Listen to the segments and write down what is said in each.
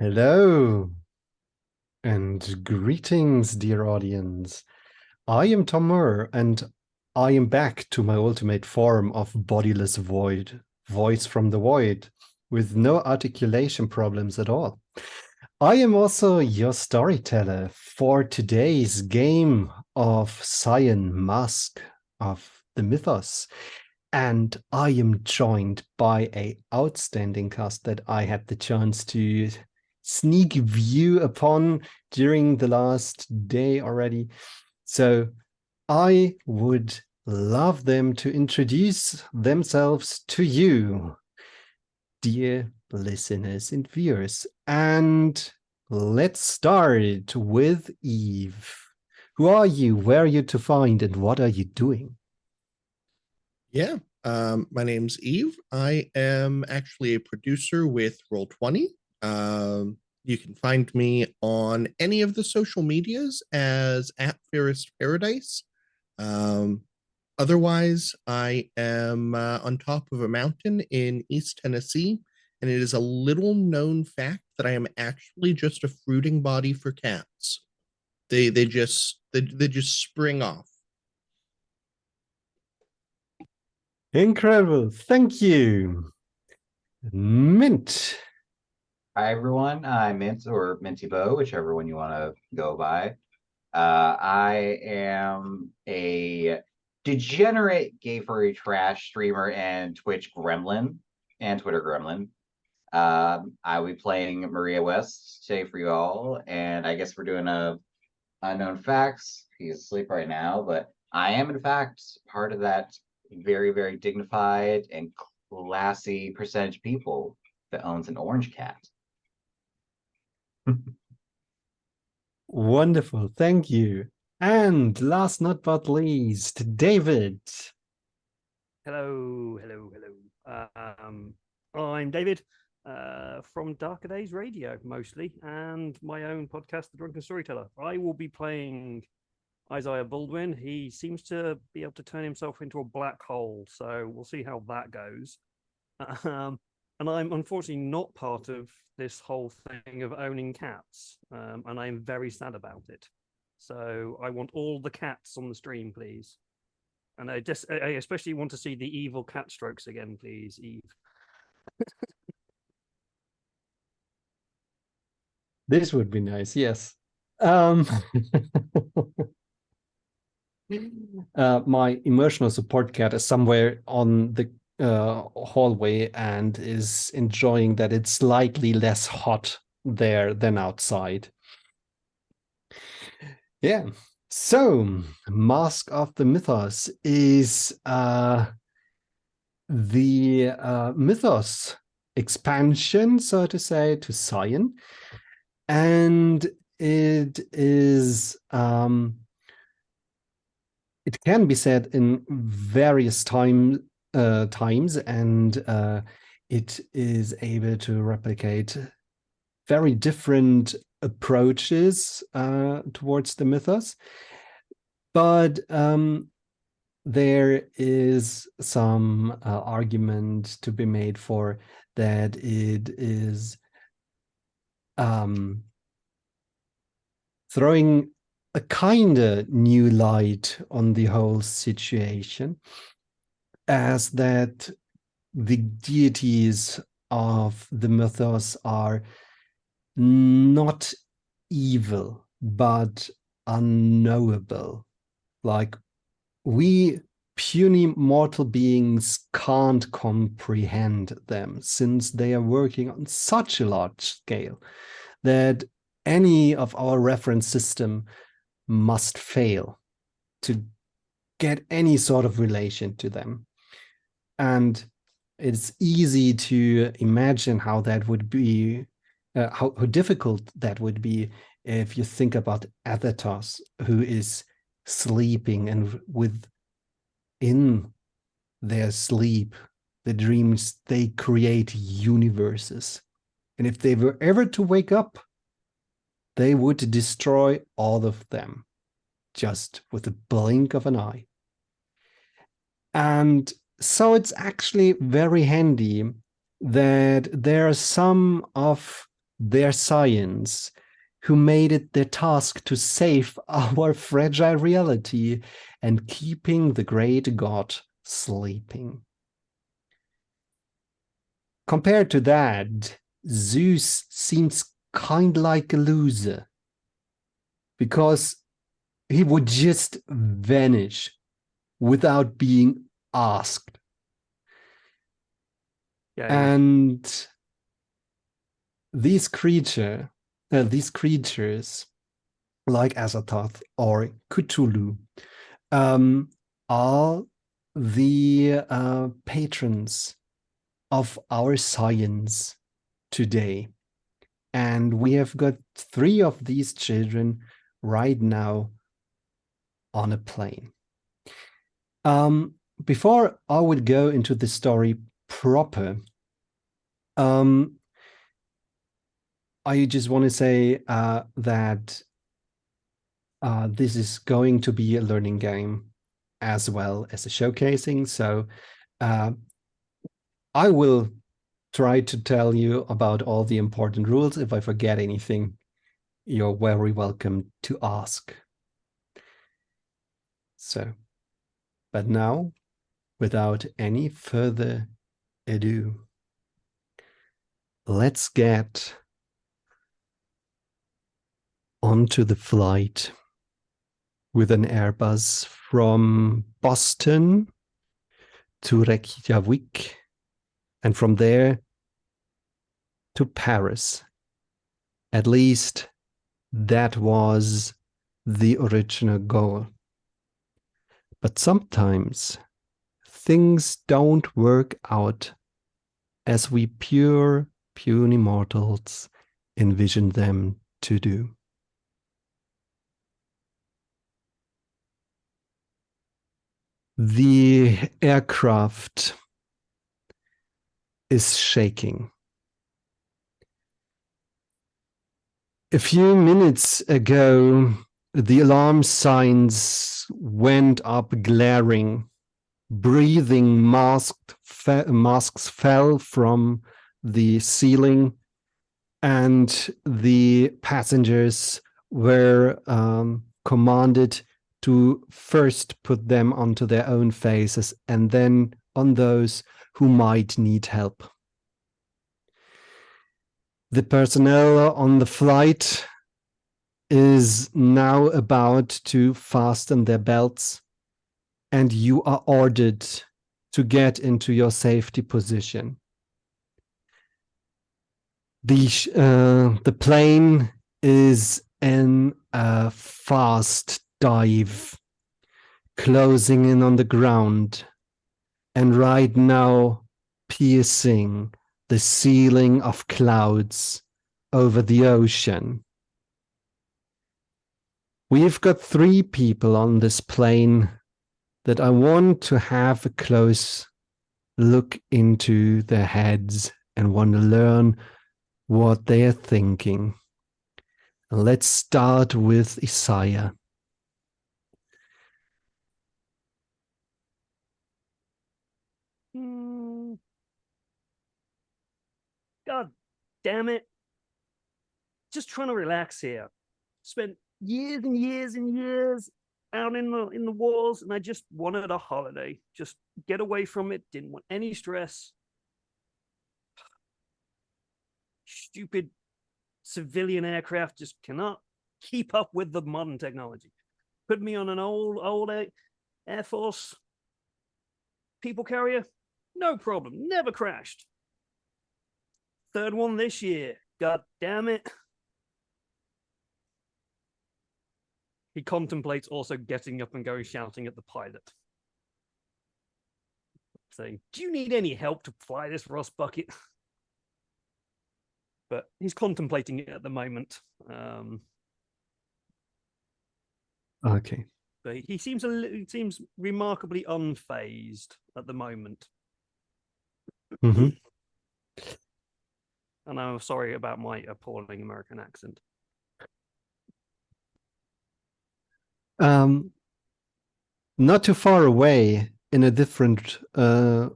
Hello and greetings, dear audience. I am Tom Murr, and I am back to my ultimate form of bodiless void, voice from the void, with no articulation problems at all. I am also your storyteller for today's game of Scion, Mask of the Mythos. And I am joined by a outstanding cast that I had the chance to sneak view upon during the last day already. So I would love them to introduce themselves to you, dear listeners and viewers. And let's start with Eve. Who are you? Where are you to find? And what are you doing? Yeah, my name's Eve. I am actually a producer with Roll20. You can find me on any of the social medias as at Fairest Paradise. Um, Otherwise, I am on top of a mountain in East Tennessee, and it is a little known fact that I am actually just a fruiting body for cats. They just spring off. Incredible. Thank you. Mint. Hi everyone, I'm Mint or Minty Bow, whichever one you want to go by. I am a degenerate gay furry trash streamer and Twitch gremlin and Twitter gremlin. I will be playing Maria West today for you all, and I guess we're doing a unknown facts. He's asleep right now, but I am in fact part of that very, very dignified and classy percentage of people that owns an orange cat. Wonderful. Thank you. And last not but least, David. Hello, hello, hello. I'm David from Darker Days Radio, mostly, and my own podcast, The Drunken Storyteller. I will be playing Isaiah Baldwin. He seems to be able to turn himself into a black hole, so we'll see how that goes. And I'm unfortunately not part of this whole thing of owning cats, and I'm very sad about it. So I want all the cats on the stream, please. And I especially want to see the evil cat strokes again, please, Eve. This would be nice, yes. My emotional support cat is somewhere on the hallway and is enjoying that it's slightly less hot there than outside. Yeah. So, Mask of the Mythos is the Mythos expansion, so to say, to Scion. And it is, it can be said in various times, and it is able to replicate very different approaches towards the mythos. But there is some argument to be made for that it is throwing a kind of new light on the whole situation, as that the deities of the mythos are not evil, but unknowable. Like, we puny mortal beings can't comprehend them, since they are working on such a large scale that any of our reference system must fail to get any sort of relation to them. And it's easy to imagine how that would be, how difficult that would be if you think about Athetos, who is sleeping, and within their sleep, the dreams, they create universes. And if they were ever to wake up, they would destroy all of them just with a blink of an eye. And so it's actually very handy that there are some of their science, who made it their task to save our fragile reality and keeping the great god sleeping. Compared to that, Zeus seems kind like a loser, because he would just vanish without being asked. Yeah, And these creatures like Azathoth or Cthulhu are the patrons of our science today. And we have got 3 of these children right now on a plane. Before I would go into the story proper, I just want to say that this is going to be a learning game as well as a showcasing. So I will try to tell you about all the important rules. If I forget anything, you're very welcome to ask. So, but now, without any further ado, let's get onto the flight with an Airbus from Boston to Reykjavik, and from there to Paris. At least that was the original goal. But sometimes things don't work out as we puny mortals envision them to do. The aircraft is shaking. A few minutes ago, the alarm signs went up glaring. Breathing masks fell from the ceiling, and the passengers were commanded to first put them onto their own faces and then on those who might need help. The personnel on the flight is now about to fasten their belts, and you are ordered to get into your safety position. The plane is in a fast dive, closing in on the ground, and right now piercing the ceiling of clouds over the ocean. We've got 3 people on this plane that I want to have a close look into their heads and want to learn what they are thinking. Let's start with Isaiah. God damn it. Just trying to relax here. Spent years and years and years out in the wars, and I just wanted a holiday. Just get away from it. Didn't want any stress. Stupid civilian aircraft just cannot keep up with the modern technology. Put me on an old Air Force people carrier, no problem, never crashed. 3rd one this year, god damn it. He contemplates also getting up and going shouting at the pilot, saying, do you need any help to fly this rust bucket? But he's contemplating it at the moment. Okay. But he seems remarkably unfazed at the moment. Mm-hmm. And I'm sorry about my appalling American accent. Not too far away, in a different row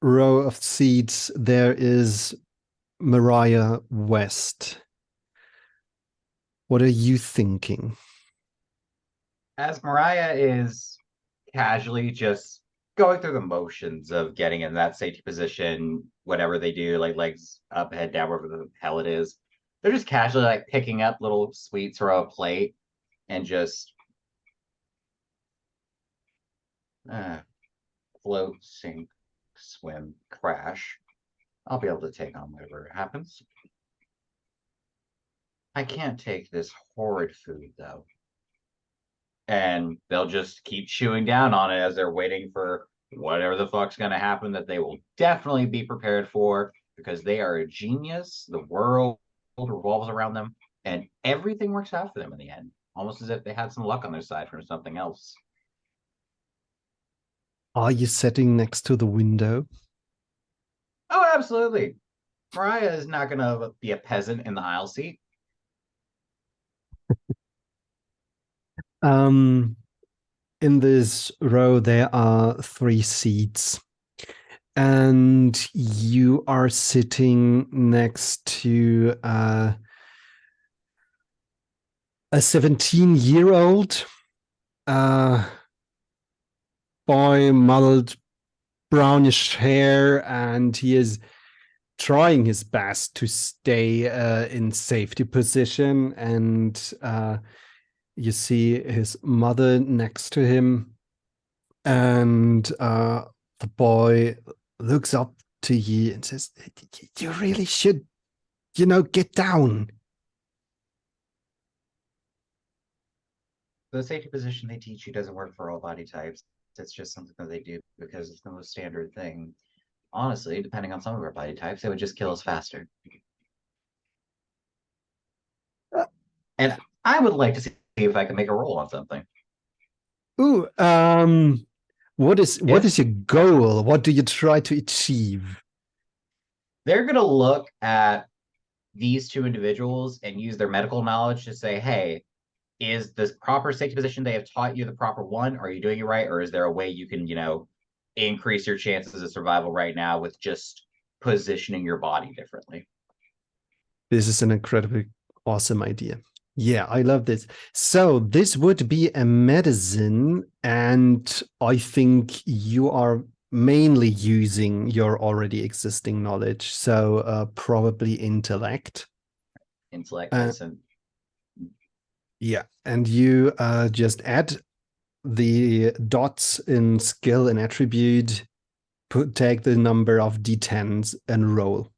of seats, there is Mariah West. What are you thinking? As Mariah is casually just going through the motions of getting in that safety position, whatever they do, like legs up, head down, wherever the hell it is, they're just casually like picking up little sweets from a plate and just float, sink, swim, crash. I'll be able to take on whatever happens. I can't take this horrid food, though. And they'll just keep chewing down on it as they're waiting for whatever the fuck's going to happen that they will definitely be prepared for because they are a genius. The world revolves around them, and everything works out for them in the end, almost as if they had some luck on their side from something else. Are you sitting next to the window? Oh, absolutely. Mariah is not going to be a peasant in the aisle seat. In this row, there are 3 seats, and you are sitting next to a 17-year-old boy, muddled brownish hair, and he is trying his best to stay in safety position. And you see his mother next to him, and the boy looks up to you and says, "You really should, get down." The safety position they teach you doesn't work for all body types. It's just something that they do because it's the most standard thing. Honestly, depending on some of our body types, it would just kill us faster. And I would like to see if I can make a roll on something. Ooh, what is your goal? What do you try to achieve? They're going to look at these 2 individuals and use their medical knowledge to say, hey, is this proper safety position they have taught you the proper one? Are you doing it right? Or is there a way you can, increase your chances of survival right now with just positioning your body differently? This is an incredibly awesome idea. Yeah, I love this. So this would be a medicine, and I think you are mainly using your already existing knowledge. So probably intellect. Intellect, medicine. Yeah, and you just add the dots in skill and attribute, take the number of d10s and roll.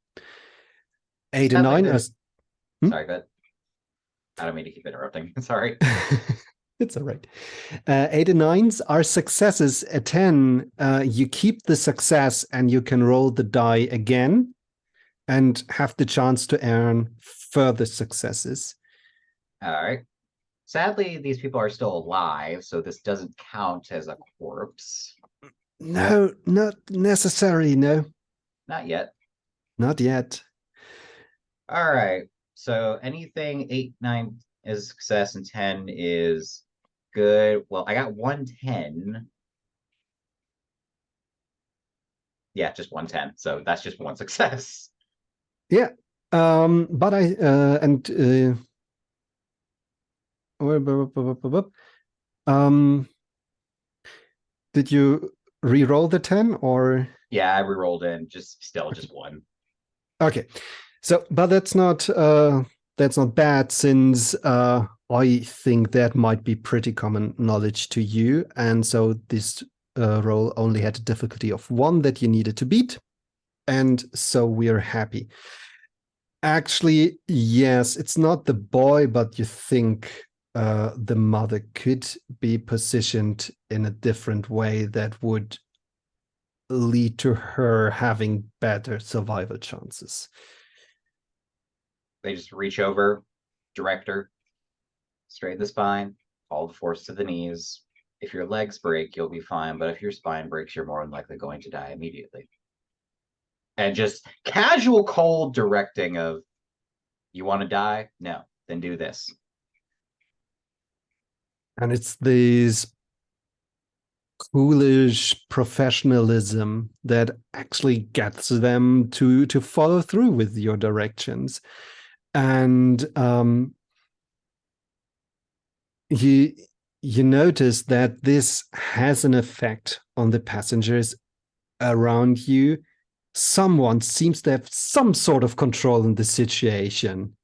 8 and 9 are... Sorry, but I don't mean to keep interrupting. Sorry. It's all right. 8 and 9s are successes. A 10, you keep the success and you can roll the die again and have the chance to earn further successes. All right. Sadly, these people are still alive, so this doesn't count as a corpse. No, not necessarily, no. Not yet. Not yet. All right. So anything 8, 9 is a success and 10 is good. Well, I got 110. Yeah, just 110. So that's just 1 success. Yeah. But I did you re-roll the 10 or? Yeah, I re-rolled in, just 1. Okay. So, but that's not bad, since I think that might be pretty common knowledge to you, and so this roll only had a difficulty of 1 that you needed to beat, and so we are happy. Actually, yes, it's not the boy, but you think the mother could be positioned in a different way that would lead to her having better survival chances. They just reach over, director, straighten the spine, all the force to the knees. If your legs break, you'll be fine, but if your spine breaks, you're more than likely going to die immediately. And just casual, cold directing of, you want to die? No, then do this. And it's these coolish professionalism that actually gets them to follow through with your directions. And you notice that this has an effect on the passengers around you. Someone seems to have some sort of control in the situation,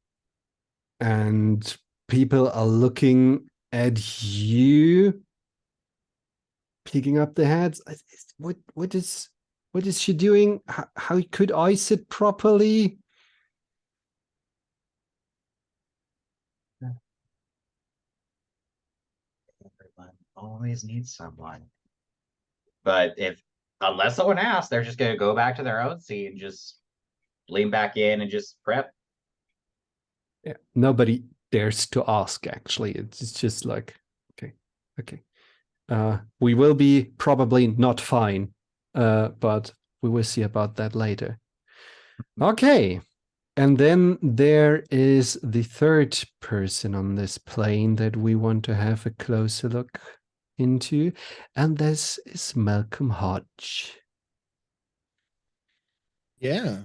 and people are looking at you, picking up their heads. What is she doing? How could I sit properly? Everyone always needs someone. But unless someone asks, they're just gonna go back to their own seat and just lean back in and just prep. Yeah, nobody dares to ask, actually. It's just like, okay. We will be probably not fine, but we will see about that later. Okay. And then there is the third person on this plane that we want to have a closer look into, and this is Malcolm Hodge. Yeah.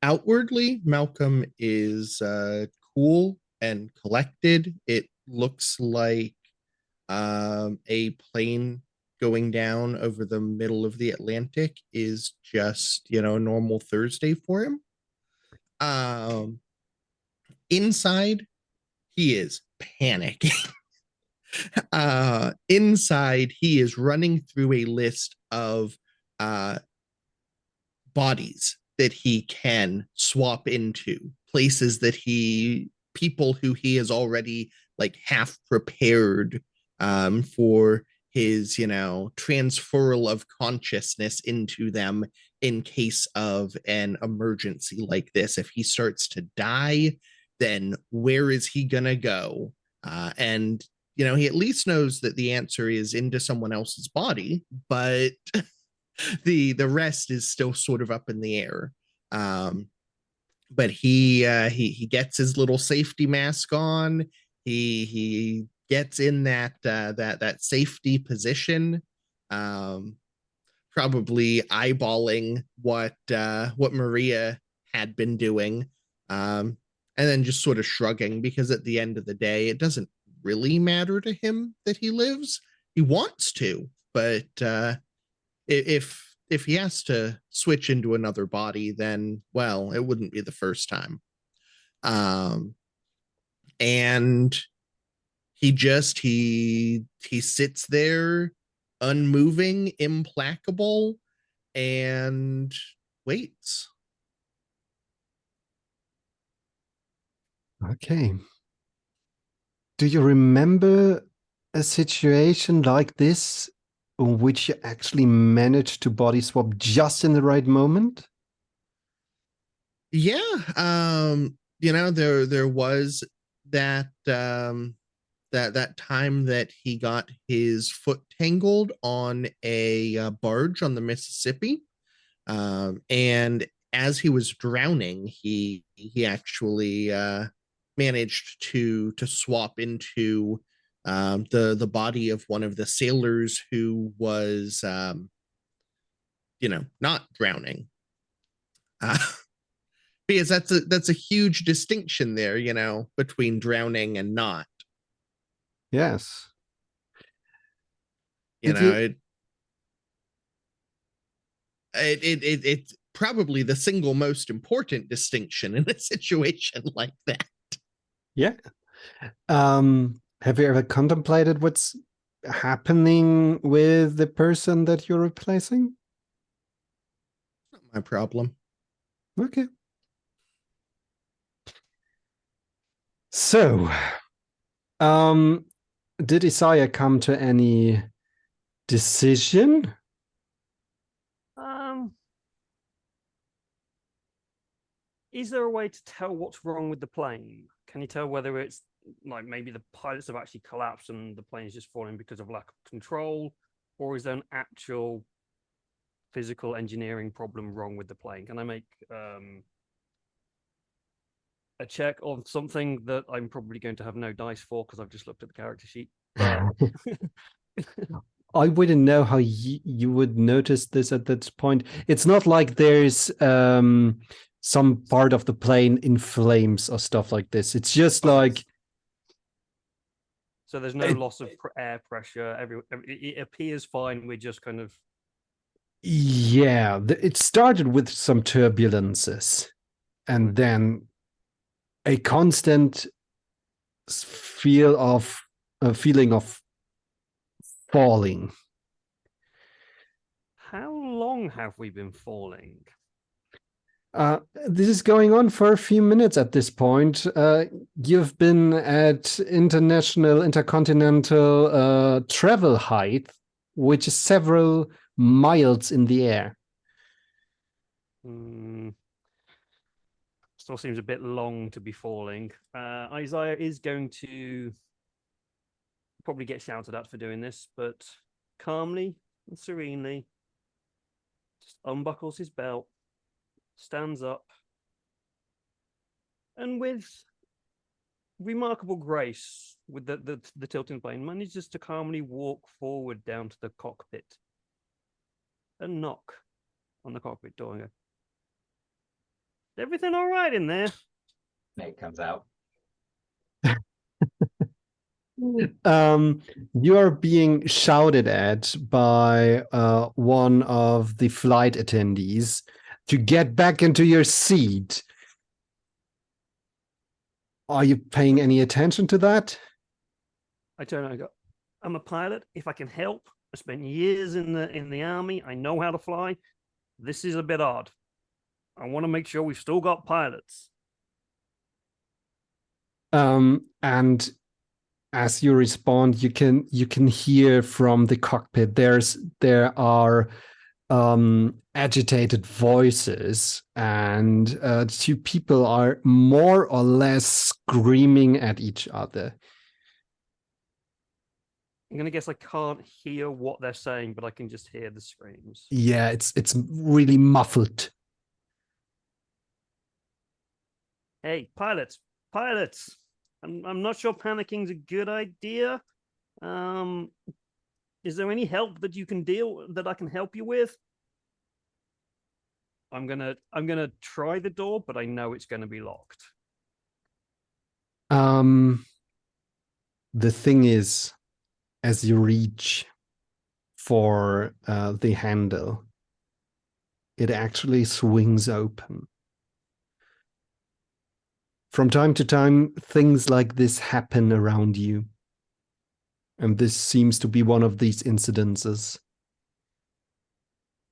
Outwardly, Malcolm is cool and collected. It looks like a plane going down over the middle of the Atlantic is just, a normal Thursday for him. Inside, he is panicking. Inside, he is running through a list of bodies that he can swap into, places that people who he has already like half prepared for his, transferal of consciousness into them in case of an emergency like this. If he starts to die, then where is he gonna go? And he at least knows that the answer is into someone else's body, but the rest is still sort of up in the air. But he gets his little safety mask on. He gets in that safety position, probably eyeballing what Maria had been doing, and then just sort of shrugging, because at the end of the day, it doesn't really matter to him that he lives. He wants to, but if he has to switch into another body, then, well, it wouldn't be the first time. And he sits there, unmoving, implacable, and waits. Okay. Do you remember a situation like this in which you actually managed to body swap just in the right moment? Yeah. There was that that time that he got his foot tangled on a barge on the Mississippi, and as he was drowning, he actually managed to swap into the body of one of the sailors who was not drowning. Because that's a huge distinction there, between drowning and not. Yes. You know, it's probably the single most important distinction in a situation like that. Yeah. Have you ever contemplated what's happening with the person that you're replacing? Not my problem. Okay. So, did Isaiah come to any decision? Is there a way to tell what's wrong with the plane? Can you tell whether it's like maybe the pilots have actually collapsed and the plane is just falling because of lack of control, or is there an actual physical engineering problem wrong with the plane? Can I make a check on something that I'm probably going to have no dice for because I've just looked at the character sheet? But I wouldn't know how you would notice this at that point. It's not like there's some part of the plane in flames or stuff like this. It's just Okay. like So there's no It- loss of air pressure. It appears fine. We're just kind of yeah, it started with some turbulences and then a constant feeling of falling. How long have we been falling? This is going on for a few minutes at this point. You've been at intercontinental travel height, which is several miles in the air. Still seems a bit long to be falling. Isaiah is going to probably get shouted at for doing this, but calmly and serenely just unbuckles his belt, stands up, and with remarkable grace, with the tilting plane, manages to calmly walk forward down to the cockpit and knock on the cockpit door and go, "Everything all right in there?" Nate comes out. You are being shouted at by one of the flight attendees to get back into your seat. Are you paying any attention to that? I turn around and go, "I'm a pilot. If I can help, I spent years in the army. I know how to fly. This is a bit odd. I want to make sure we've still got pilots." And as you respond, you can hear from the cockpit. There are agitated voices, and two people are more or less screaming at each other. I'm gonna guess I can't hear what they're saying, but I can just hear the screams. Yeah, it's really muffled. Hey, pilots! I'm not sure panicking's a good idea. Is there any help that I can help you with? I'm gonna try the door, but I know it's gonna be locked. The thing is, as you reach for the handle, it actually swings open. From time to time, things like this happen around you. And this seems to be one of these incidences.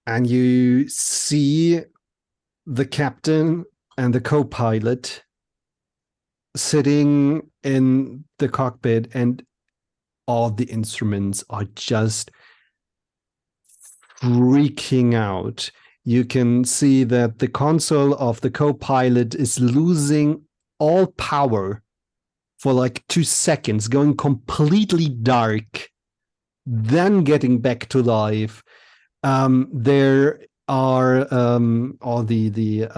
And you see the captain and the co-pilot sitting in the cockpit, and all the instruments are just freaking out. You can see that the console of the co-pilot is losing all power for like 2 seconds, going completely dark, then getting back to life. There are all the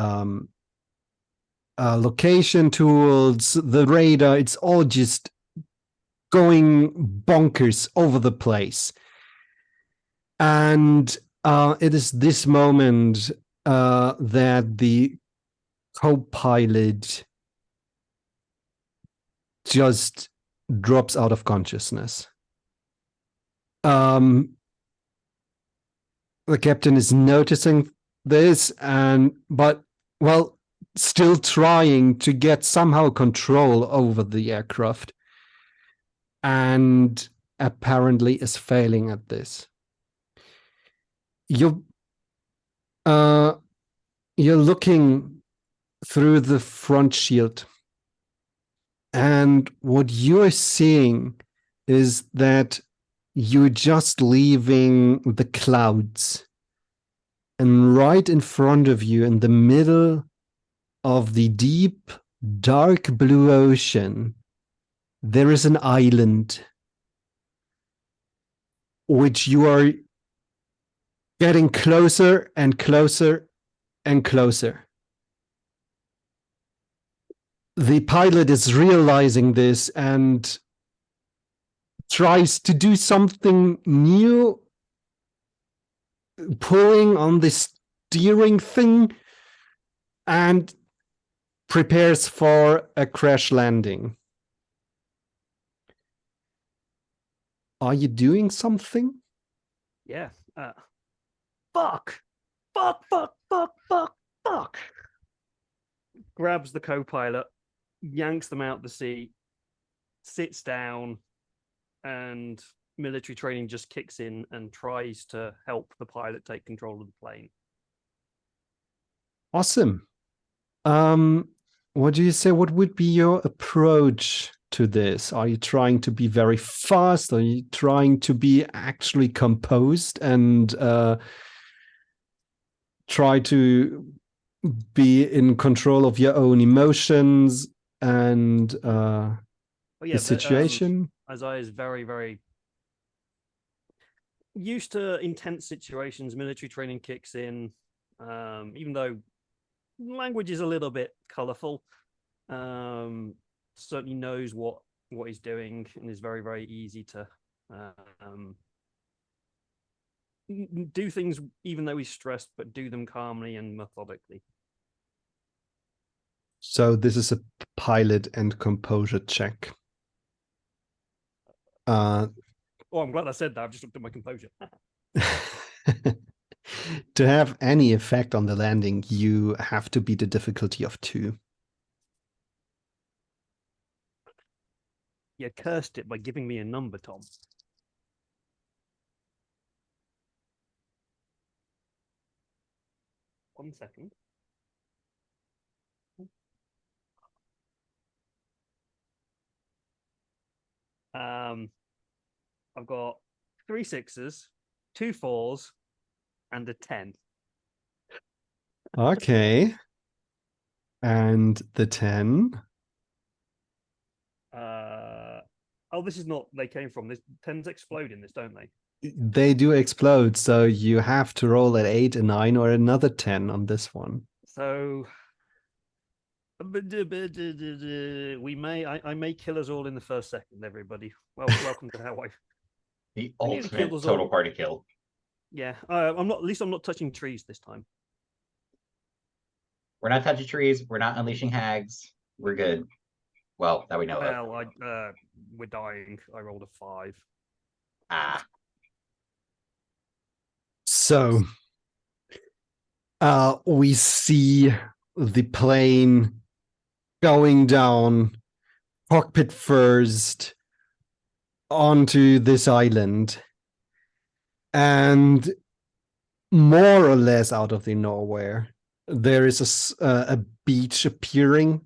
location tools, the radar. It's all just going bonkers over the place. And it is this moment that the co-pilot just drops out of consciousness. The captain is noticing this, but still trying to get somehow control over the aircraft, and apparently is failing at this. You're looking through the front shield, and what you're seeing is that you're just leaving the clouds, and right in front of you, in the middle of the deep, dark blue ocean, there is an island which you are getting closer and closer and closer. The pilot is realizing this and tries to do something new, pulling on this steering thing, and prepares for a crash landing. Are you doing something? Yeah. Fuck! Fuck, fuck, fuck, fuck, fuck! Grabs the co-pilot, yanks them out the seat, sits down, and military training just kicks in and tries to help the pilot take control of the plane. Awesome. What do you say? What would be your approach to this? Are you trying to be very fast? Are you trying to be actually composed and try to be in control of your own emotions and the situation? Isaiah is very, very used to intense situations. Military training kicks in, even though language is a little bit colorful. Certainly knows what he's doing and is very, very easy to do things even though he's stressed, but do them calmly and methodically. So this is a pilot and composure check. Oh, I'm glad I said that. I've just looked at my composure. To have any effect on the landing, you have to beat a difficulty of 2. You cursed it by giving me a number, Tom. One second. I've got 3 6s, 2 4s, and a 10. Okay. And the 10? Oh, this is not they came from. This 10s explode in this, don't they? They do explode, so you have to roll at 8, a 9, or another 10 on this one. So we may I may kill us all in the first second, everybody. Well, welcome to how I The I nearly ultimate killed us total all. party kill. Yeah, I'm not. At least I'm not touching trees this time. We're not touching trees. We're not unleashing hags. We're good. Well, that we know of. Well, we're dying. I rolled a 5. Ah, So we see the plane going down, cockpit first, onto this island. And more or less out of the nowhere, there is a beach appearing.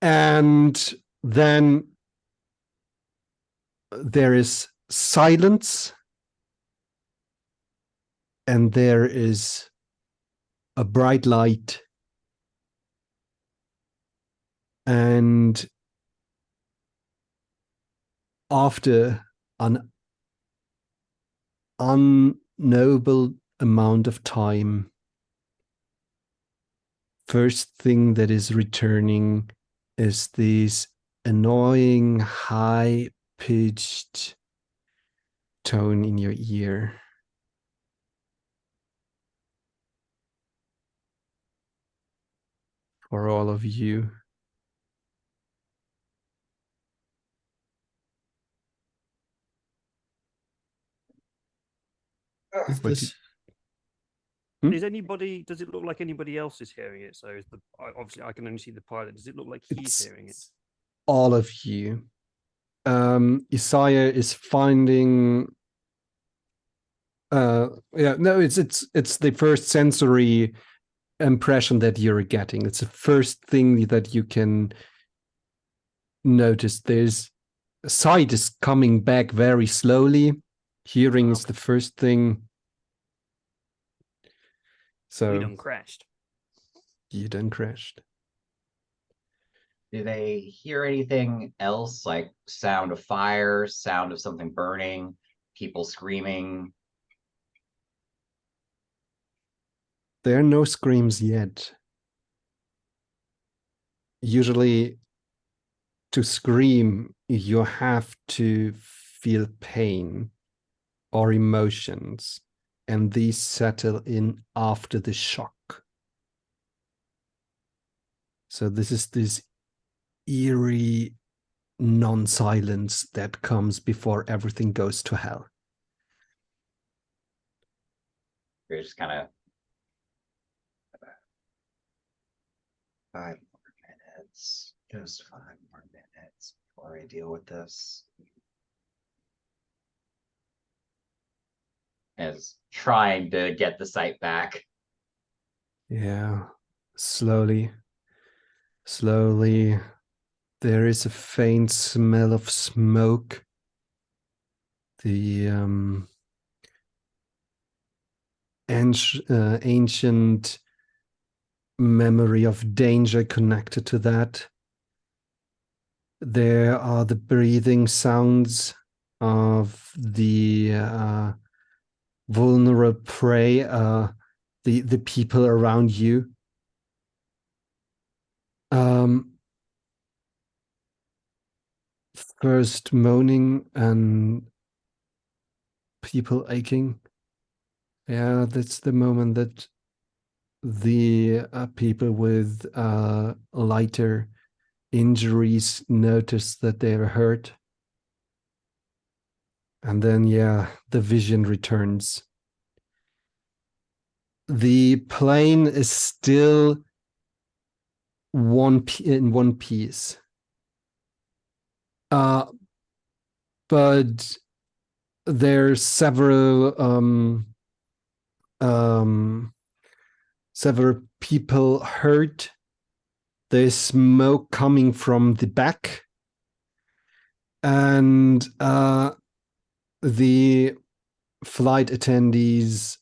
And then there is silence. And there is a bright light. And after an unknowable amount of time, first thing that is returning is this annoying, high-pitched tone in your ear. For all of you. Is What this Is anybody? Does it look like anybody else is hearing it? So obviously I can only see the pilot. Does it look like he's hearing it? All of you. Isaiah is finding. It's the first sensory impression that you're getting. It's the first thing that you can notice. There's sight is coming back very slowly. Hearing is the first thing. So We done crashed. You done crashed. do they hear anything else, like sound of fire, sound of something burning, people screaming? There are no screams yet. Usually, to scream, you have to feel pain or emotions, and these settle in after the shock. So this is this eerie non-silence that comes before everything goes to hell. You're just kind of 5 more minutes, just 5 more minutes before I deal with this. As trying to get the sight back. Yeah, slowly, there is a faint smell of smoke. The ancient memory of danger connected to that. There are the breathing sounds of the vulnerable prey, the people around you. First moaning and people aching. Yeah, that's the moment that the people with lighter injuries notice that they're hurt. And then, yeah, the vision returns. The plane is still in one piece. But there's several people hurt. There's smoke coming from the back, and the flight attendees,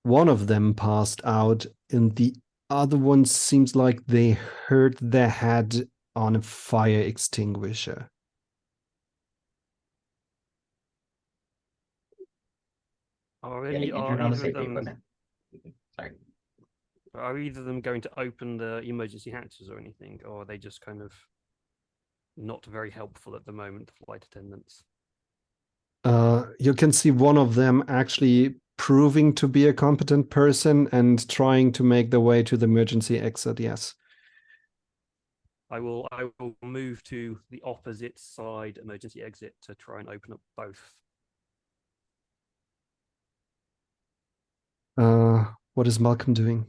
one of them passed out, and the other one seems like they hurt their head on a fire extinguisher. Are Getting either injured on the of safety them equipment. Sorry. are either of them going to open the emergency hatches or anything, or are they just kind of not very helpful at the moment, the flight attendants? You can see one of them actually proving to be a competent person and trying to make their way to the emergency exit, yes. I will move to the opposite side emergency exit to try and open up both. What is Malcolm doing?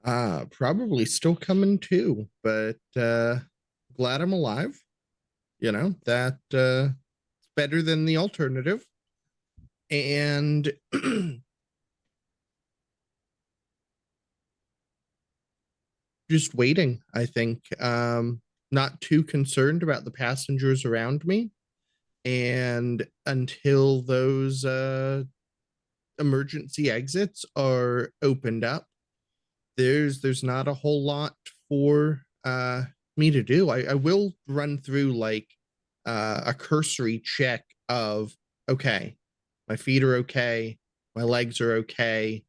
Probably still coming too, but glad I'm alive. You know, that it's better than the alternative. And just waiting, I think. Not too concerned about the passengers around me. And until those emergency exits are opened up, there's not a whole lot for me to do. I will run through like a cursory check of, okay, my feet are okay, my legs are okay,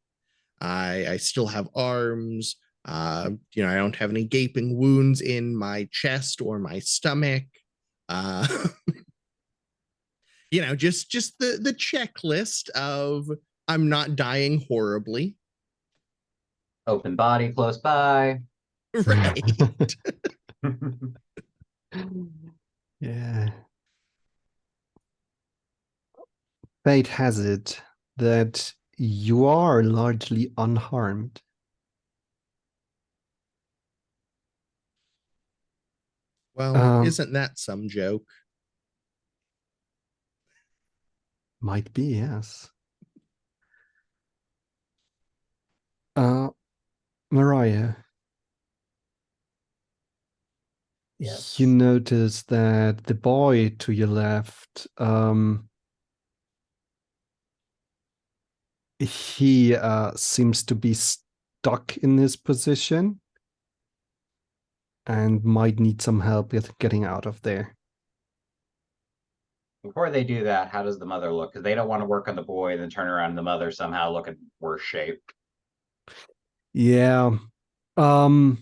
I still have arms. You know, I don't have any gaping wounds in my chest or my stomach. Uh, you know, just the checklist of I'm not dying horribly. Open body close by. Right. Yeah. Fate has it that you are largely unharmed. Well, isn't that some joke? Might be, yes. Mariah, Yes. you notice that the boy to your left, he seems to be stuck in his position and might need some help with getting out of there. Before they do that, how does the mother look? Because they don't want to work on the boy and then turn around and the mother somehow look in worse shape. Yeah. Not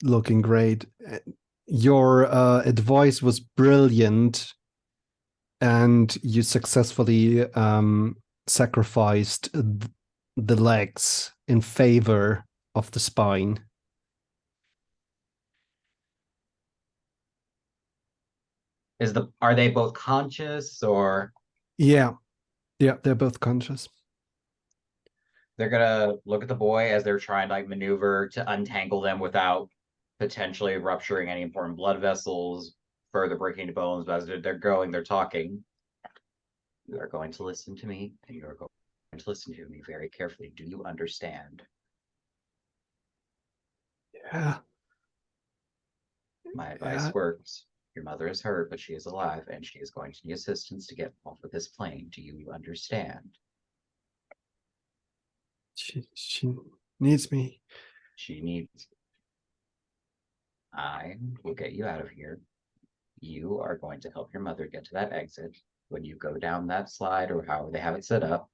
looking great. your advice was brilliant, and you successfully sacrificed the legs in favor of the spine. Are they both conscious, or Yeah, they're both conscious. they're gonna look at the boy as they're trying to like maneuver to untangle them without potentially rupturing any important blood vessels, further breaking the bones? But as they're talking. You are going to listen to me, and you are going to listen to me very carefully. Do you understand? Yeah. My advice works. Your mother is hurt, but she is alive, and she is going to need assistance to get off of this plane. Do you understand? She needs me. She needs. I will get you out of here. You are going to help your mother get to that exit. When you go down that slide, or however they have it set up,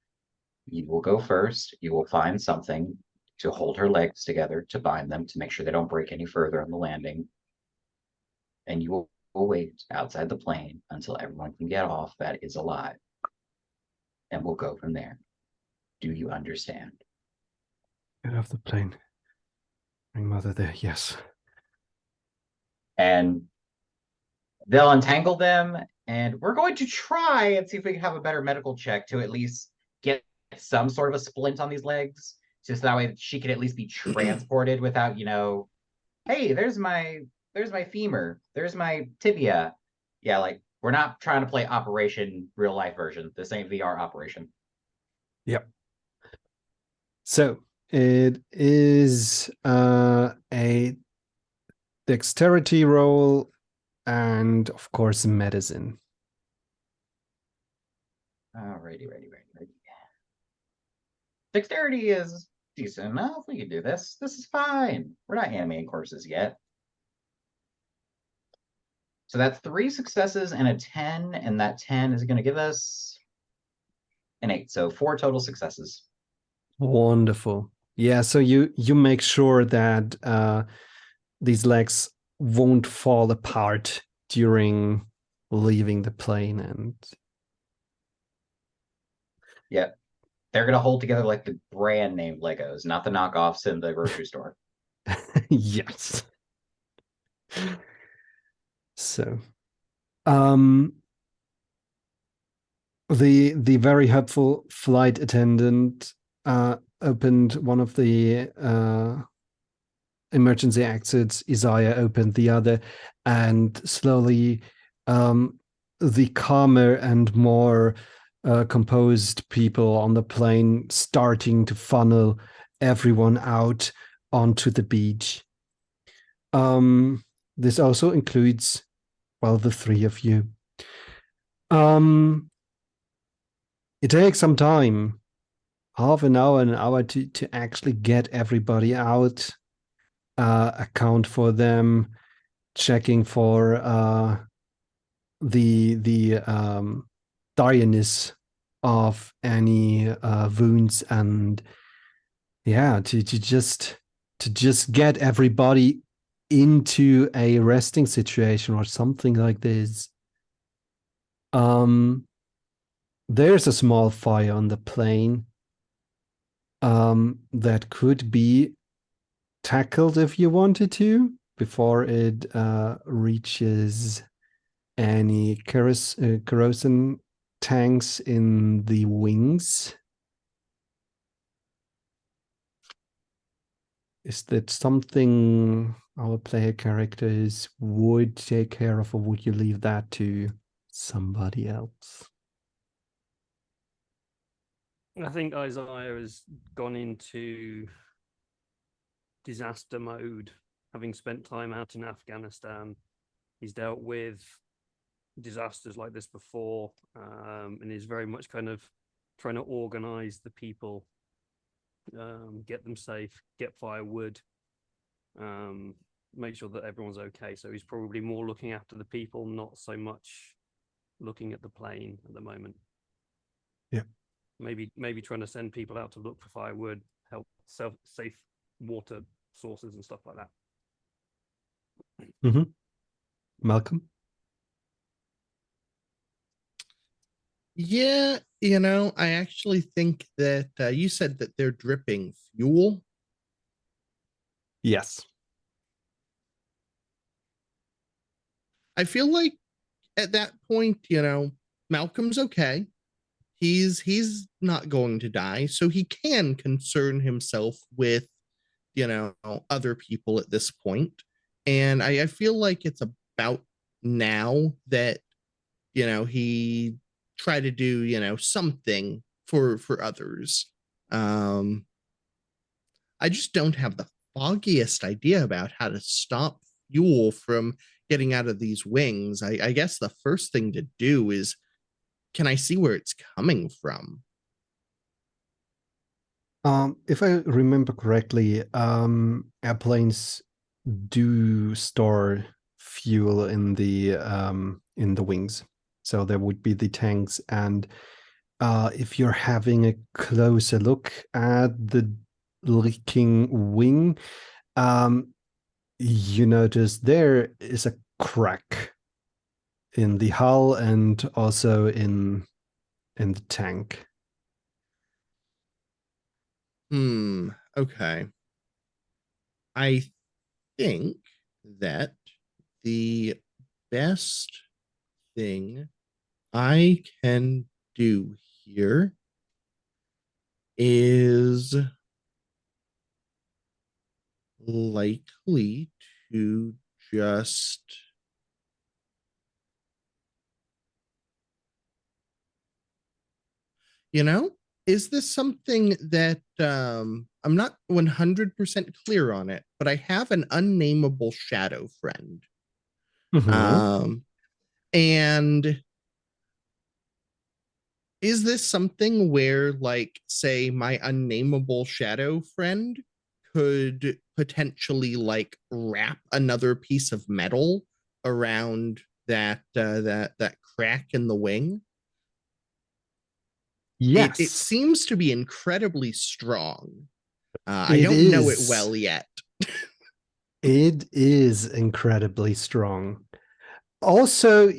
you will go first. You will find something to hold her legs together, to bind them, to make sure they don't break any further on the landing. And you will wait outside the plane until everyone can get off that is alive. And we'll go from there. Do you understand? Get off the plane. Bring mother there, yes. And they'll untangle them, and we're going to try and see if we can have a better medical check to at least get some sort of a splint on these legs, just that way she can at least be transported without, hey, there's my femur, there's my tibia. Yeah, like we're not trying to play Operation real life version. This ain't VR Operation. Yep. So it is a dexterity roll and, of course, medicine. Ready. Dexterity is decent enough. We can do this. This is fine. We're not animating courses yet. So that's 3 successes and a 10, and that 10 is going to give us an 8. So 4 total successes. Wonderful. Yeah, so you make sure that these legs won't fall apart during leaving the plane, and Yeah. They're going to hold together like the brand name Legos, not the knockoffs in the grocery store. yes. So, the very helpful flight attendant opened one of the emergency exits. Isaiah opened the other, and slowly the calmer and more composed people on the plane starting to funnel everyone out onto the beach. This also includes, well, the 3 of you. It takes some time, half an hour to actually get everybody out, account for them, checking for the direness of any wounds, and to just get everybody into a resting situation or something like this. There's a small fire on the plane that could be tackled if you wanted to before it reaches any kerosene tanks in the wings. Is that something our player characters would take care of, or would you leave that to somebody else? I think Isaiah has gone into disaster mode, having spent time out in Afghanistan. He's dealt with disasters like this before, and is very much kind of trying to organize the people, get them safe, get firewood, make sure that everyone's okay. So he's probably more looking after the people, not so much looking at the plane at the moment. Yeah. Maybe trying to send people out to look for firewood, help safe water sources and stuff like that. Mm-hmm. Malcolm? Yeah, I actually think that you said that they're dripping fuel. Yes. I feel like at that point, Malcolm's okay. He's not going to die, so he can concern himself with, other people at this point. And I feel like it's about now that, he try to do, something for others. Um, I just don't have the foggiest idea about how to stop fuel from getting out of these wings. I guess the first thing to do is, can I see where it's coming from? If I remember correctly, airplanes do store fuel in the wings. So there would be the tanks, and if you're having a closer look at the leaking wing, you notice there is a crack in the hull and also in the tank. Okay. I think that the best thing I can do here is likely to just is this something that I'm not 100% clear on it, but I have an unnameable shadow friend. Mhm. And is this something where, like, say, my unnameable shadow friend could potentially like wrap another piece of metal around that crack in the wing? It Yes, seems to be incredibly strong. I it don't know it is. well yet. It is incredibly strong. Also,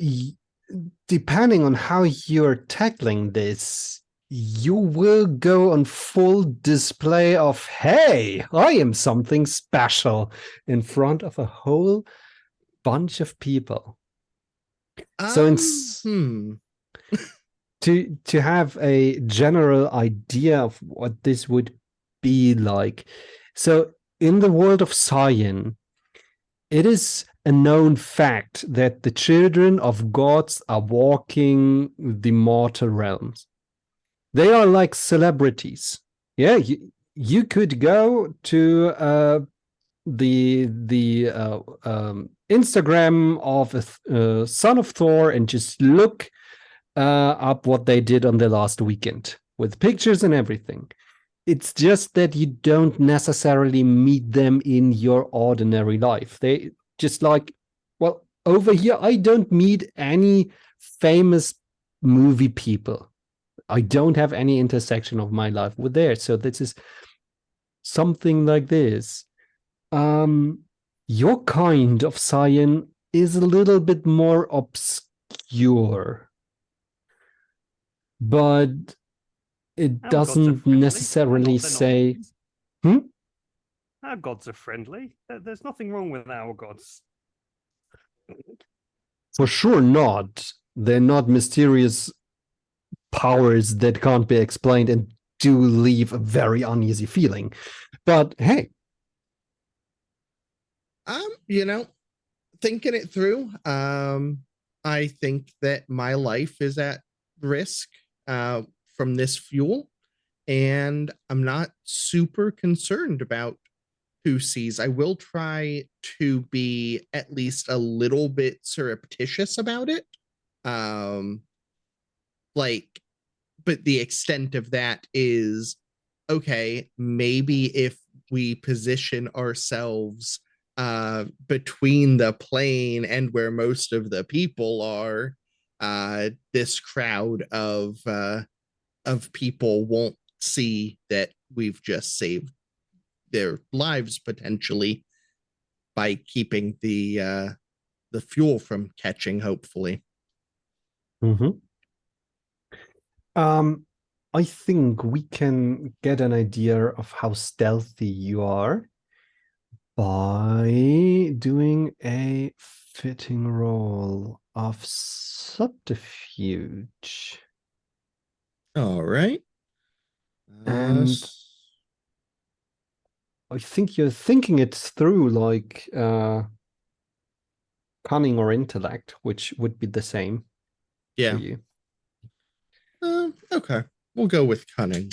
depending on how you're tackling this, you will go on full display of, hey, I am something special in front of a whole bunch of people. So Hmm. to have a general idea of what this would be like. So in the world of Scion, it is a known fact that the children of gods are walking the mortal realms. They are like celebrities. Yeah, you could go to the Instagram of a son of Thor and just look up what they did on the last weekend with pictures and everything. It's just that you don't necessarily meet them in your ordinary life. They just like, well, over here, I don't meet any famous movie people. I don't have any intersection of my life with theirs. So this is something like this. Your kind of Scion is a little bit more obscure, but it Our gods are doesn't friendly. necessarily say, hmm? Our gods are friendly. There's nothing wrong with our gods. For sure not. They're not mysterious powers that can't be explained and do leave a very uneasy feeling. But hey, You know, thinking it through, I think that my life is at risk from this fuel, and I'm not super concerned about who sees. I will try to be at least a little bit surreptitious about it. Um, like, but the extent of that is okay, maybe if we position ourselves between the plane and where most of the people are, this crowd of people won't see that we've just saved their lives potentially by keeping the the fuel from catching, hopefully. Mm-hmm. I think we can get an idea of how stealthy you are by doing a fitting roll of subterfuge. All right. And I think you're thinking it through like cunning or intellect, which would be the same yeah. for you. Okay. We'll go with cunning.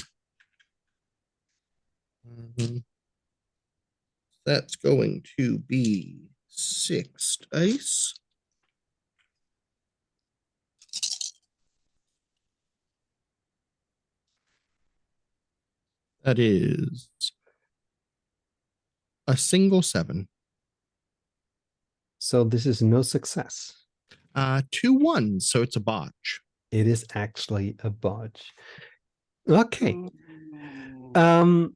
That's going to be 6 dice. That is a single 7. So this is no success. 2 1s, so it's a botch. It is actually a botch. Okay. Mm.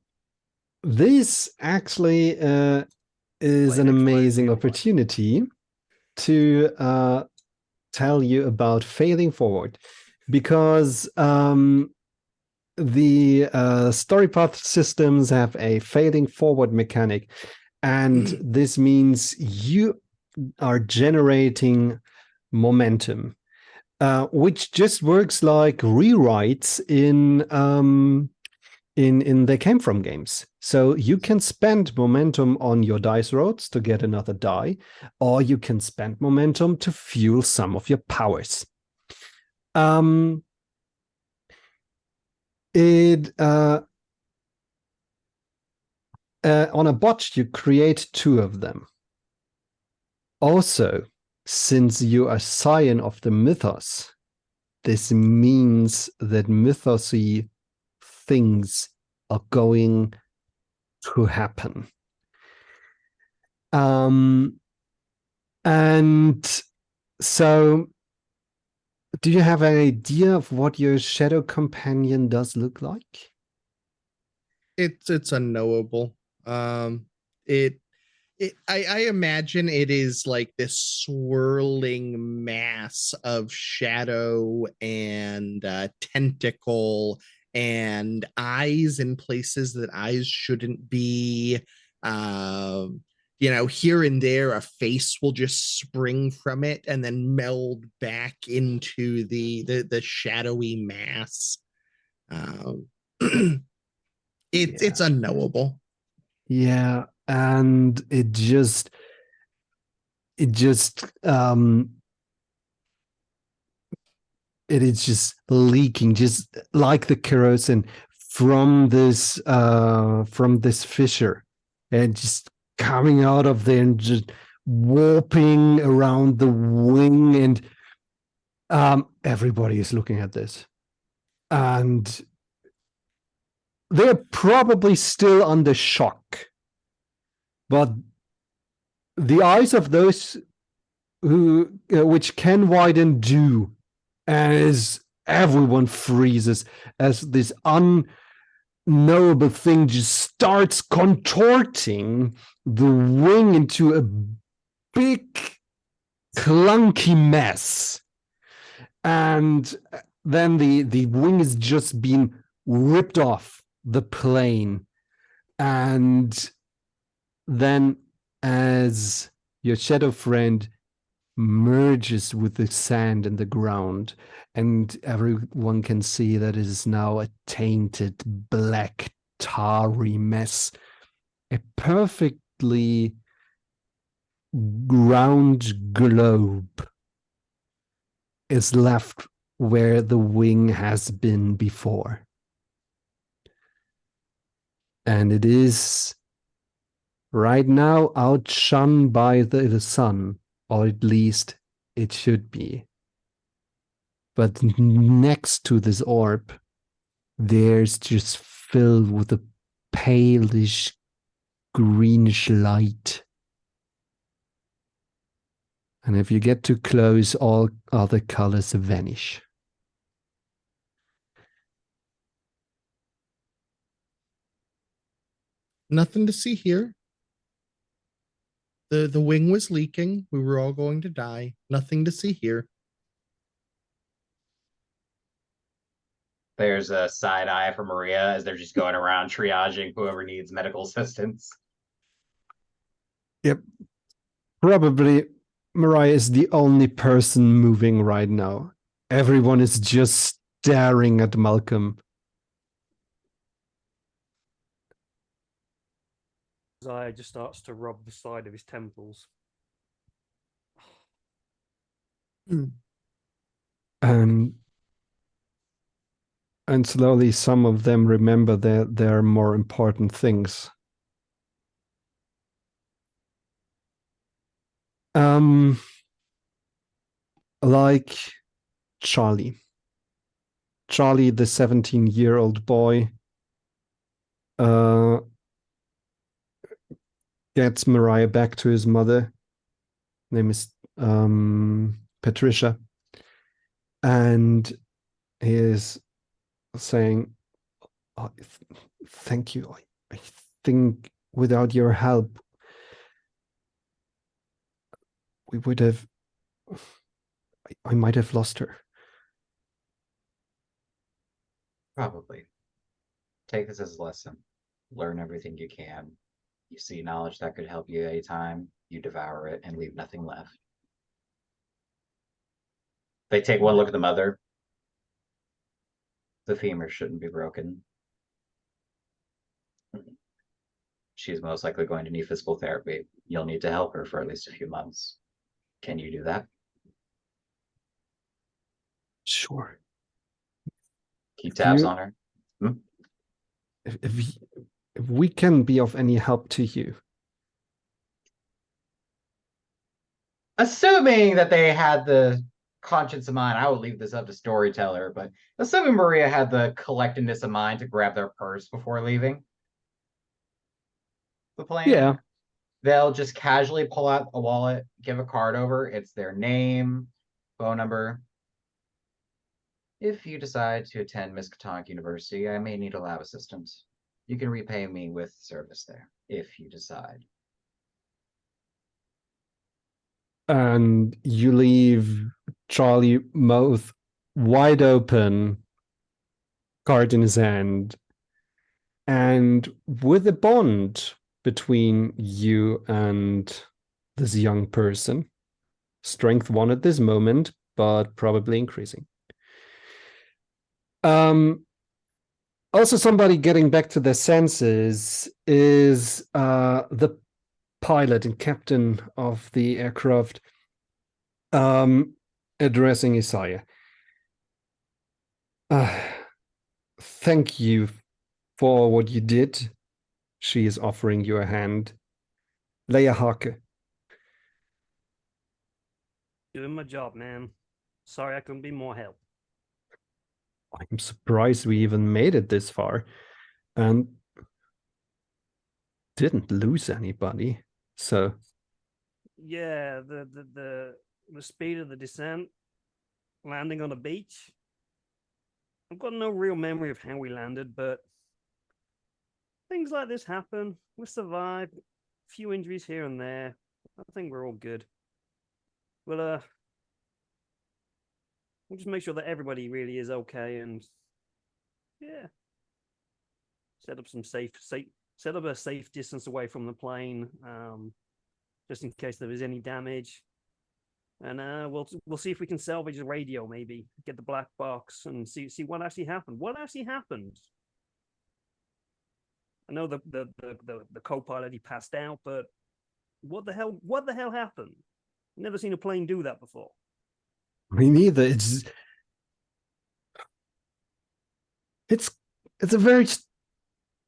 This actually is an amazing opportunity to tell you about failing forward, because the story path systems have a failing forward mechanic, and this means you are generating momentum, which just works like rewrites in the came from games. So you can spend momentum on your dice rolls to get another die, or you can spend momentum to fuel some of your powers. On a botch, you create 2 of them. Also, since you are Scion of the Mythos, this means that mythosy things are going to happen. And so, do you have an idea of what your shadow companion does look like? It's unknowable. It I imagine it is like this swirling mass of shadow and tentacle and eyes in places that eyes shouldn't be. Here and there, a face will just spring from it and then meld back into the shadowy mass. Um, it's unknowable. Yeah, and it just it is just leaking, just like the kerosene from this fissure, and just coming out of there and just warping around the wing, and everybody is looking at this, and they're probably still under shock, but the eyes of those who which can widen do, as everyone freezes as this unknowable thing just starts contorting the wing into a big clunky mess, and then the wing is just being ripped off the plane, and then as your shadow friend merges with the sand and the ground, and everyone can see that it is now a tainted, black, tarry mess. A perfectly round globe is left where the wing has been before. And it is right now outshone by the sun, or at least it should be. But next to this orb, there's just filled with a palish greenish light. And if you get too close, all other colors vanish. Nothing to see here. The wing was leaking. We were all going to die. Nothing to see here. There's a side eye for Maria as they're just going around triaging whoever needs medical assistance. Yep. Probably Mariah is the only person moving right now. Everyone is just staring at Malcolm. Isaiah just starts to rub the side of his temples. And slowly some of them remember that there are more important things. Like Charlie. Charlie, the 17-year-old boy, gets Mariah back to his mother. Name is Patricia. And he is saying, oh, thank you. I think without your help, we would have, I might have lost her. Probably. Take this as a lesson. Learn everything you can. You see knowledge that could help you anytime, you devour it and leave nothing left. They take one look at the mother. The femur shouldn't be broken. She's most likely going to need physical therapy. You'll need to help her for at least a few months. Can you do that? Sure. Keep tabs on her. If we can be of any help to you. Assuming that they had the conscience of mind, I would leave this up to storyteller, but assuming Maria had the collectedness of mind to grab their purse before leaving the plane, Yeah. they'll just casually pull out a wallet, give a card over. It's their name, phone number. If you decide to attend Miskatonic University, I may need a lab assistant. You can repay me with service there, if you decide. And you leave Charlie mouth wide open, card in his hand, and with a bond between you and this young person. Strength 1 at this moment, but probably increasing. Also, somebody getting back to their senses is the pilot and captain of the aircraft, addressing Isaiah. Thank you for what you did. She is offering you a hand. Leia Hake. Doing my job, man. Sorry I couldn't be more help. I'm surprised we even made it this far and didn't lose anybody. So Yeah, the speed of the descent, landing on a beach. I've got no real memory of how we landed, but things like this happen. We survived. A few injuries here and there. I think we're all good. We'll just make sure that everybody really is okay, and yeah, set up a safe distance away from the plane, just in case there is any damage. And we'll see if we can salvage the radio, maybe get the black box and see what actually happened. What actually happened? I know the co-pilot, he passed out, but what the hell happened? Never seen a plane do that before. me neither. It's a very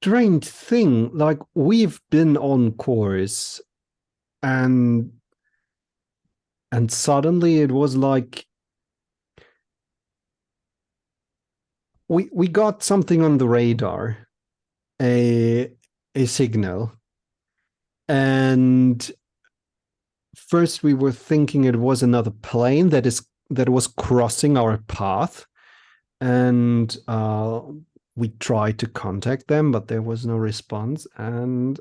strange thing. Like, we've been on course and suddenly it was like we got something on the radar, a signal, and first we were thinking it was another plane that was crossing our path, and we tried to contact them, but there was no response. And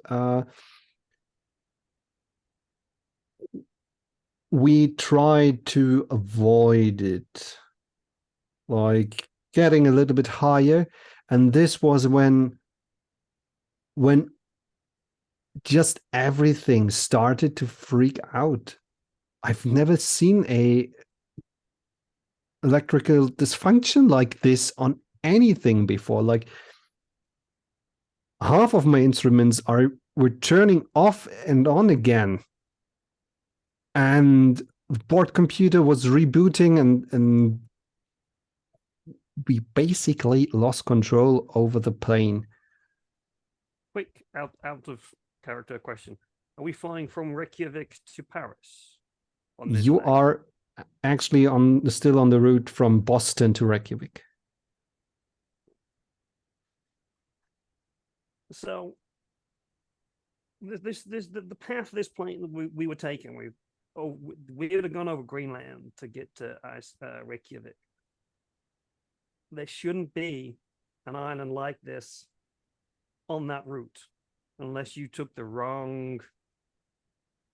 we tried to avoid it, like getting a little bit higher. And this was when just everything started to freak out. I've never seen a electrical dysfunction like this on anything before. Like half of my instruments were turning off and on again. And the board computer was rebooting and we basically lost control over the plane. Quick, out of character question. Are we flying from Reykjavik to Paris? On this You leg? are actually still on the route from Boston to Reykjavik. So the path this plane we were taking, we would have gone over Greenland to get to Reykjavik. There shouldn't be an island like this on that route unless you took the wrong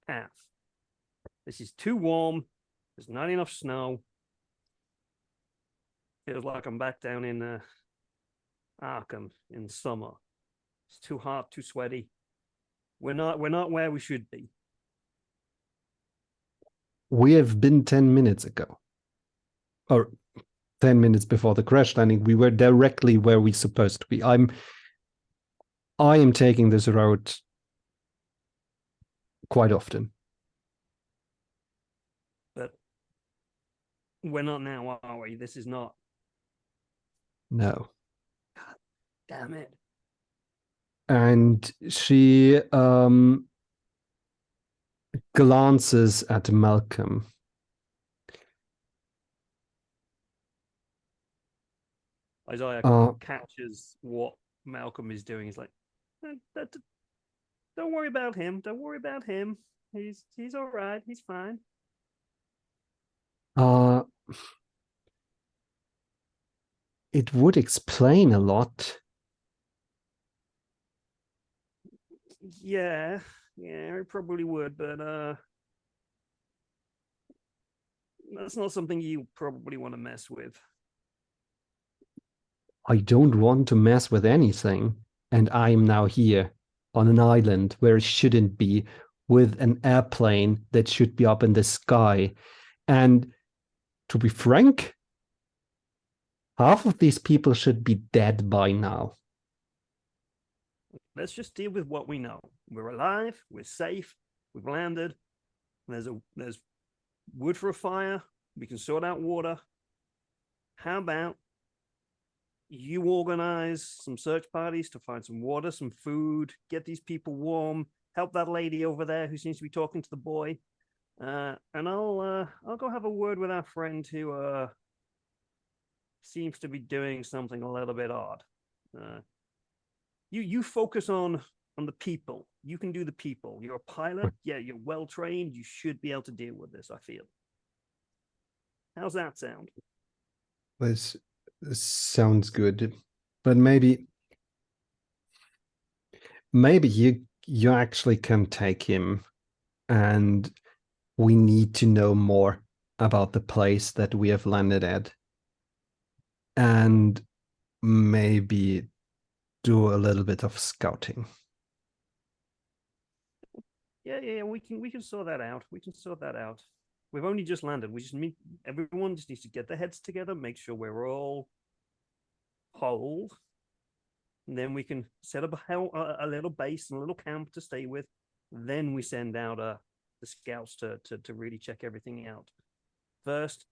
path. This is too warm. There's not enough snow. Feels like I'm back down in Arkham in summer. It's too hot, too sweaty. We're not where we should be. We have been 10 minutes ago, or 10 minutes before the crash landing. We were directly where we're supposed to be. I am taking this route quite often. But we're not now, are we? This is not. No. God damn it. And she glances at Malcolm. Isaiah catches what Malcolm is doing. He's like, don't worry about him. Don't worry about him. He's all right. He's fine. It would explain a lot. Yeah, it probably would, but that's not something you probably want to mess with. I don't want to mess with anything, and I am now here on an island where it shouldn't be, with an airplane that should be up in the sky. And to be frank, half of these people should be dead by now. Let's just deal with what we know. We're alive. We're safe. We've landed. There's wood for a fire. We can sort out water. How about you organize some search parties to find some water, some food, get these people warm, help that lady over there who seems to be talking to the boy, and I'll go have a word with our friend who seems to be doing something a little bit odd. You focus on the people. You can do the people. You're a pilot. Yeah, you're well trained. You should be able to deal with this, I feel. How's that sound? This sounds good, but maybe you actually can take him, and we need to know more about the place that we have landed at, and maybe do a little bit of scouting. Yeah, we can sort that out. We can sort that out. We've only just landed. Everyone just needs to get their heads together, make sure we're all whole, and then we can set up a little base and a little camp to stay with. Then we send out the scouts to really check everything out. First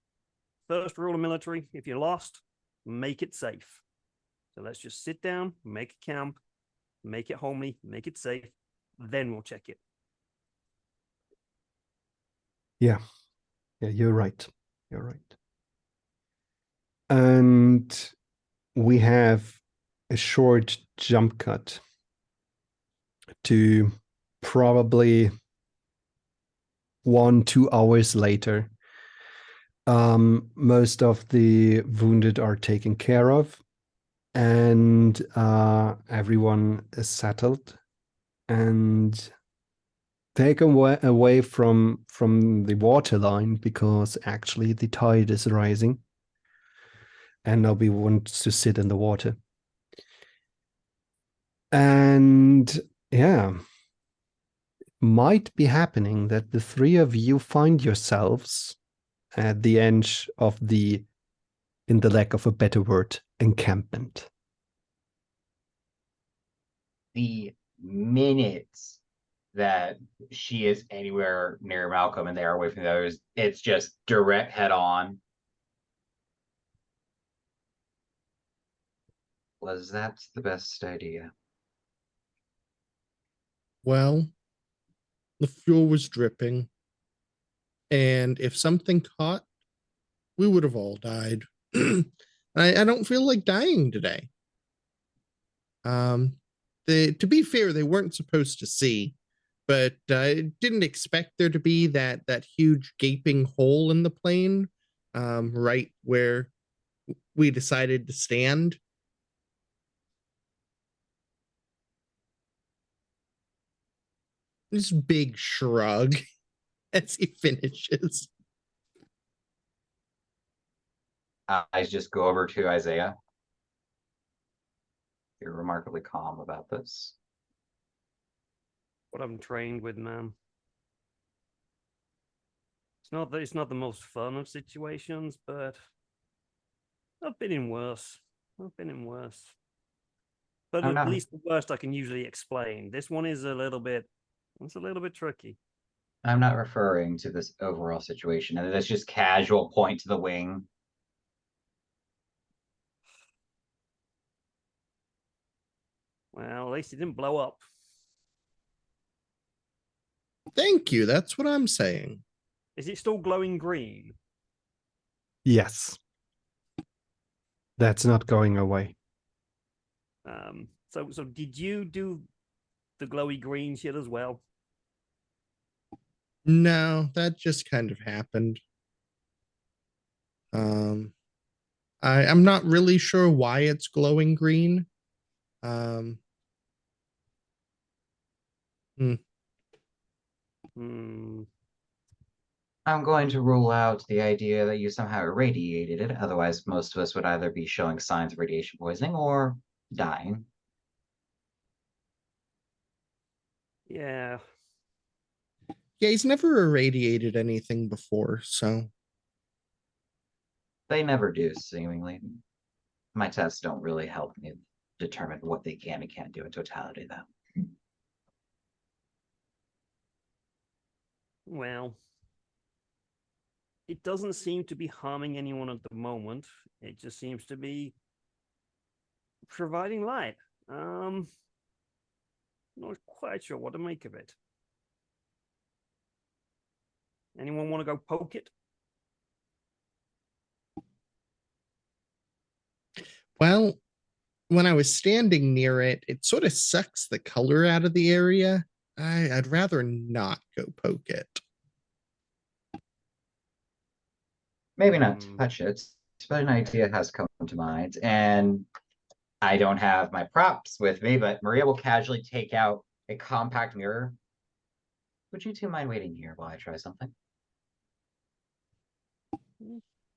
rule of military: if you're lost, make it safe. So let's just sit down, make a camp, make it homely, make it safe. Then we'll check it. Yeah, you're right. You're right. And we have a short jump cut to probably 1-2 hours later. Most of the wounded are taken care of, and everyone is settled, and take away from the water line, because actually the tide is rising and nobody wants to sit in the water. And yeah, might be happening that the three of you find yourselves at the edge of the, in the lack of a better word, encampment. The minutes that she is anywhere near Malcolm and they are away from the others, it's just direct head on. Was that the best idea? Well, the fuel was dripping. And if something caught, we would have all died. I don't feel like dying today. To be fair, they weren't supposed to see, but I didn't expect there to be that huge gaping hole in the plane, right where we decided to stand. This big shrug as he finishes. I just go over to Isaiah. You're remarkably calm about this. What I'm trained with, man. It's not the most fun of situations, but I've been in worse. I've been in worse. But I'm at not- least the worst I can usually explain. This one is a little bit tricky. I'm not referring to this overall situation, and that's just casual point to the wing. Well, at least it didn't blow up. Thank you. That's what I'm saying. Is it still glowing green? Yes. That's not going away. So did you do the glowy green shit as well? No, that just kind of happened. I'm not really sure why it's glowing green. Hmm. I'm going to rule out the idea that you somehow irradiated it. Otherwise, most of us would either be showing signs of radiation poisoning or dying. Yeah. Yeah, he's never irradiated anything before, so They never do, seemingly. My tests don't really help me determine what they can and can't do in totality, though. Well, it doesn't seem to be harming anyone at the moment. It just seems to be providing light. Not quite sure what to make of it. Anyone want to go poke it? well, when I was standing near it, it sort of sucks the color out of the area. I'd rather not go poke it. Maybe not Hmm. touch it, but an idea has come to mind. And I don't have my props with me, but Maria will casually take out a compact mirror. Would you two mind waiting here while I try something?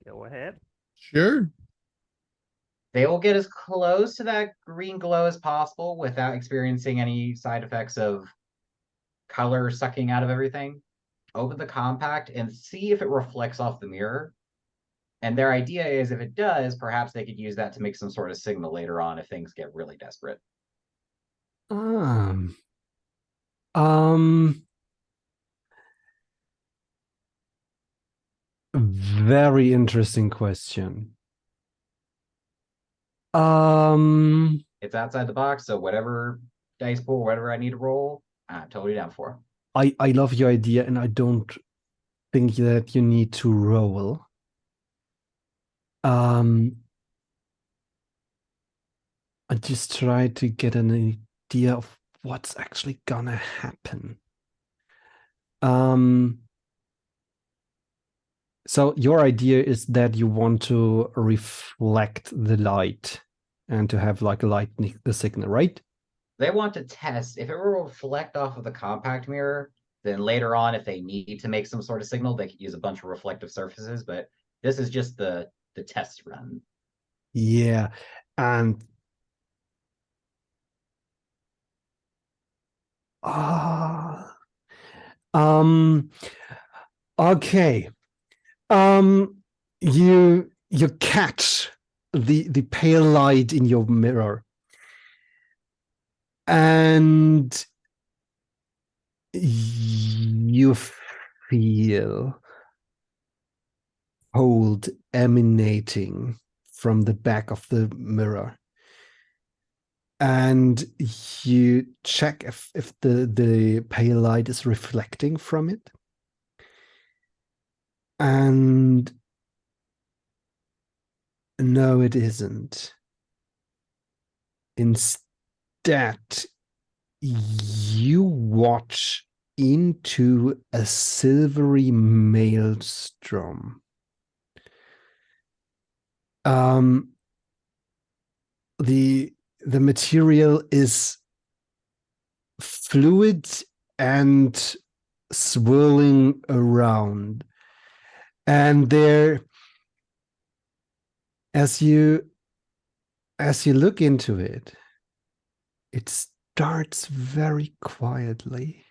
Go ahead. Sure. They will get as close to that green glow as possible without experiencing any side effects of color sucking out of everything. Open the compact and see if it reflects off the mirror. And their idea is if it does, perhaps they could use that to make some sort of signal later on if things get really desperate. Um, very interesting question. It's outside the box, so whatever dice pool, whatever I need to roll, I'm totally down for. I love your idea, and I don't think that you need to roll. I just try to get an idea of what's actually gonna happen. So your idea is that you want to reflect the light and to have like a the signal, right? They want to test if it will reflect off of the compact mirror, Then later on, if they need to make some sort of signal, they could use a bunch of reflective surfaces. But this is just the test run. Yeah. And okay. You catch the pale light in your mirror, and you feel cold emanating from the back of the mirror. And you check if the pale light is reflecting from it. And no, it isn't. Instead, you watch into a silvery maelstrom. The material is fluid and swirling around, and there, as you look into it, it starts very quietly,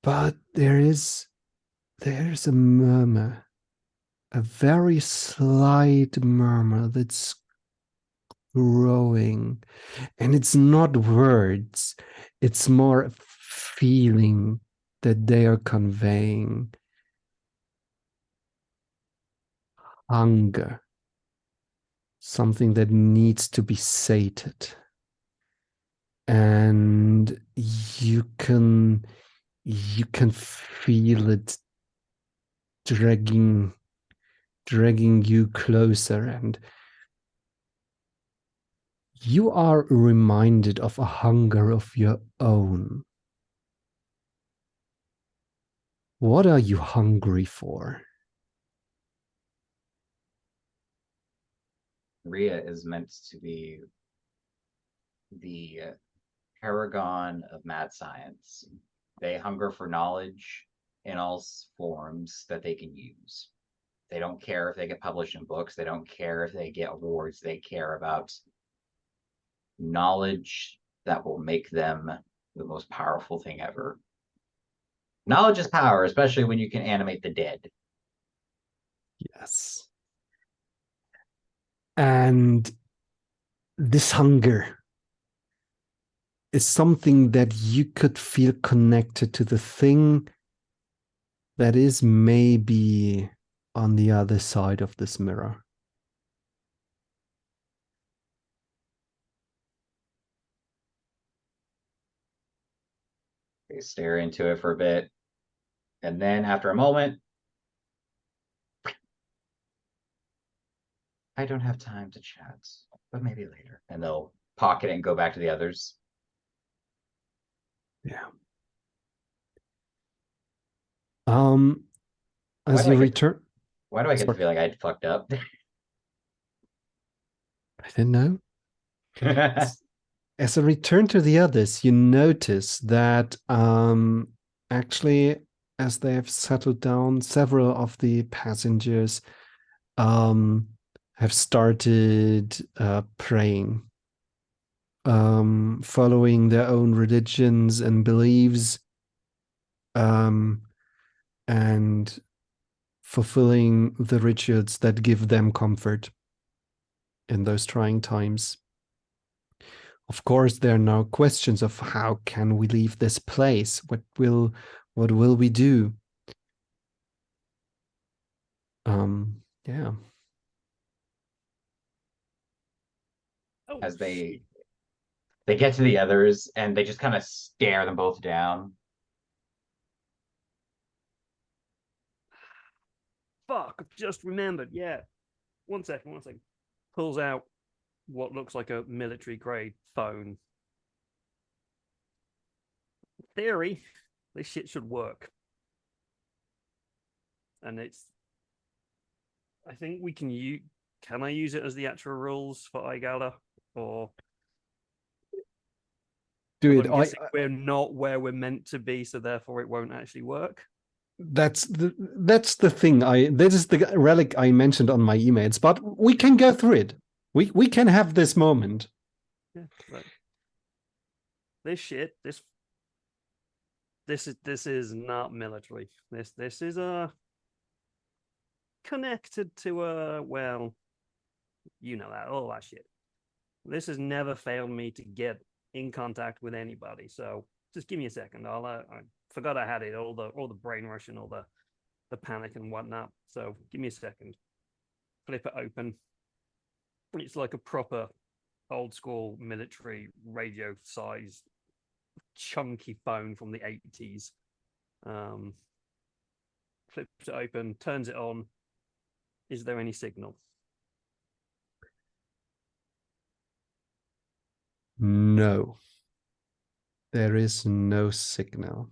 but there's a murmur, a very slight murmur that's growing, and it's not words, it's more feeling that they are conveying. Hunger, something that needs to be sated, and you can feel it dragging you closer, and you are reminded of a hunger of your own. What are you hungry for? Rhea is meant to be the paragon of mad science. They hunger for knowledge in all forms that they can use. They don't care if they get published in books. They don't care if they get awards. They care about knowledge that will make them the most powerful thing ever. Knowledge is power, especially when you can animate the dead. Yes. And this hunger is something that you could feel connected to the thing that is maybe on the other side of this mirror. They stare into it for a bit. And then after a moment, I don't have time to chat, but maybe later. And they'll pocket it and go back to the others. Yeah. As you return. Why do I get the feeling I fucked up? I didn't know. As a return to the others, you notice that actually, as they have settled down, several of the passengers have started praying, following their own religions and beliefs, and fulfilling the rituals that give them comfort in those trying times. Of course, there are now questions of how can we leave this place? What will we do? Yeah. As they get to the others and they just kind of stare them both down. Fuck, I've just remembered. Yeah. One second. Pulls out what looks like a military grade phone. In theory, this shit should work. And I think we can use. Can I use it as the actual rules for Igala? Or Dude, I'm guessing we're not where we're meant to be, so therefore it won't actually work. that's the thing. This is the relic I mentioned on my emails, but we can go through it. We can have this moment. Yeah, but this shit, this is not military. This is connected to well, you know that all that shit. This has never failed me to get in contact with anybody. So just give me a second. I forgot I had it, all the brain rush and all the panic and whatnot. So give me a second. Flip it open. It's like a proper old school military radio size chunky phone from the 80s. Flips it open, turns it on. Is there any signal? No. There is no signal.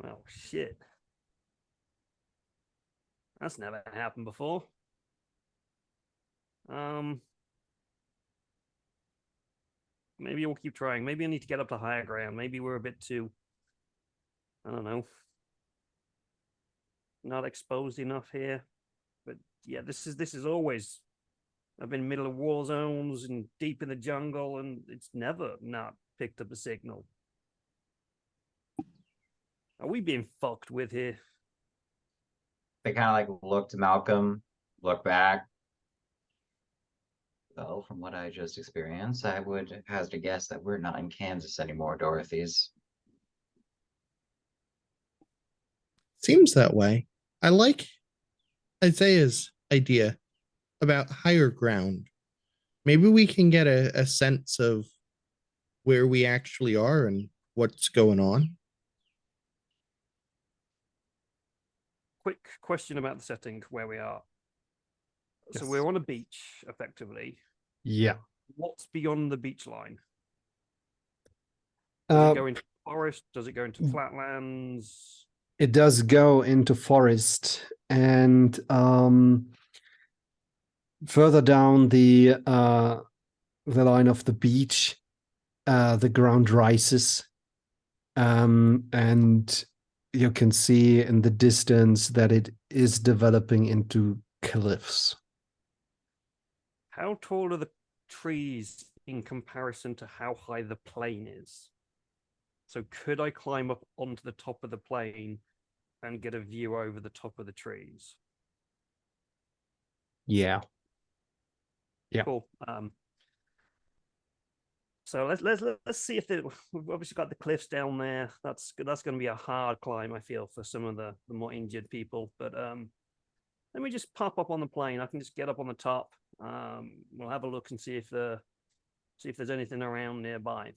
Oh shit. That's never happened before. Maybe we'll keep trying. Maybe I need to get up to higher ground. Maybe we're a bit too, I don't know, not exposed enough here. But yeah, this is always, I've been middle of war zones and deep in the jungle, and it's never not picked up a signal. Are we being fucked with here? They kind of like look to Malcolm, look back. Well, from what I just experienced, I would hazard a guess that we're not in Kansas anymore, Dorothy's. Seems that way. I like Isaiah's idea about higher ground. Maybe we can get a sense of where we actually are and what's going on. Quick question about the setting where we are. So Yes. we're on a beach, effectively. Yeah. What's beyond the beach line? Does it go into forest? Does it go into flatlands? It does go into forest, and further down the line of the beach, the ground rises, and you can see in the distance that it is developing into cliffs. How tall are the trees in comparison to how high the plane is? So could I climb up onto the top of the plane and get a view over the top of the trees? Yeah. Yeah. Cool. So let's see if we've obviously got the cliffs down there. That's going to be a hard climb, I feel, for some of the more injured people. But let me just pop up on the plane. I can just get up on the top. We'll have a look and see if there's anything around nearby.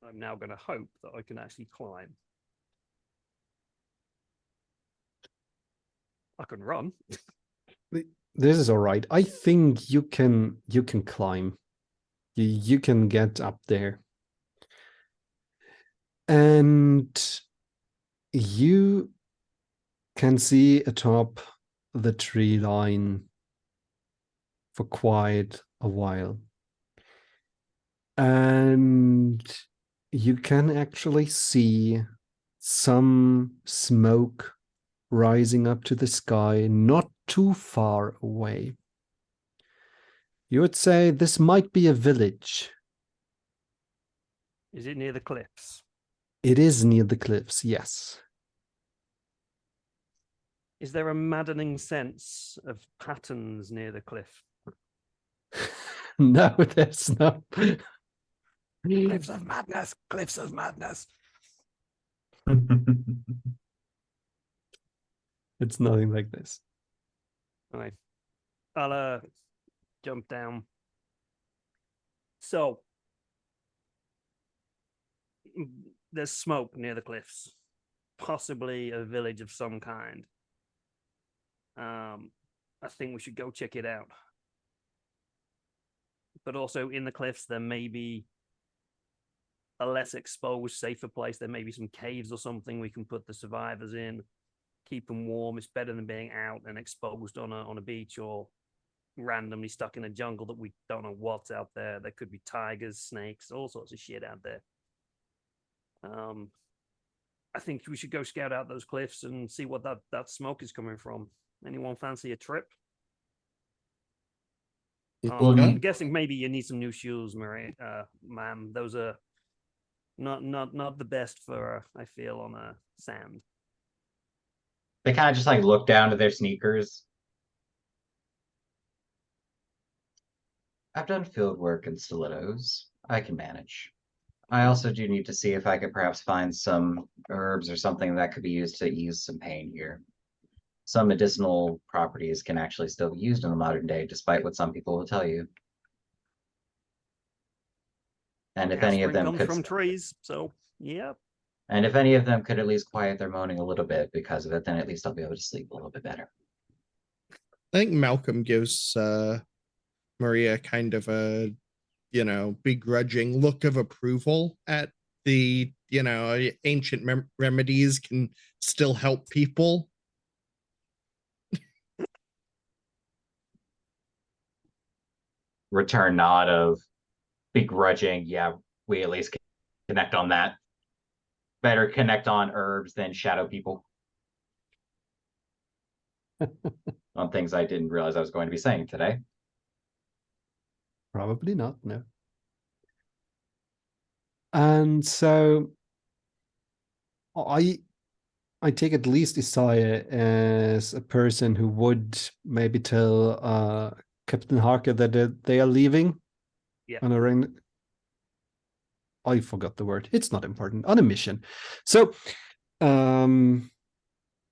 I'm now going to hope that I can actually climb. I can run. This is all right. I think you can climb. You can get up there. And you can see atop the tree line for quite a while. And you can actually see some smoke rising up to the sky, not too far away. You would say this might be a village. Is it near the cliffs? It is near the cliffs, yes. Is there a maddening sense of patterns near the cliff? No, there's not. Cliffs of madness, cliffs of madness. It's nothing like this. All right. I'll jump down. So there's smoke near the cliffs, possibly a village of some kind. I think we should go check it out. But also in the cliffs, there may be a less exposed, safer place. There may be some caves or something we can put the survivors in, keep them warm. It's better than being out and exposed on a beach or randomly stuck in a jungle that we don't know what's out there. There could be tigers, snakes, all sorts of shit out there. I think we should go scout out those cliffs and see what that smoke is coming from. Anyone fancy a trip? I'm guessing maybe you need some new shoes, Murray, ma'am. Those are not the best for I feel on sand. They kind of just like look down to their sneakers. I've done field work in stilettos. I can manage. I also do need to see if I could perhaps find some herbs or something that could be used to ease some pain here. Some medicinal properties can actually still be used in the modern day, despite what some people will tell you. And if any of them comes could, from trees, so yeah. And if any of them could at least quiet their moaning a little bit because of it, then at least I'll be able to sleep a little bit better. I think Malcolm gives Maria kind of a, begrudging look of approval at the, ancient remedies can still help people. Return nod of begrudging. Yeah, we at least connect on that. Better connect on herbs than shadow people. On things I didn't realize I was going to be saying today. Probably not, no. And so I take at least Isaiah as a person who would maybe tell Captain Harker that they are leaving. Yeah. On a ring. I forgot the word. It's not important. On a mission. So, and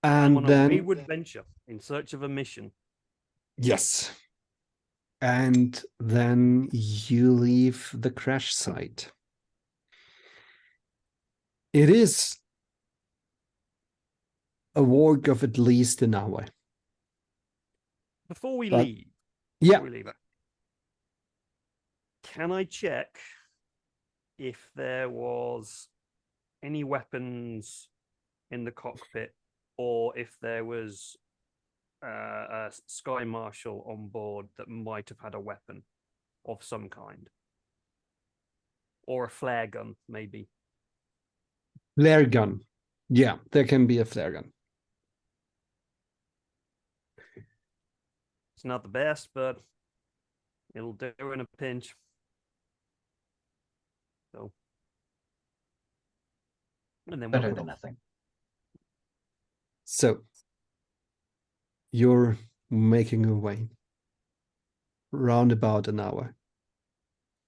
on then a wayward venture in search of a mission. Yes. And then you leave the crash site. It is a work of at least an hour. Before we But- leave, Yeah. Can I check if there was any weapons in the cockpit, or if there was a Sky Marshal on board that might have had a weapon of some kind, or a flare gun, maybe? Flare gun. Yeah, there can be a flare gun. It's not the best, but it'll do in a pinch. So, and then we'll Better head than off. nothing. So you're making your way round about an hour.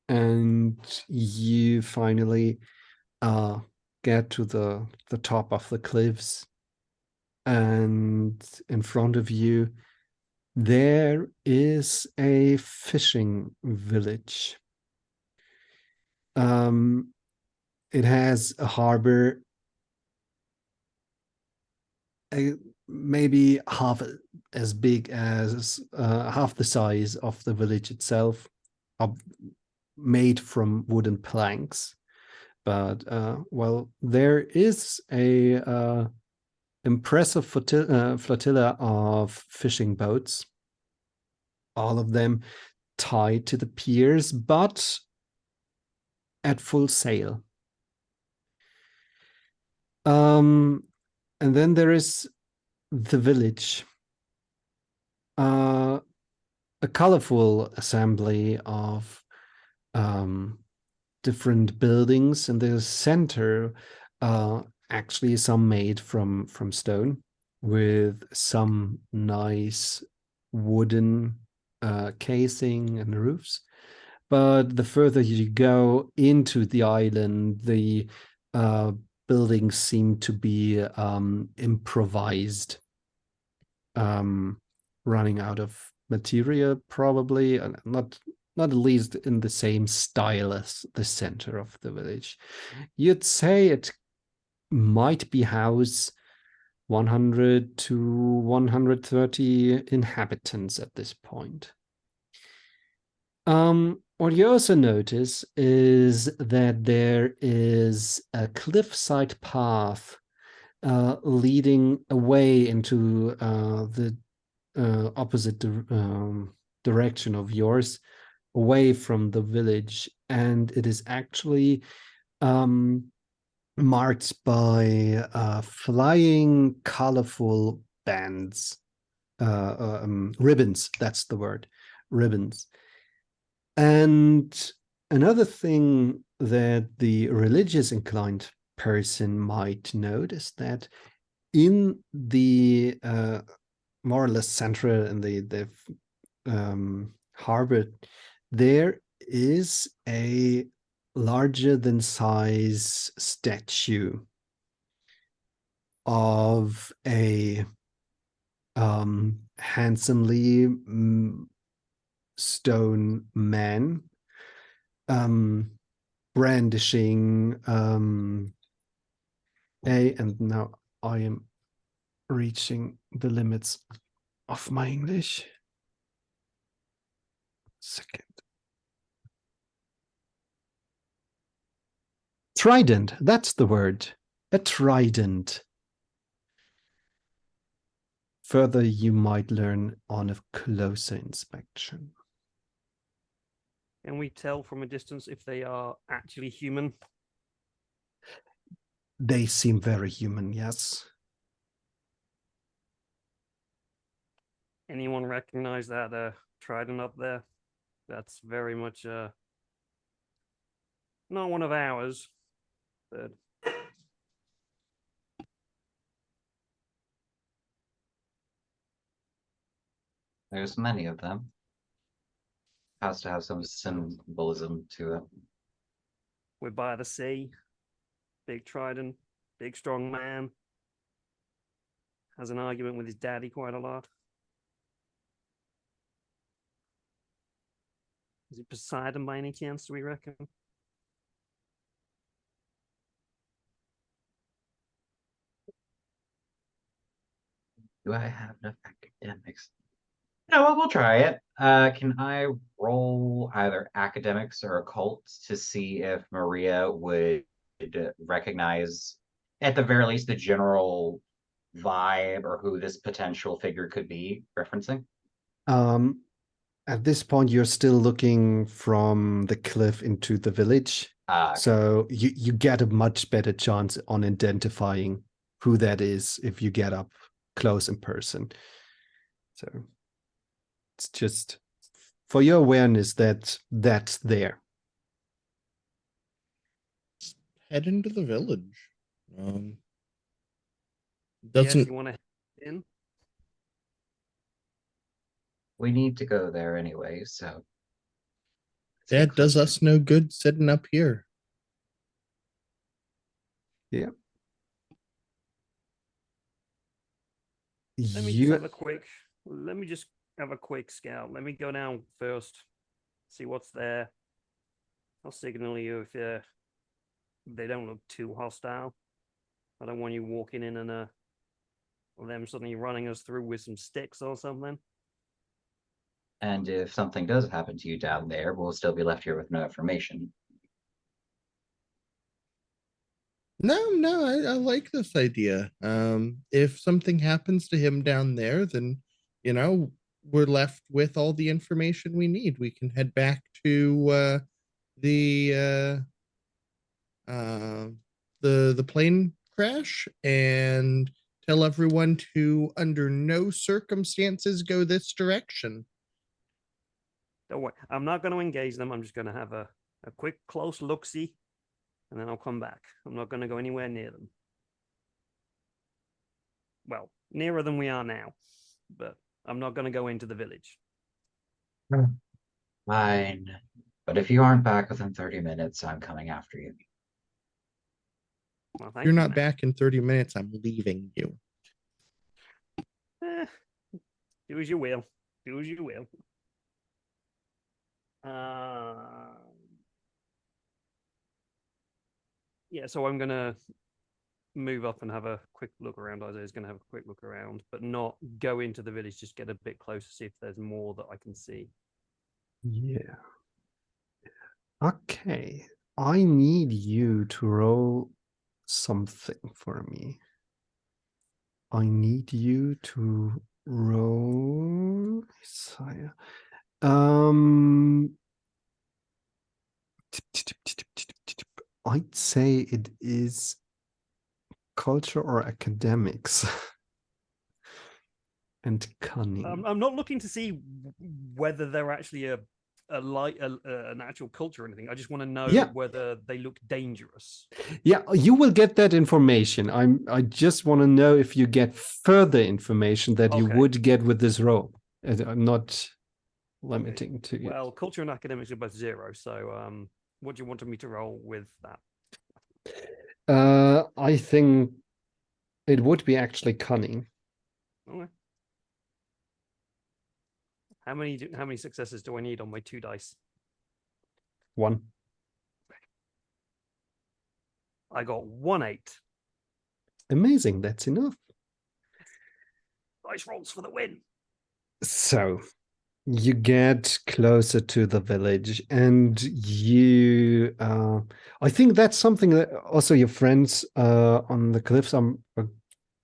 And you finally get to the top of the cliffs. And in front of you, there is a fishing village. It has a harbor, maybe half as big as half the size of the village itself, made from wooden planks. But well, there is a impressive flotilla of fishing boats, all of them tied to the piers, but at full sail. And then there is the village, a colorful assembly of different buildings. In the center, actually some made from stone, with some nice wooden casing and roofs. But the further you go into the island, the buildings seem to be improvised, running out of material, probably, and not at least in the same style as the center of the village. You'd say it might be house 100 to 130 inhabitants at this point. What you also notice is that there is a cliffside path leading away into the opposite direction of yours, away from the village, and it is actually marked by flying, colorful bands, ribbons. That's the word, ribbons. And another thing that the religious inclined person might note is that in the more or less central in the harbor, there is a larger than size statue of a handsomely stone man brandishing and now I am reaching the limits of my English. Second. Trident, that's the word. A trident. Further, you might learn on a closer inspection. Can we tell from a distance if they are actually human? They seem very human, yes. Anyone recognize that trident up there? That's very much not one of ours, but There's many of them. Has to have some symbolism to it. we're by the sea. Big trident, big strong man. Has an argument with his daddy quite a lot. Is it Poseidon by any chance, do we reckon? Do I have enough academics? No, well, we'll try it. Can I roll either academics or occult to see if Maria would recognize, at the very least, the general vibe or who this potential figure could be referencing? At this point, you're still looking from the cliff into the village. Okay. So you get a much better chance on identifying who that is if you get up close in person. So it's just for your awareness that that's there. Head into the village. Yes, Doesn't you want to head in? We need to go there anyway, so. let's get that does closer. us no good sitting up here. Yeah. Let me just have a quick scout. Let me go down first, see what's there. I'll signal you if they don't look too hostile. I don't want you walking in and them suddenly running us through with some sticks or something. And if something does happen to you down there, we'll still be left here with no information. No, I like this idea. If something happens to him down there, then we're left with all the information we need. We can head back to the the plane crash and tell everyone to under no circumstances go this direction. Don't worry. I'm not going to engage them. I'm just going to have a quick close look-see, and then I'll come back. I'm not going to go anywhere near them. Well, nearer than we are now, but I'm not going to go into the village. Fine. But if you aren't back within 30 minutes, I'm coming after you. Well, If thank you're you, not man. back in 30 minutes, I'm leaving you. Do as you will. Do as you will. Yeah, so I'm gonna move up and have a quick look around. Isaiah's gonna have a quick look around, but not go into the village. Just get a bit closer, see if there's more that I can see. Yeah. Okay. I need you to roll something for me. I need you to roll. Sire. I'd say it is culture or academics. And cunning. I'm not looking to see whether they're actually an actual culture or anything. I just want to know whether they look dangerous. Yeah, you will get that information. I just want to know if you get further information that you would get with this roll. I'm not limiting to you. Well, culture and academics are both 0. So, what do you want me to roll with that? I think it would be actually cunning. Okay. How many successes do I need on my 2 dice? 1. I got 1 8. Amazing, that's enough. Dice rolls for the win. So you get closer to the village, and you I think that's something that also your friends on the cliffs are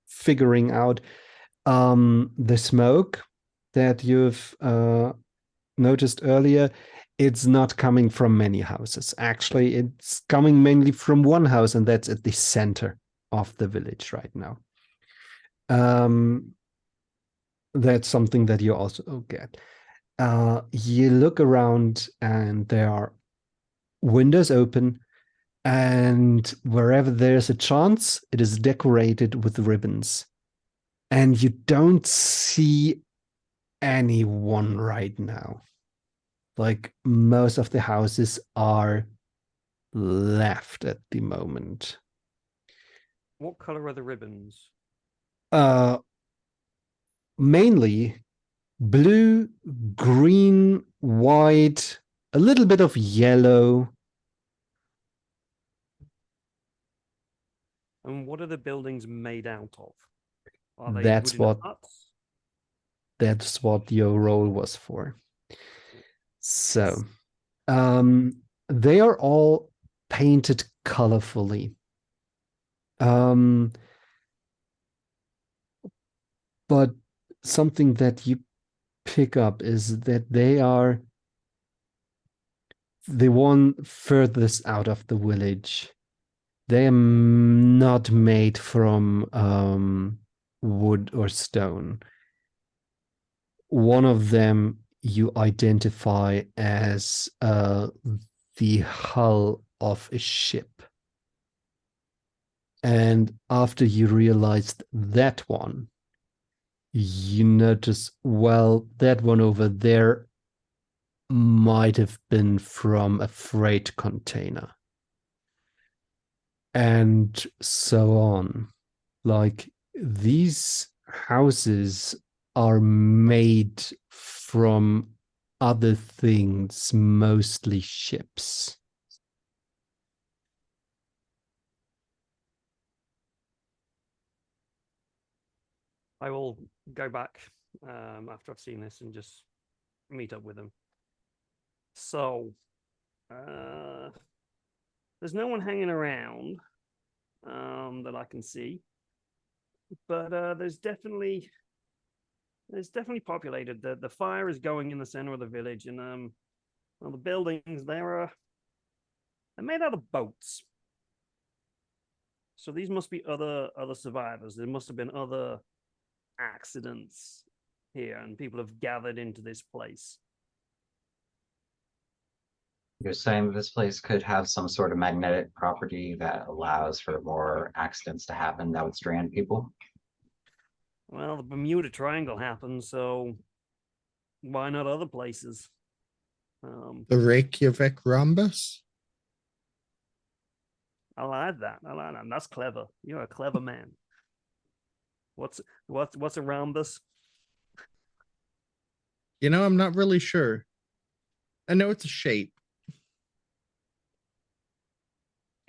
figuring out. The smoke that you've noticed earlier, it's not coming from many houses. Actually, it's coming mainly from one house, and that's at the center of the village right now. That's something that you also get. You look around, and there are windows open, and wherever there's a chance, it is decorated with ribbons. And you don't see anyone right now. Like, most of the houses are left at the moment. What color are the ribbons? Mainly blue, green, white, a little bit of yellow. And what are the buildings made out of? Are they That's wooden huts? That's what your role was for. So, they are all painted colorfully. But something that you pick up is that they are the one furthest out of the village. They are not made from wood or stone. One of them you identify as the hull of a ship. And after you realized that one, you notice, well, that one over there might have been from a freight container. And so on. Like, these houses are made from other things, mostly ships. I will go back after I've seen this and just meet up with them. So, there's no one hanging around that I can see, but there's definitely populated. The fire is going in the center of the village, and well, the buildings they're made out of boats. So these must be other survivors. There must have been other accidents here, and people have gathered into this place. You're saying this place could have some sort of magnetic property that allows for more accidents to happen that would strand people? Well, the Bermuda Triangle happened, so why not other places? The Reykjavik rhombus? I'll add that. That's clever. You're a clever man. What's a rhombus? You know, I'm not really sure. I know it's a shape.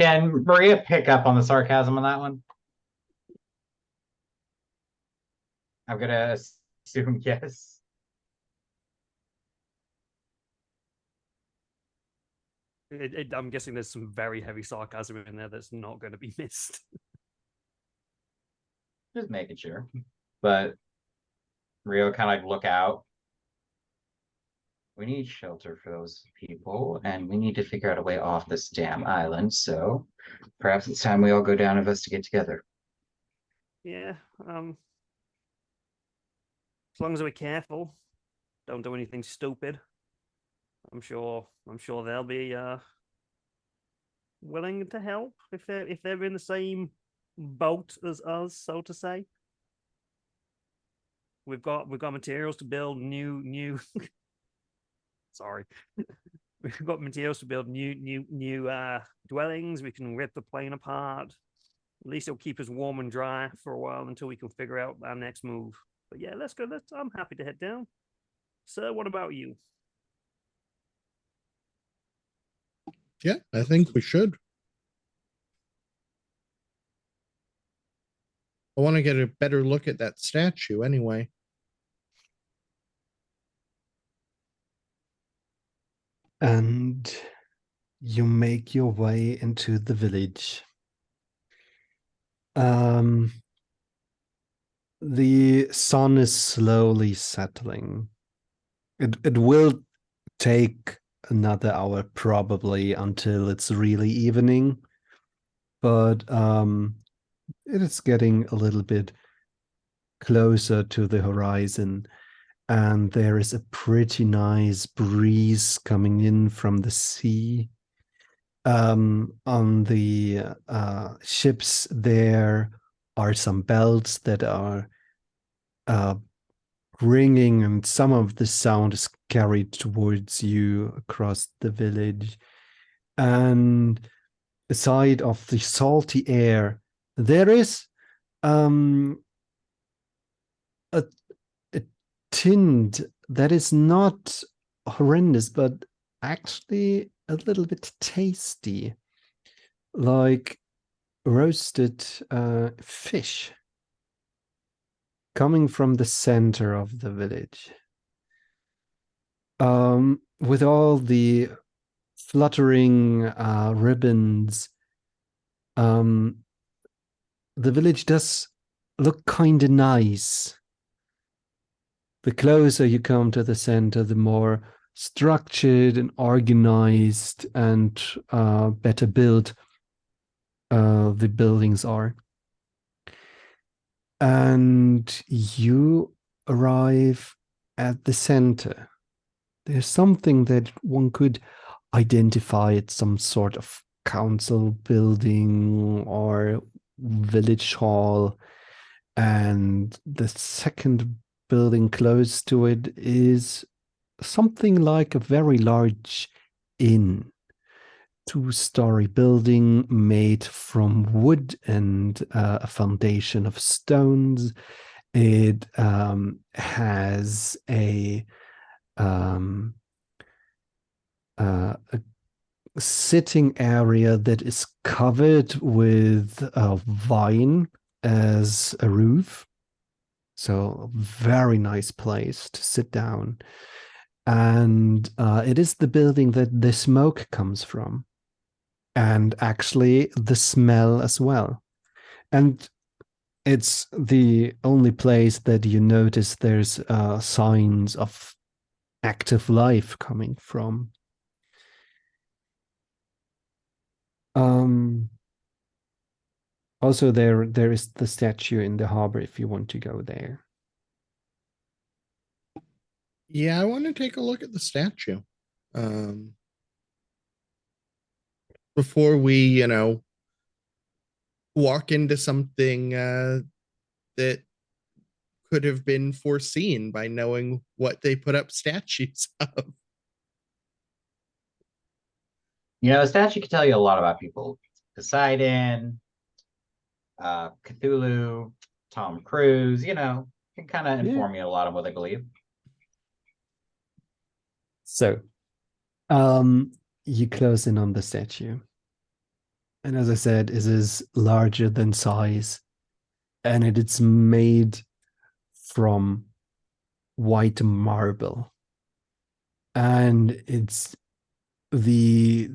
Can Maria pick up on the sarcasm on that one? I'm gonna assume yes. I'm guessing there's some very heavy sarcasm in there that's not going to be missed. Just making sure. But Rio kind of like look out. We need shelter for those people, and we need to figure out a way off this damn island. So perhaps it's time we all go down and investigate together. Yeah. As long as we're careful, don't do anything stupid. I'm sure they'll be willing to help if they're in the same boat as us, so to say. We've got materials to build new sorry. We've got materials to build new dwellings. We can rip the plane apart. At least it'll keep us warm and dry for a while until we can figure out our next move. But yeah, let's go. I'm happy to head down. Sir, what about you? Yeah, I think we should. I want to get a better look at that statue anyway. And you make your way into the village. The sun is slowly settling. It will take another hour probably until it's really evening, but it is getting a little bit closer to the horizon, and there is a pretty nice breeze coming in from the sea. On the ships there are some bells that are ringing, and some of the sound is carried towards you across the village. And aside of the salty air, there is a tint that is not horrendous, but actually a little bit tasty, like roasted fish coming from the center of the village. With all the fluttering ribbons, the village does look kind of nice. The closer you come to the center, the more structured and organized and better built the buildings are. And you arrive at the center. There's something that one could identify as some sort of council building or village hall. And the second building close to it is something like a very large inn. Two-story building made from wood and a foundation of stones. It has a sitting area that is covered with a vine as a roof. So a very nice place to sit down. And it is the building that the smoke comes from. And actually the smell as well. And it's the only place that you notice there's signs of active life coming from. Also, there is the statue in the harbor if you want to go there. Yeah, I want to take a look at the statue. Before we, walk into something that could have been foreseen by knowing what they put up statues of. A statue can tell you a lot about people. Poseidon, Cthulhu, Tom Cruise, can kind of inform you a lot of what they believe. So, you close in on the statue. And as I said, it is larger than size, and it is made from white marble. And it's the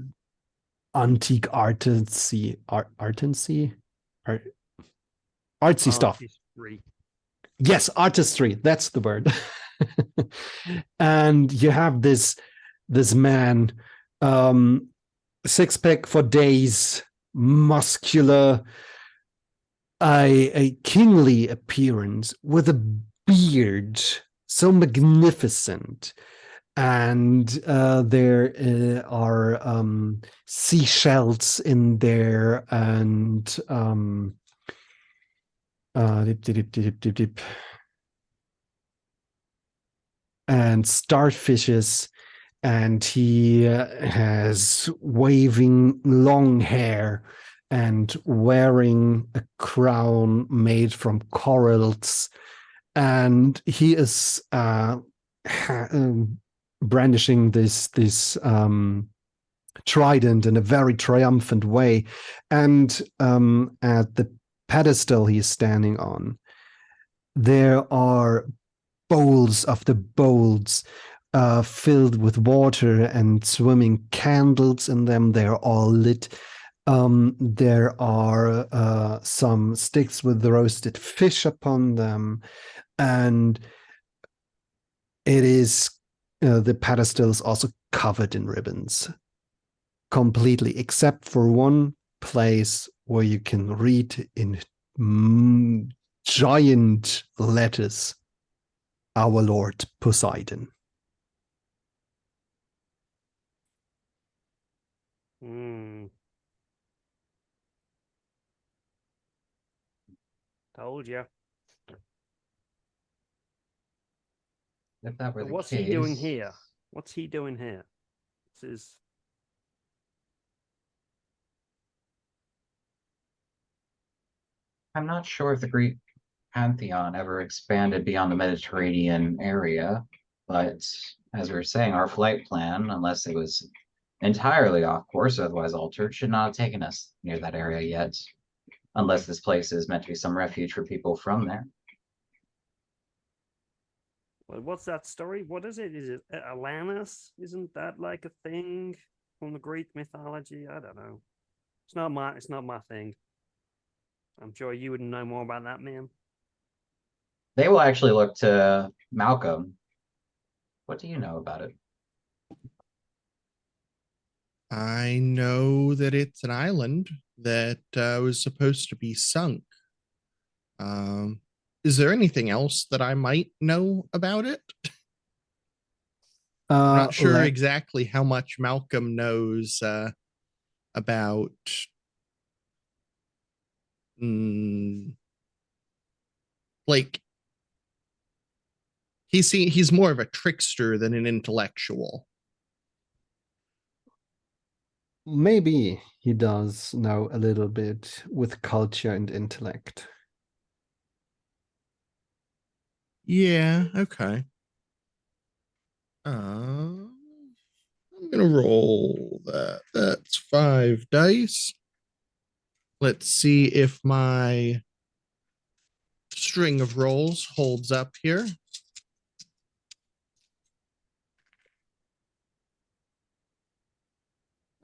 antique artsy stuff. Yes, artistry, that's the word. And you have this man, six pack for days, muscular, a kingly appearance with a beard so magnificent. And there are seashells in there, and and starfishes, and he has waving long hair and wearing a crown made from corals, and he is brandishing this trident in a very triumphant way. And at the pedestal he's standing on, there are bowls after bowls filled with water and swimming candles in them. They're all lit. There are some sticks with roasted fish upon them, and it is the pedestal is also covered in ribbons, completely, except for one place where you can read in giant letters, "Our Lord Poseidon." Told you. If that were But the what's case, he doing here? What's he doing here? This is. I'm not sure if the Greek pantheon ever expanded beyond the Mediterranean area, but as we were saying, our flight plan, unless it was entirely off course, otherwise altered, should not have taken us near that area yet, unless this place is meant to be some refuge for people from there. Well, what's that story? What is it? Is it Atlantis? Isn't that like a thing from the Greek mythology? I don't know. It's not my thing. I'm sure you would know more about that, man. They will actually look to Malcolm. What do you know about it? I know that it's an island that was supposed to be sunk. Is there anything else that I might know about it? I'm not sure exactly how much Malcolm knows about like he's more of a trickster than an intellectual. Maybe he does know a little bit with culture and intellect. Yeah, okay. I'm gonna roll that. That's 5 dice. Let's see if my string of rolls holds up here.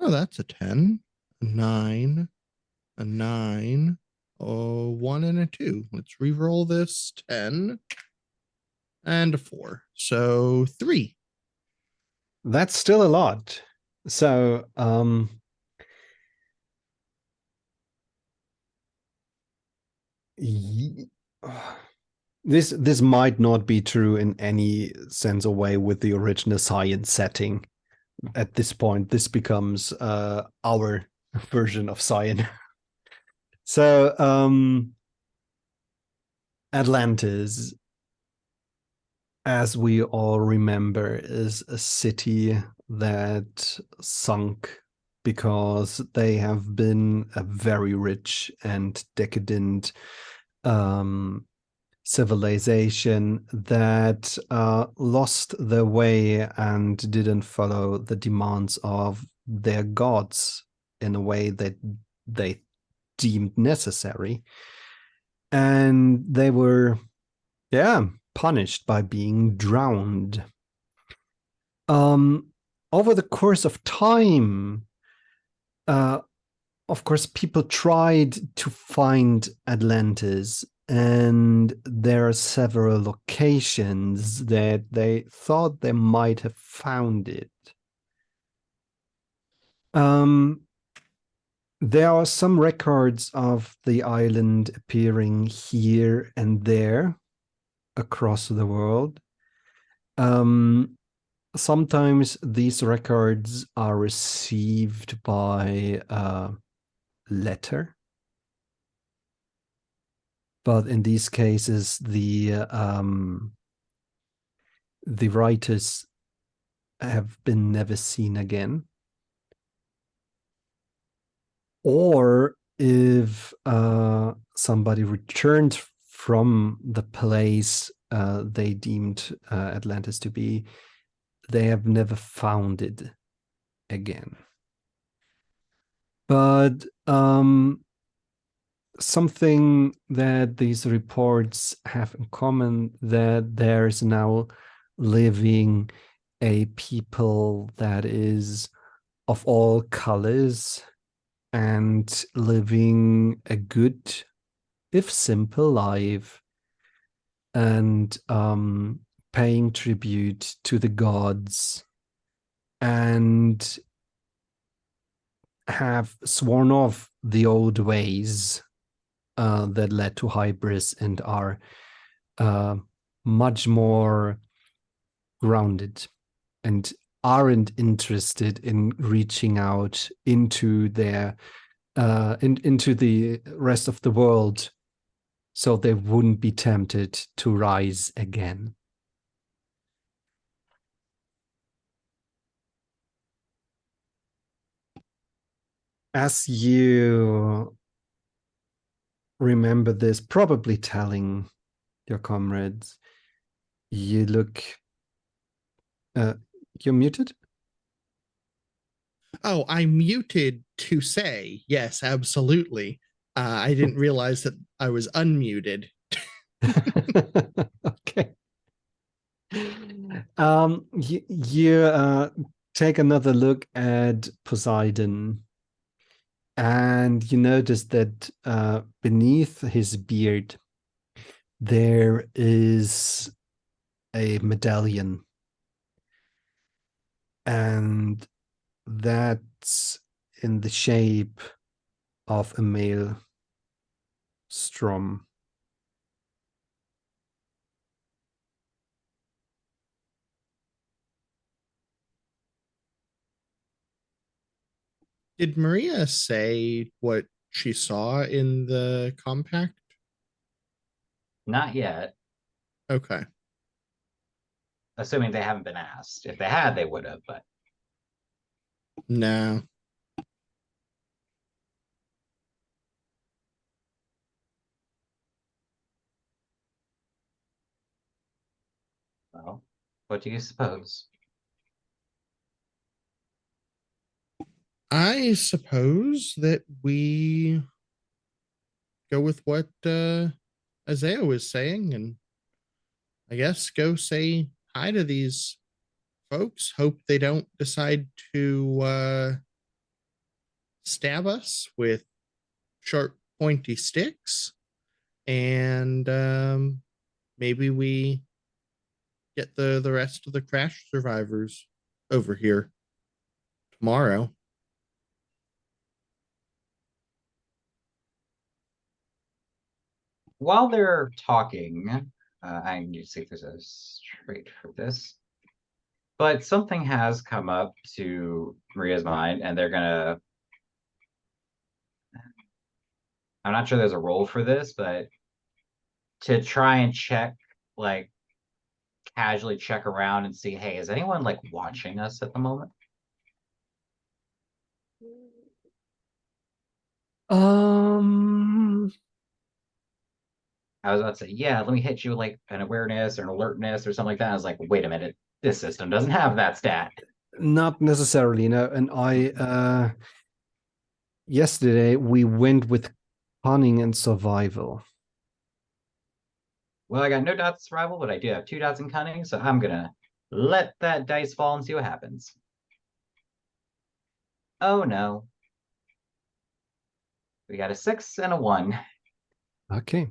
Oh, that's a 10, a 9, a 9, a 1, and a 2. Let's re-roll this. 10 and a 4. So 3. That's still a lot. So this might not be true in any sense or way with the original Scion setting. At this point, this becomes our version of Scion. So Atlantis, as we all remember, is a city that sunk because they have been a very rich and decadent civilization that lost their way and didn't follow the demands of their gods in a way that they deemed necessary. And they were, punished by being drowned. Over the course of time, of course, people tried to find Atlantis, and there are several locations that they thought they might have found it. There are some records of the island appearing here and there across the world. Sometimes these records are received by letter, but in these cases, the writers have been never seen again. Or if somebody returned from the place they deemed Atlantis to be, they have never found it again. But something that these reports have in common, that there's now living a people that is of all colors and living a good, if simple, life, and paying tribute to the gods, and have sworn off the old ways that led to hybris, and are much more grounded and aren't interested in reaching out into their into the rest of the world, so they wouldn't be tempted to rise again. As you remember this, probably telling your comrades, you look you're muted. Oh, I muted to say yes, absolutely. I didn't realize that I was unmuted. Okay. You take another look at Poseidon, and you notice that beneath his beard there is a medallion, and that's in the shape of a male strom. Did Maria say what she saw in the compact? Not yet, Okay. assuming they haven't been asked. If they had, they would have, but No. well, what do you suppose? I suppose that we go with what Isaiah was saying, and I guess go say hi to these folks. Hope they don't decide to stab us with sharp, pointy sticks. And maybe we get the rest of the crash survivors over here tomorrow. While they're talking, I need to see if there's a straight for this. But something has come up to Maria's mind, and they're gonna. I'm not sure there's a role for this, but to try and check, like, casually check around and see, hey, is anyone like watching us at the moment? I was about to say, yeah, let me hit you with like an awareness or an alertness or something like that. I was like, wait a minute, this system doesn't have that stat. Not necessarily, and I yesterday we went with cunning and survival. Well, I got no dots in survival, but I do have 2 dots in cunning, so I'm gonna let that dice fall and see what happens. Oh no. We got a 6 and a 1. Okay.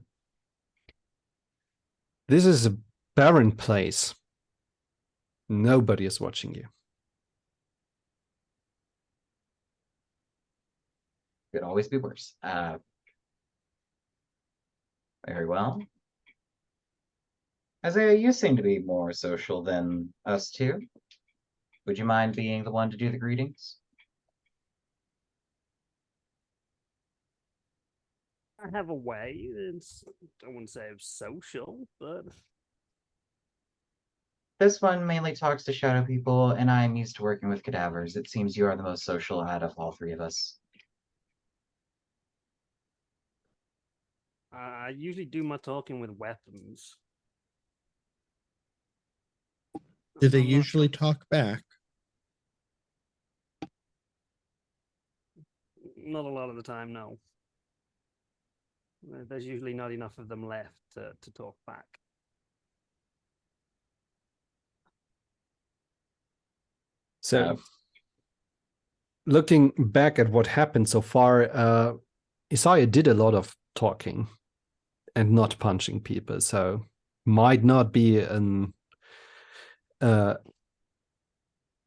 This is a barren place. Nobody is watching you. Could always be worse. Very well. Isaiah, you seem to be more social than us two. Would you mind being the one to do the greetings? I have a way. I wouldn't say it's social, but This one mainly talks to shadow people, and I'm used to working with cadavers. It seems you are the most social out of all three of us. I usually do my talking with weapons. Do they I'm not usually sure. talk back? Not a lot of the time, no. There's usually not enough of them left to talk back. So, looking back at what happened so far, Isaiah did a lot of talking and not punching people, so might not be a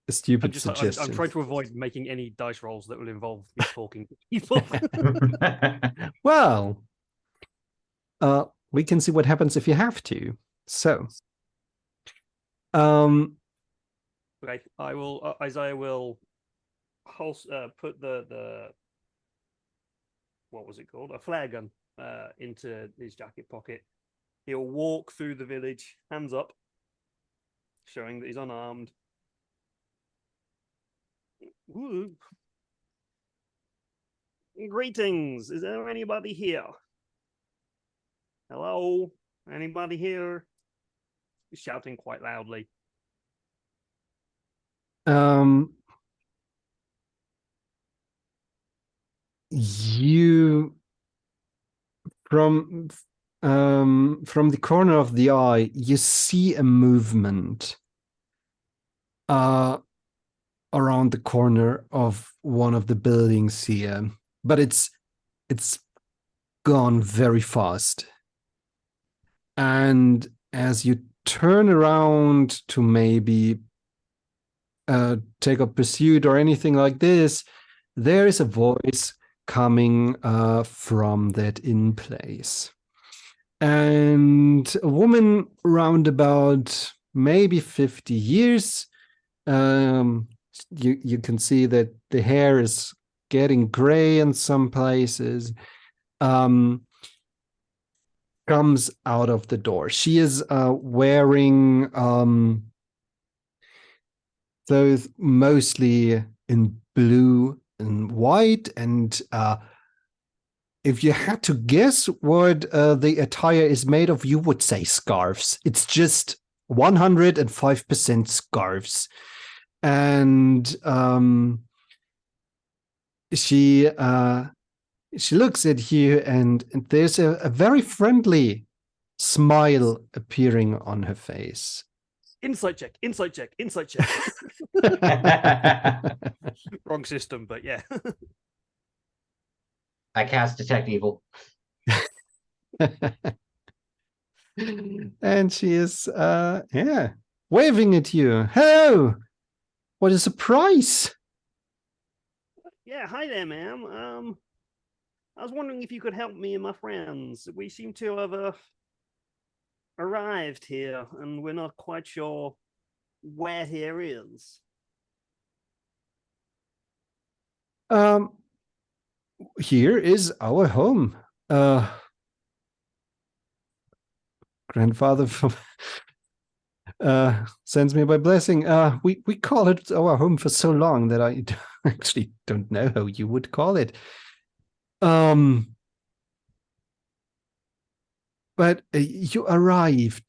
stupid suggestion. I'm trying to avoid making any dice rolls that will involve me talking to people. Well, we can see what happens if you have to. So, Okay, I will. Isaiah will put the what was it called? A flare gun into his jacket pocket. He'll walk through the village, hands up, showing that he's unarmed. Ooh. Greetings. Is there anybody here? Hello? Anybody here? He's shouting quite loudly. You from the corner of the eye, you see a movement around the corner of one of the buildings here, but it's gone very fast. And as you turn around to maybe take up pursuit or anything like this, there is a voice coming from that in place. And a woman round about maybe 50 years, you can see that the hair is getting gray in some places, comes out of the door. She is wearing clothes mostly in blue and white, and if you had to guess what the attire is made of, you would say scarves. It's just 105% scarves. And she looks at you, and there's a very friendly smile appearing on her face. Insight check, insight check, insight check. Wrong system, but yeah. I cast Detect Evil. And she is waving at you. Hello, what a surprise. Yeah, hi there, ma'am. I was wondering if you could help me and my friends. We seem to have arrived here, and we're not quite sure where here is. Here is our home. Grandfather sends me my blessing. We call it our home for so long that I actually don't know how you would call it. But you arrived.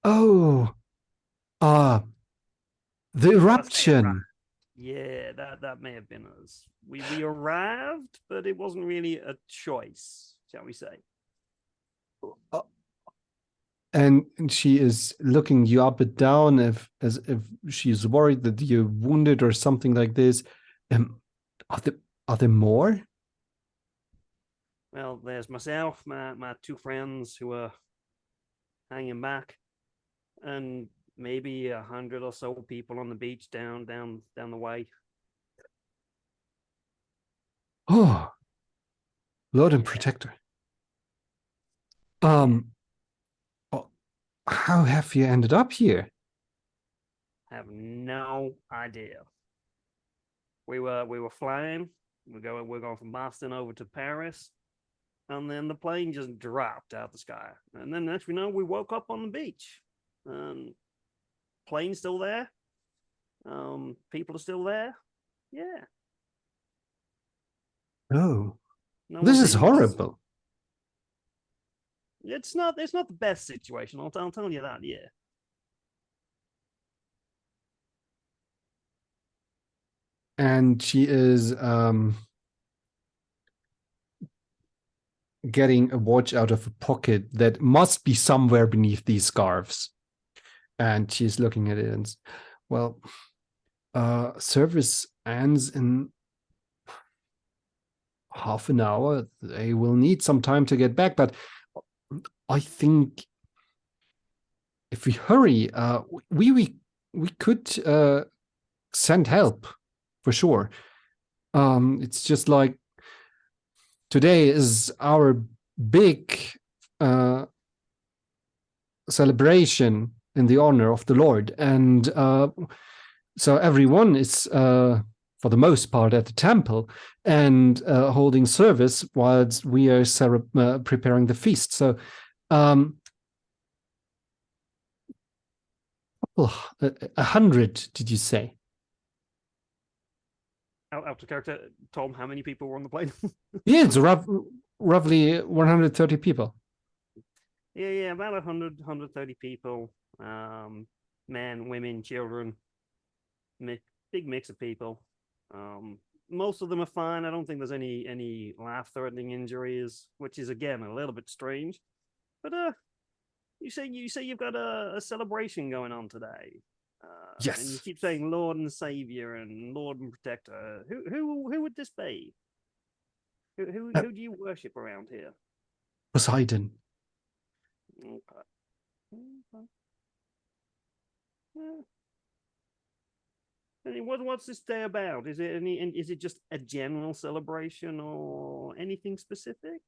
Oh, the eruption. Yeah, that may have been us. We arrived, but it wasn't really a choice, shall we say? And she is looking you up and down as if she's worried that you're wounded or something like this. Are there more? Well, there's myself, my two friends who are hanging back, and maybe 100 or so people on the beach down the way. Oh, Lord and Protector. Oh, how have you ended up here? I have no idea. We were flying. We're going from Boston over to Paris, and then the plane just dropped out the sky. And then next we know, we woke up on the beach. Plane's still there. People are still there. Yeah. Oh, No this one's is injured. horrible. It's not the best situation. I'll tell you that. Yeah. And she is getting a watch out of a pocket that must be somewhere beneath these scarves. And she's looking at it and, well, service ends in half an hour. They will need some time to get back, but I think if we hurry, we could send help for sure. It's just like today is our big celebration in the honor of the Lord, and so everyone is for the most part at the temple and holding service whilst we are preparing the feast. So 100, did you say? Out of character, Tom, how many people were on the plane? Yeah, it's roughly 130 people. Yeah, about 130 people. Men, women, children. Big mix of people. Most of them are fine. I don't think there's any life-threatening injuries, which is again a little bit strange. But you say you've got a celebration going on today. Yes. And you keep saying Lord and Savior and Lord and Protector. Who would this be? Who do you worship around here? Poseidon. Okay. Yeah. And what's this day about? Is it just a general celebration or anything specific?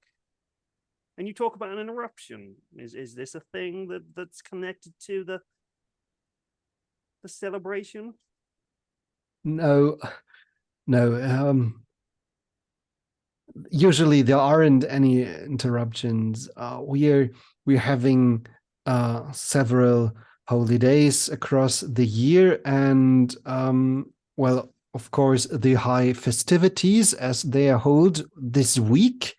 And you talk about an interruption. Is this a thing that's connected to the celebration? No. Usually there aren't any interruptions. We're having several holy days across the year, and well, of course, the high festivities as they are held this week,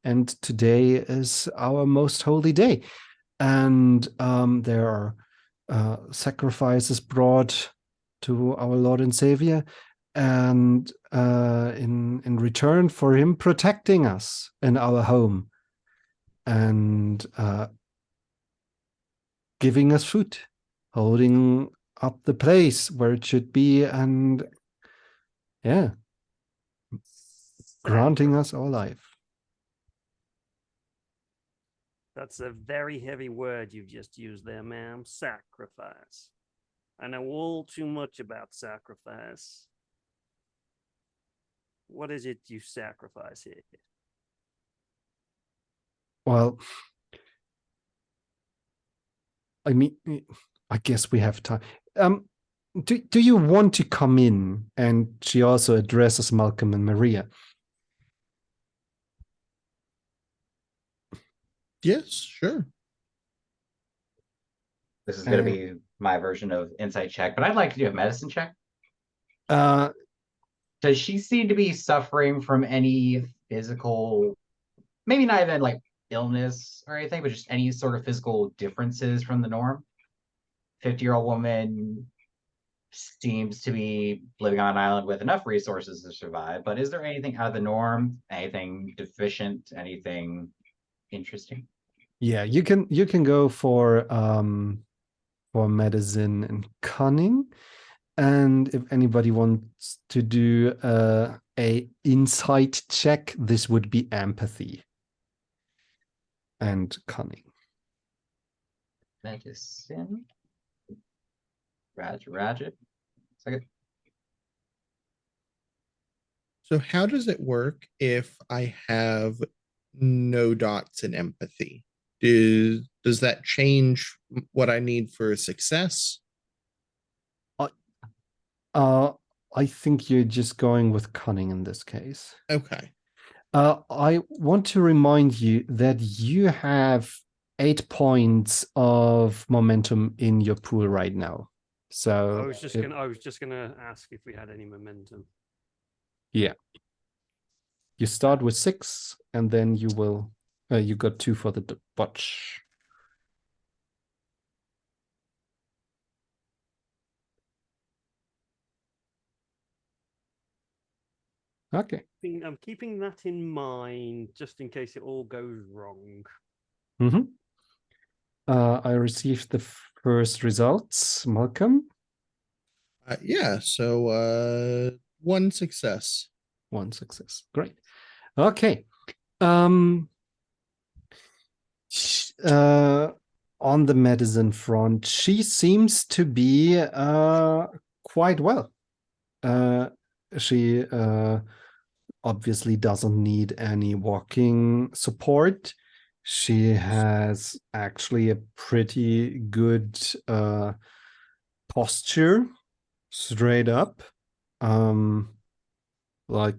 and today is our most holy day, and there are sacrifices brought to our Lord and Savior, and in return for him protecting us in our home and giving us food, holding up the place where it should be, and yeah, granting us our life. That's a very heavy word you've just used there, ma'am. Sacrifice. I know all too much about sacrifice. What is it you sacrifice here? Well, I mean, I guess we have time. Do you want to come in? And she also addresses Malcolm and Maria. Yes, sure. This is going to be my version of insight check, but I'd like to do a medicine check. Does she seem to be suffering from any physical, maybe not even like illness or anything, but just any sort of physical differences from the norm? 50-year-old woman seems to be living on an island with enough resources to survive, but is there anything out of the norm, anything deficient, anything interesting? Yeah, you can go for medicine and cunning, and if anybody wants to do a insight check, this would be empathy and cunning. medicine. Roger. Second. So how does it work if I have no dots in empathy? Does that change what I need for a success? I think you're just going with cunning in this case. Okay. I want to remind you that you have 8 points of momentum in your pool right now. So I was just gonna ask if we had any momentum. yeah, you start with 6, and then you will you got 2 for the botch. Okay. I'm keeping that in mind just in case it all goes wrong. Mm-hmm. I received the first results. Malcolm, Yeah, so 1 success. 1 success. Great. Okay. On the medicine front, she seems to be quite well. She obviously doesn't need any walking support. She has actually a pretty good posture, straight up. Like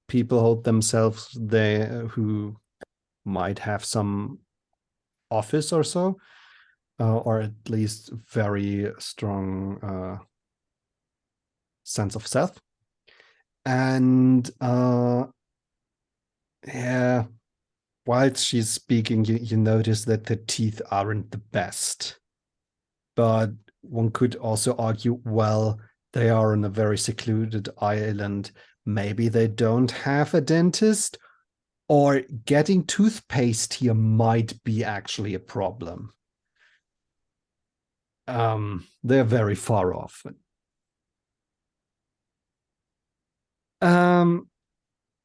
people hold themselves there who might have some office or so, or at least very strong sense of self. And yeah, while she's speaking, you notice that the teeth aren't the best. But one could also argue, well, they are on a very secluded island. Maybe they don't have a dentist, or getting toothpaste here might be actually a problem. They're very far off.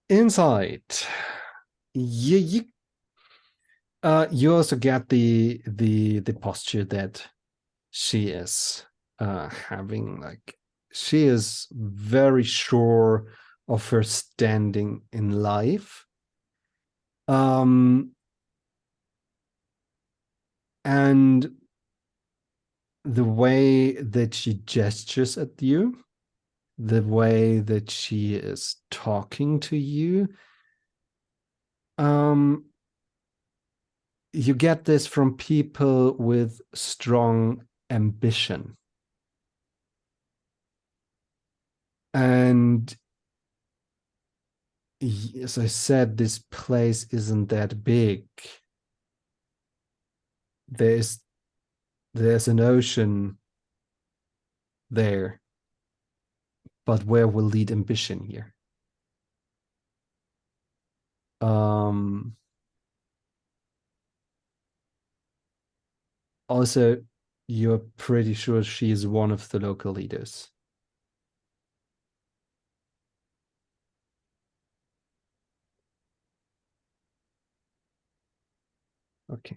Inside, you also get the posture that she is having. Like, she is very sure of her standing in life. And the way that she gestures at you, the way that she is talking to you, you get this from people with strong ambition. And as I said, this place isn't that big. There's an ocean there, but where will lead ambition here? Also, you're pretty sure she is one of the local leaders. Okay.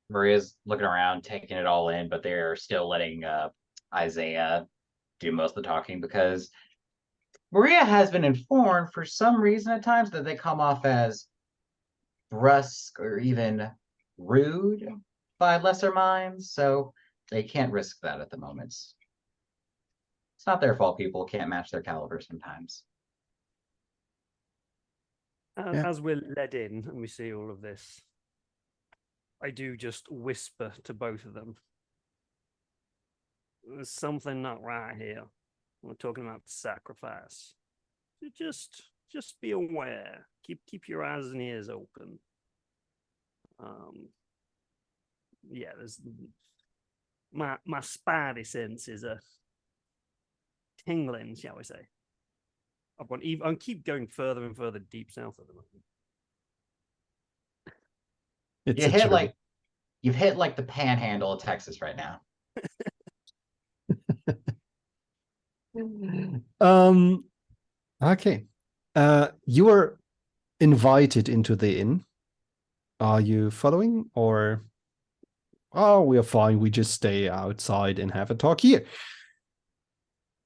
Maria's looking around, taking it all in, but they're still letting Isaiah do most of the talking because Maria has been informed for some reason at times that they come off as brusque or even rude by lesser minds, so they can't risk that at the moment. It's not their fault people can't match their caliber sometimes. Yeah. As we're led in and we see all of this, I do just whisper to both of them. There's something not right here. We're talking about sacrifice. So just be aware. Keep your eyes and ears open. Yeah, there's my spidey senses are tingling, shall we say. I keep going further and further deep south at the moment. You've hit like the panhandle of Texas right now. Okay. You were invited into the inn. Are you following, or? Oh, we are fine. We just stay outside and have a talk here.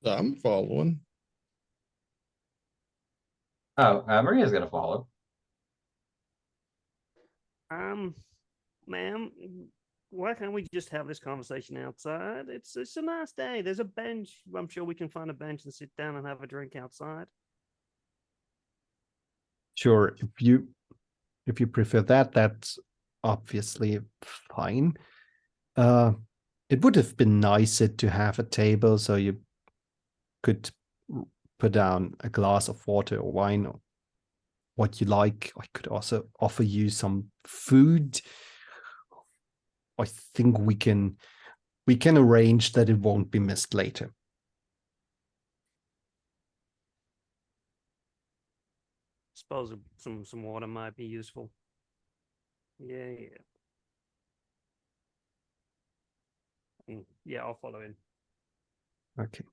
I'm following. Oh, Maria's gonna follow. Ma'am, why can't we just have this conversation outside? It's a nice day. There's a bench. I'm sure we can find a bench and sit down and have a drink outside. Sure, if you prefer that, that's obviously fine. It would have been nicer to have a table so you could put down a glass of water or wine or what you like. I could also offer you some food. I think we can arrange that it won't be missed later. Suppose some water might be useful. Yeah. Yeah, I'll follow in. Okay.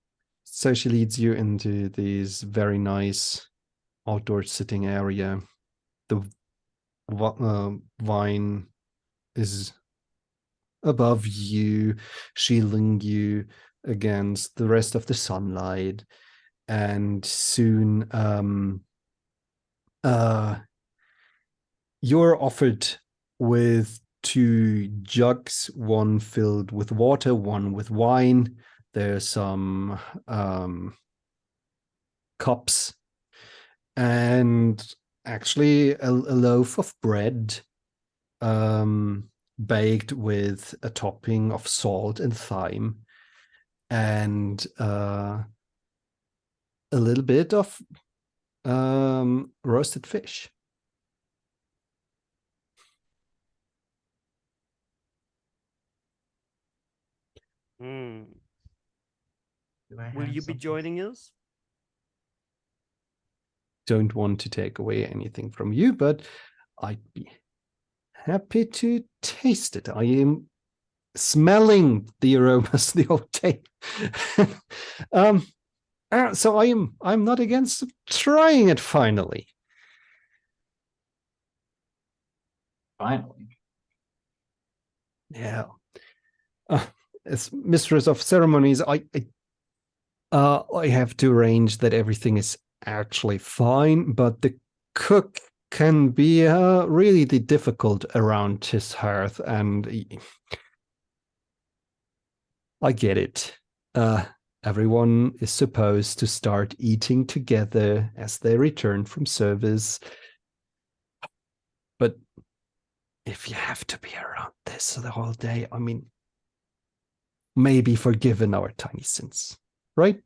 So she leads you into this very nice outdoor sitting area. The vine is above you, shielding you against the rest of the sunlight. And soon you're offered with 2 jugs, one filled with water, one with wine. There's some cups and actually a loaf of bread baked with a topping of salt and thyme and a little bit of roasted fish. Mm. Do I Will have you be something? joining us? Don't want to take away anything from you, but I'd be happy to taste it. I am smelling the aromas the whole day. So I'm not against trying it finally. Finally. Yeah. As mistress of ceremonies, I have to arrange that everything is actually fine, but the cook can be really difficult around his hearth, and I get it. Everyone is supposed to start eating together as they return from service. But if you have to be around this the whole day, I mean, maybe forgiven our tiny sins, right?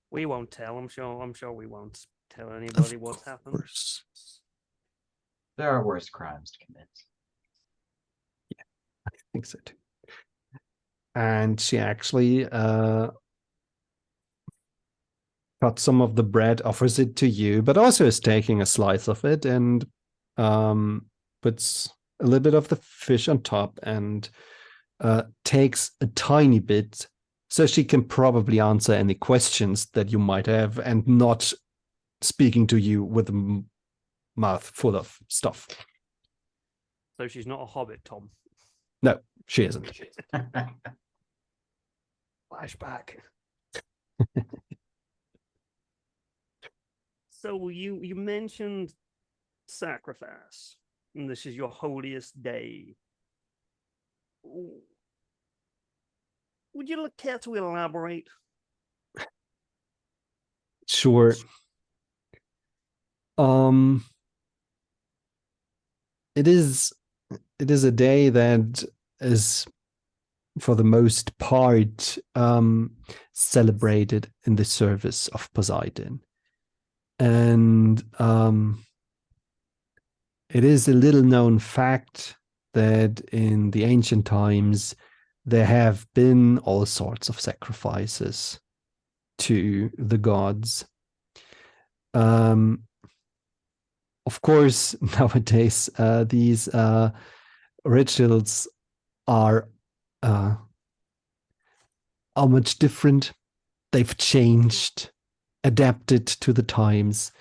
We won't tell. I'm sure we won't tell anybody Of what's happened. course. There are worse crimes to commit. I think so too. And she actually cuts some of the bread, offers it to you, but also is taking a slice of it and puts a little bit of the fish on top and takes a tiny bit so she can probably answer any questions that you might have and not speaking to you with a mouth full of stuff. So she's not a hobbit, Tom. No, she isn't. Flashback. So you mentioned sacrifice, and this is your holiest day. Would you care to elaborate? Sure. It is a day that is for the most part celebrated in the service of Poseidon. And it is a little known fact that in the ancient times there have been all sorts of sacrifices to the gods. Of course, nowadays these rituals are much different. They've changed, adapted to the times,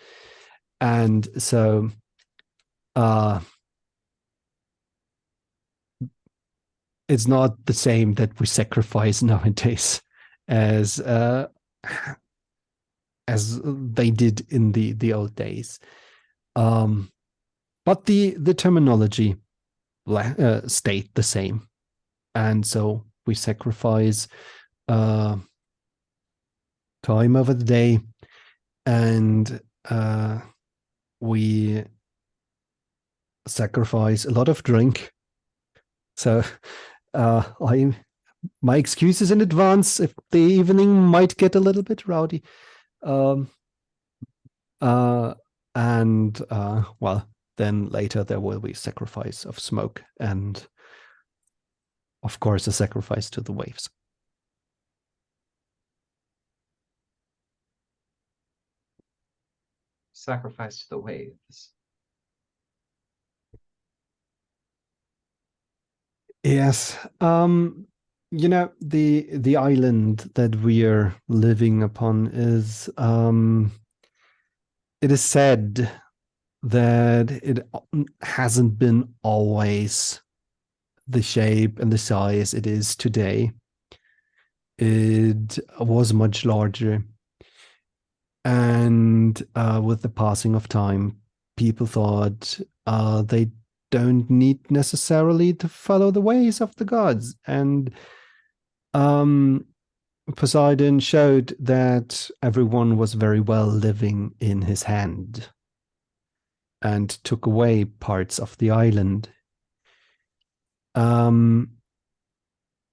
and so it's not the same that we sacrifice nowadays as they did in the old days. But the terminology stayed the same, and so we sacrifice time over the day, and we sacrifice a lot of drink. So my excuses in advance if the evening might get a little bit rowdy. Well, then later there will be sacrifice of smoke and, of course, a sacrifice to the waves. Sacrifice to the waves. Yes. The island that we are living upon is it is said that it hasn't been always the shape and the size it is today. It was much larger. And with the passing of time, people thought they don't need necessarily to follow the ways of the gods. And Poseidon showed that everyone was very well living in his hand and took away parts of the island,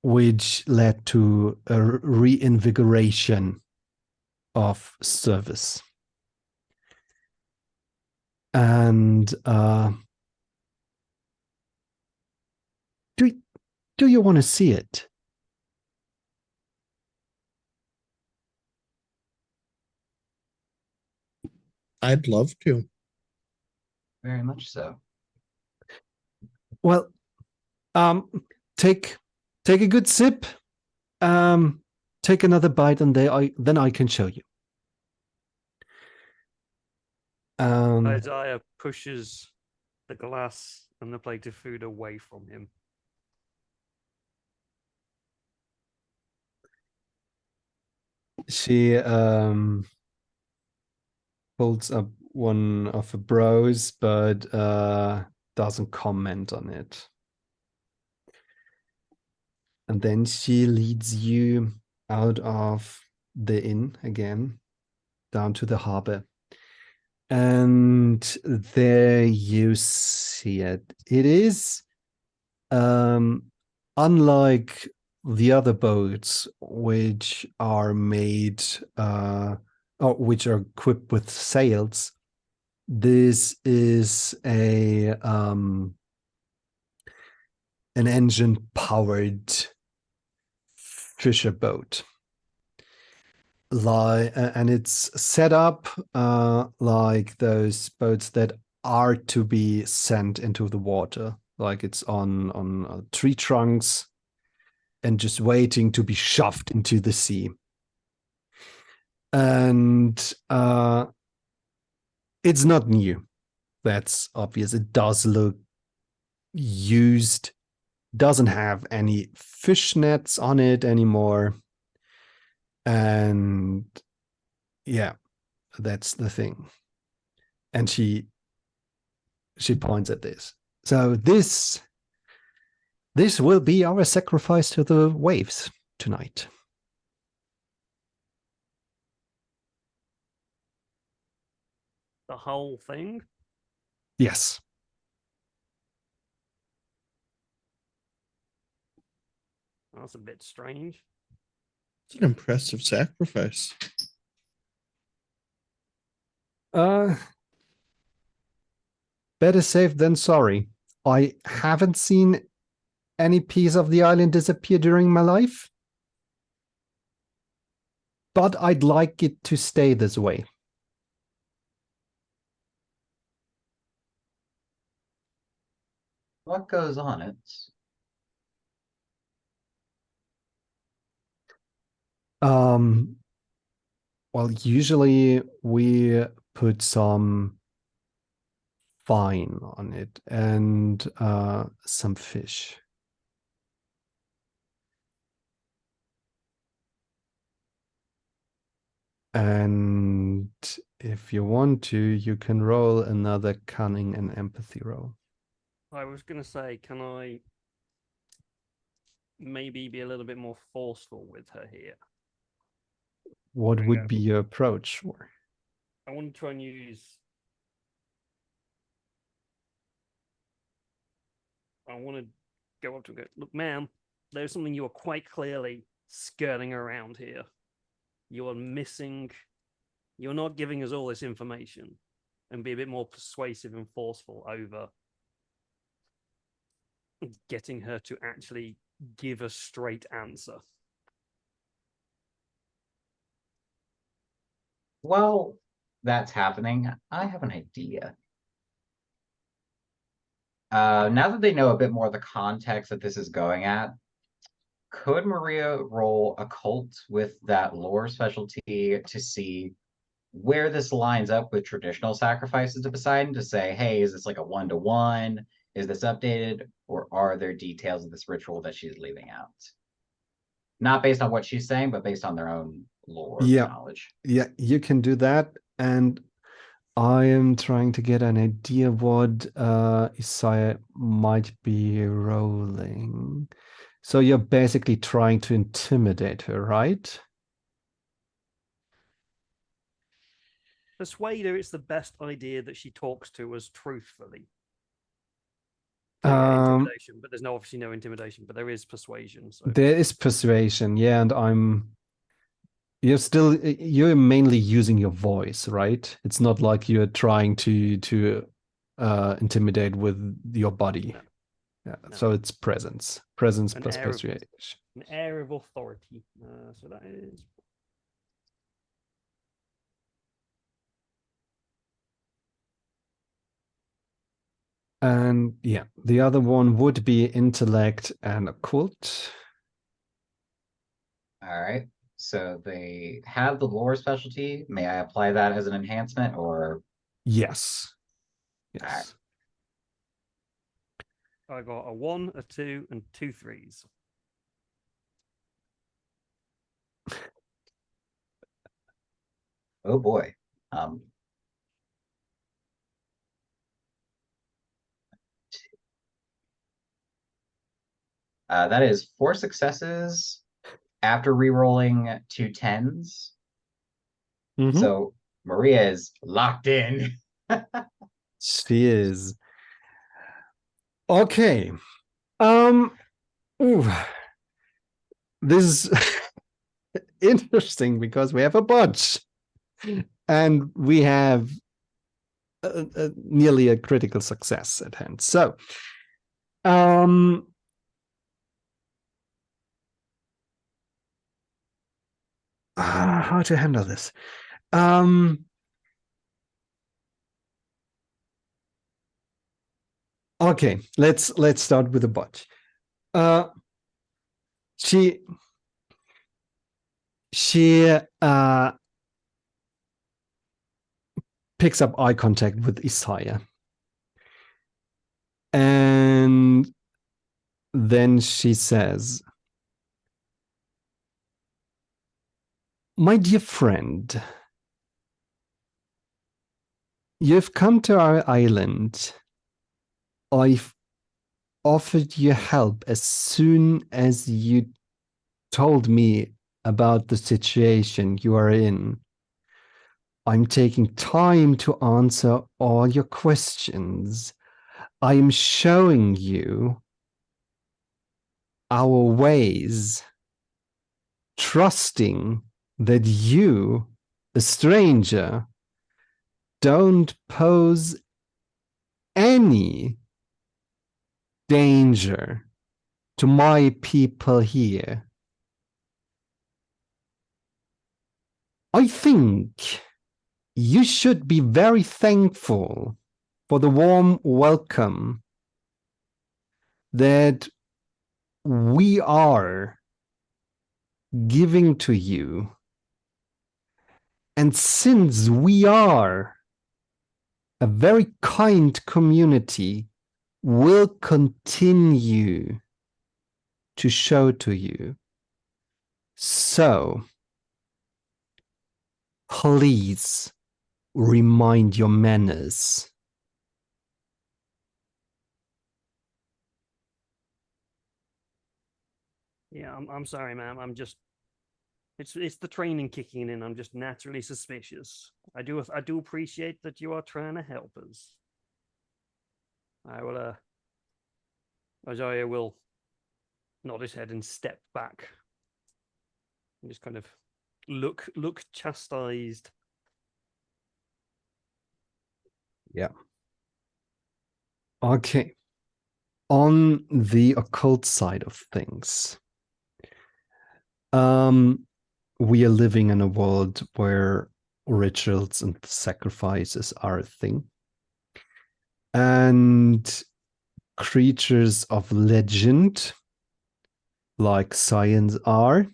which led to a reinvigoration of service. And do you want to see it? I'd love to. Very much so. Well, take a good sip. Take another bite, and then I can show you. Isaiah pushes the glass and the plate of food away from him. She holds up one of her brows, but doesn't comment on it. And then she leads you out of the inn again, down to the harbor. And there you see it. It is unlike the other boats, which are made or which are equipped with sails. This is an engine powered fisher boat. And it's set up like those boats that are to be sent into the water, like it's on tree trunks and just waiting to be shoved into the sea. And it's not new. That's obvious. It does look used, doesn't have any fishnets on it anymore. And yeah, that's the thing. And she points at this. So this will be our sacrifice to the waves tonight. The whole thing? Yes. That's a bit strange. It's an impressive sacrifice. Better safe than sorry. I haven't seen any piece of the island disappear during my life, but I'd like it to stay this way. What goes on it? Well, usually we put some fine on it and some fish. And if you want to, you can roll another cunning and empathy roll. I was going to say, can I maybe be a little bit more forceful with her here? What Hang would on. be your approach? Or I want to try and use. I want to go up to her and go, look, ma'am, there's something you are quite clearly skirting around here. You are missing. You're not giving us all this information, and be a bit more persuasive and forceful over getting her to actually give a straight answer. While that's happening, I have an idea. Now that they know a bit more of the context that this is going at, could Maria roll occult with that lore specialty to see where this lines up with traditional sacrifices to Poseidon, to say, hey, is this like a 1-to-1? Is this updated? Or are there details of this ritual that she's leaving out? Not based on what she's saying, but based on their own lore knowledge. Yeah, you can do that. And I am trying to get an idea what Isaiah might be rolling. So you're basically trying to intimidate her, right? Persuade her it's the best idea that she talks to us truthfully. Intimidation, but there's obviously no intimidation, but there is persuasion. So there is persuasion, yeah, and you're mainly using your voice, right? It's not like you're trying to intimidate with your body. No. Yeah, No. so it's presence plus air persuasion. An air of authority. So that is. And yeah, the other one would be intellect and occult. All right. So they have the lore specialty. May I apply that as an enhancement, or? Yes. Yes. I got a 1, a 2, and 2 3s. Oh boy. That is 4 successes after re-rolling 2 10s. Mm-hmm. So Maria is locked in. She is. Okay. This is interesting because we have a bunch, and we have nearly a critical success at hand. So, how to handle this? Okay, let's start with the bot. She picks up eye contact with Isaiah, and then she says, "My dear friend, you've come to our island. I've offered you help as soon as you told me about the situation you are in. I'm taking time to answer all your questions. I am showing you our ways, trusting that you, a stranger, don't pose any danger to my people here. I think you should be very thankful for the warm welcome that we are giving to you. And since we are a very kind community, we'll continue to show to you. So, please remind your manners. Yeah, I'm sorry, ma'am. I'm just it's the training kicking in. I'm just naturally suspicious. I do appreciate that you are trying to help us. I will Isaiah will nod his head and step back. And just kind of look chastised. Yeah. Okay. On the occult side of things, we are living in a world where rituals and sacrifices are a thing. And creatures of legend, like Scions are,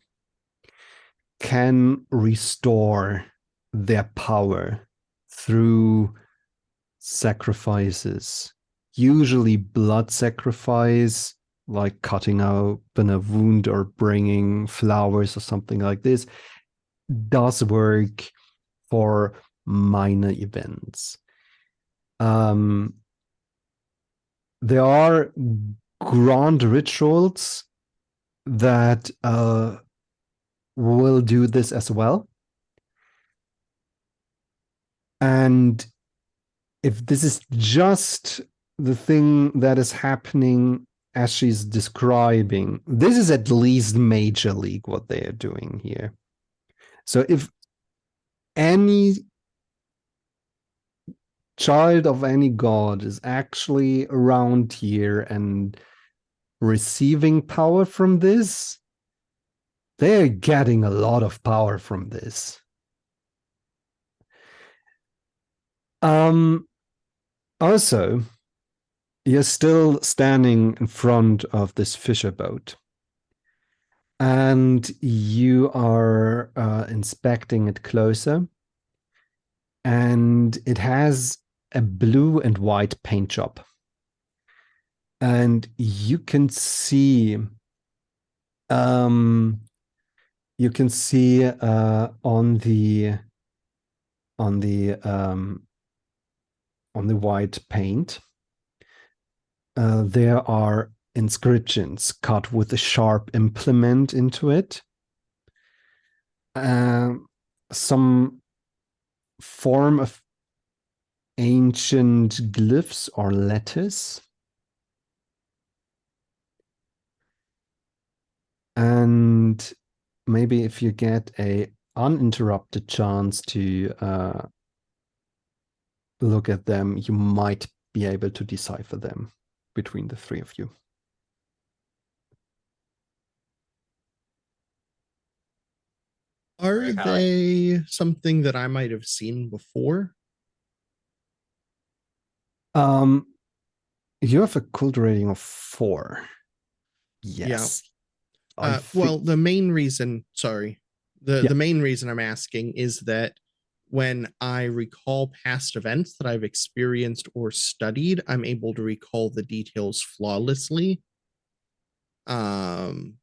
can restore their power through sacrifices, usually blood sacrifice, like cutting open a wound or bringing flowers or something like this, does work for minor events. There are grand rituals that will do this as well. And if this is just the thing that is happening as she's describing, this is at least major league what they are doing here. So if any child of any god is actually around here and receiving power from this, they're getting a lot of power from this. Also, you're still standing in front of this fisher boat, and you are inspecting it closer, and it has a blue and white paint job, and you can see on the white paint, there are inscriptions cut with a sharp implement into it. Some form of ancient glyphs or letters. And maybe if you get a uninterrupted chance to look at them, you might be able to decipher them between the three of you. Are they something that I might have seen before? You have a cult rating of 4. Yes. Well, the main reason, the main reason I'm asking is that when I recall past events that I've experienced or studied, I'm able to recall the details flawlessly. So I'm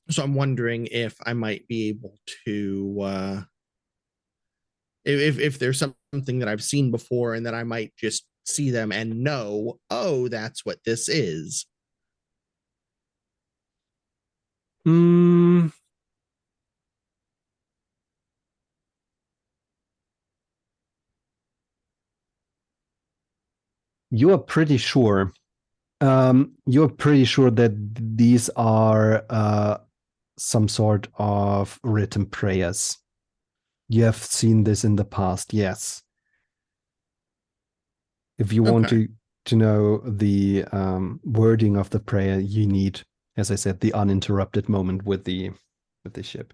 wondering if I might be able to, if there's something that I've seen before and that I might just see them and know, oh, that's what this is. You are pretty sure. You're pretty sure that these are some sort of written prayers. You have seen this in the past, yes. If you want to know the wording of the prayer, you need, as I said, the uninterrupted moment with the ship.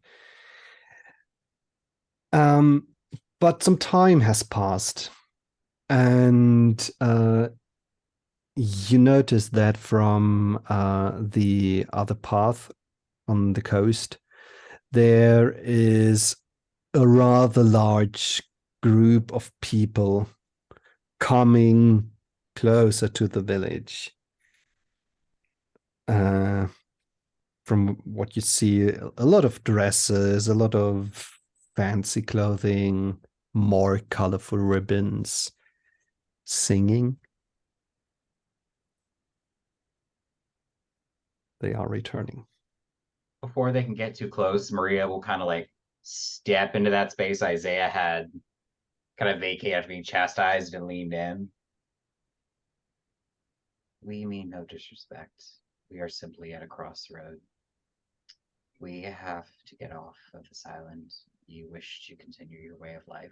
But some time has passed, and you notice that from the other path on the coast, there is a rather large group of people coming closer to the village. From what you see, a lot of dresses, a lot of fancy clothing, more colorful ribbons, singing. They are returning. Before they can get too close, Maria will kind of like step into that space Isaiah had kind of vacated after being chastised and leaned in. We mean no disrespect. We are simply at a crossroad. We have to get off of this island. You wish to continue your way of life.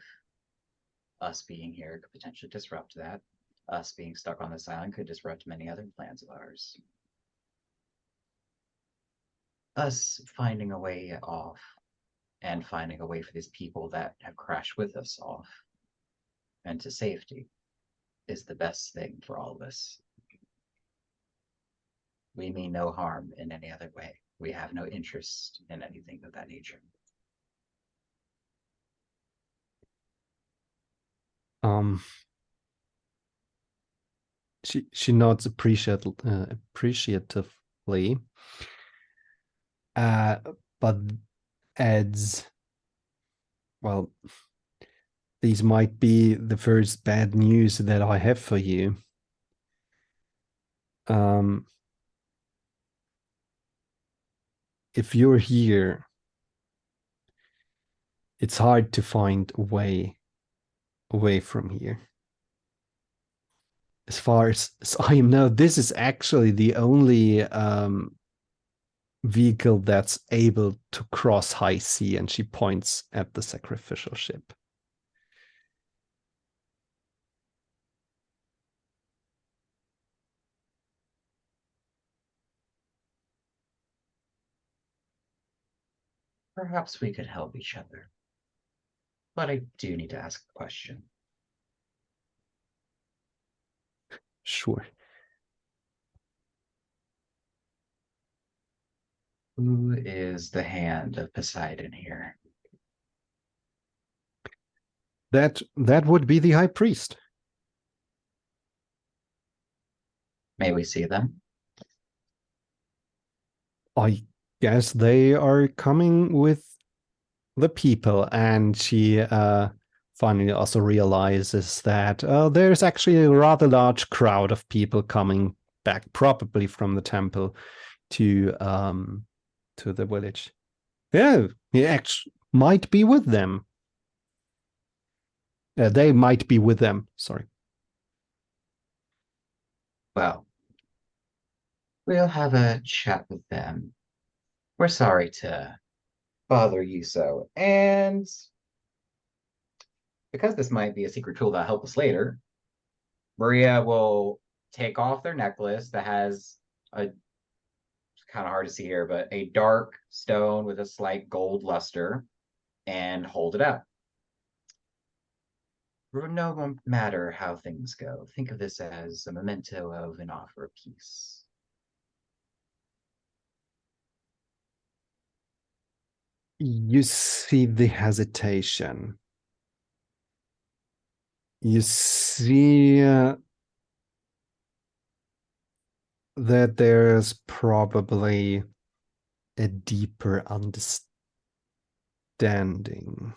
Us being here could potentially disrupt that. Us being stuck on this island could disrupt many other plans of ours. Us finding a way off and finding a way for these people that have crashed with us off and to safety is the best thing for all of us. We mean no harm in any other way. We have no interest in anything of that nature. She nods appreciatively, but adds, well, these might be the first bad news that I have for you. If you're here, it's hard to find a way away from here. As far as I know, this is actually the only vehicle that's able to cross high sea, and she points at the sacrificial ship. Perhaps we could help each other. But I do need to ask a question. Sure. Who is the hand of Poseidon here? That would be the high priest. May we see them? I guess they are coming with the people, and she finally also realizes that there's actually a rather large crowd of people coming back, probably from the temple, to the village. Yeah, he actually might be with them. They might be with them. Sorry. Well, we'll have a chat with them. We're sorry to bother you so. And because this might be a secret tool that'll help us later, Maria will take off their necklace that has a, it's kind of hard to see here, but a dark stone with a slight gold luster and hold it out. No matter how things go, think of this as a memento of an offer of peace. You see the hesitation. You see that there's probably a deeper understanding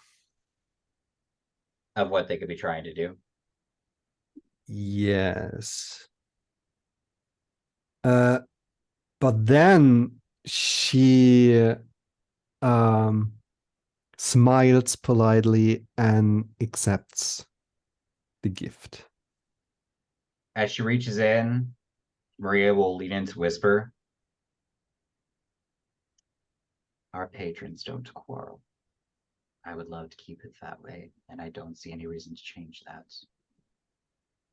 Of what they could be trying to do. Yes. But then she smiles politely and accepts the gift. As she reaches in, Maria will lean in to whisper, "Our patrons don't quarrel. I would love to keep it that way, and I don't see any reason to change that.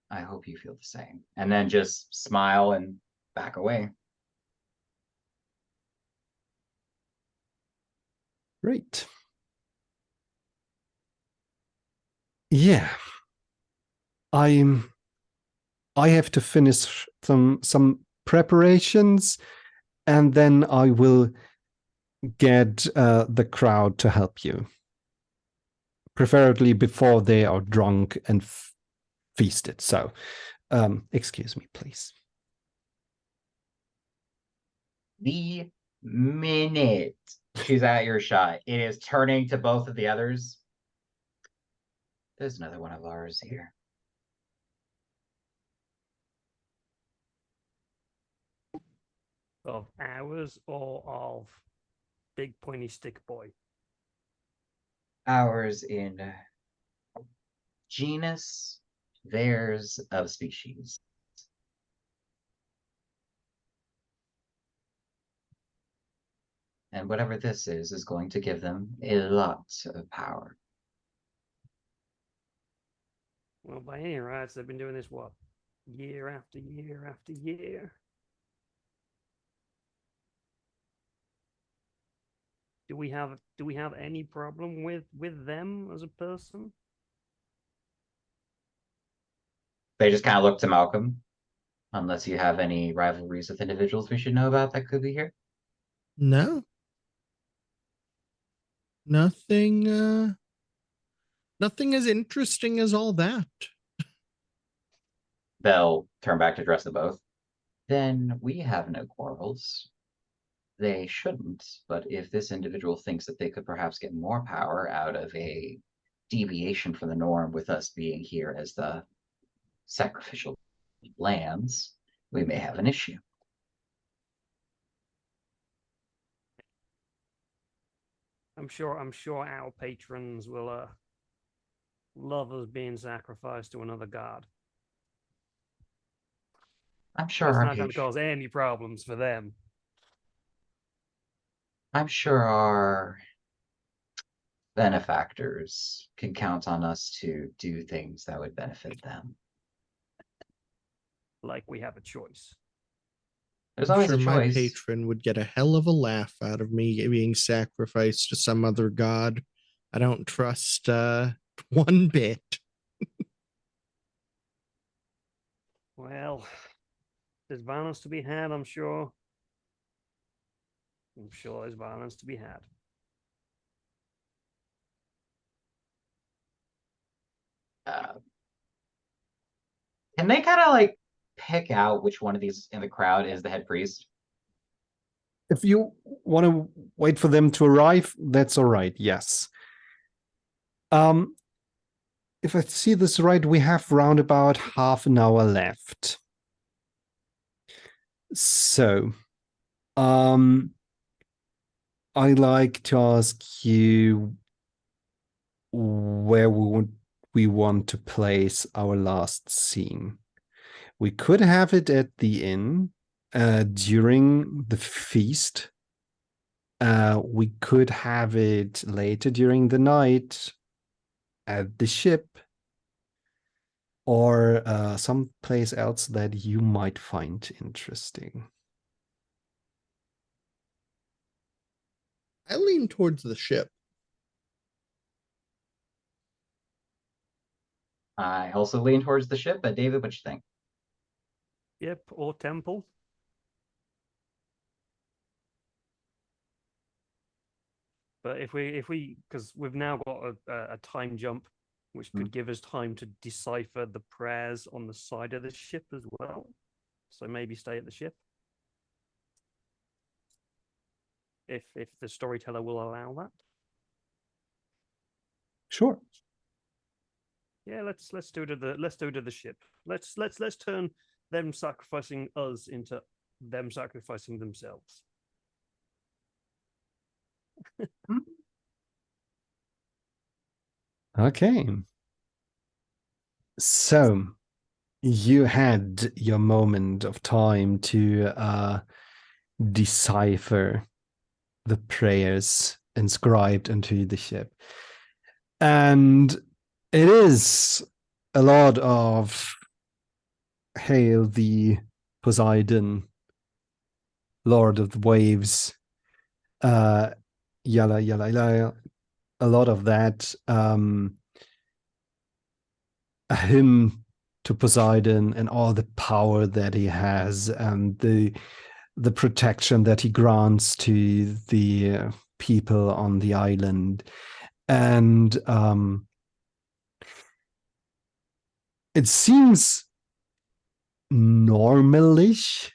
I hope you feel the same." And then just smile and back away. Great. Yeah. I have to finish some preparations, and then I will get the crowd to help you. Preferably before they are drunk and feasted. So, excuse me, please. The minute She's at your shot. It is turning to both of the others. There's another one of ours here. Of ours or of big pointy stick boy? Ours in genus, theirs of species. And whatever this is going to give them a lot of power. Well, by any rights, they've been doing this, what? Year after year after year. Do we have any problem with them as a person? They just kind of look to Malcolm. Unless you have any rivalries with individuals we should know about that could be here. No. Nothing nothing as interesting as all that. They'll turn back to address the both. Then we have no quarrels. They shouldn't, but if this individual thinks that they could perhaps get more power out of a deviation from the norm with us being here as the sacrificial lambs, we may have an issue. I'm sure our patrons will love us being sacrificed to another god. I'm sure That's our not going to cause any problems for them. I'm sure our benefactors can count on us to do things that would benefit them. Like we have a choice. There's I'm always sure a my choice. patron would get a hell of a laugh out of me being sacrificed to some other god. I don't trust one bit. Well, there's violence to be had, I'm sure. I'm sure there's violence to be had. Can they kind of like pick out which one of these in the crowd is the head priest? If you want to wait for them to arrive, that's all right. Yes. If I see this right, we have round about half an hour left. So, I'd like to ask you where we want to place our last scene. We could have it at the inn during the feast. We could have it later during the night at the ship, or someplace else that you might find interesting. I lean towards the ship. I also lean towards the ship, but David, what you think? Yep, or temple. But if we, because we've now got a time jump, which could give us time to decipher the prayers on the side of the ship as well. So maybe stay at the ship. If the storyteller will allow that. Sure. Yeah, let's do it at the ship. Let's turn them sacrificing us into them sacrificing themselves. Okay. So you had your moment of time to decipher the prayers inscribed into the ship. And it is a lot of Hail the Poseidon, Lord of the Waves, yalla, yalla, yalla, a lot of that. A hymn to Poseidon and all the power that he has, and the protection that he grants to the people on the island. And it seems normalish.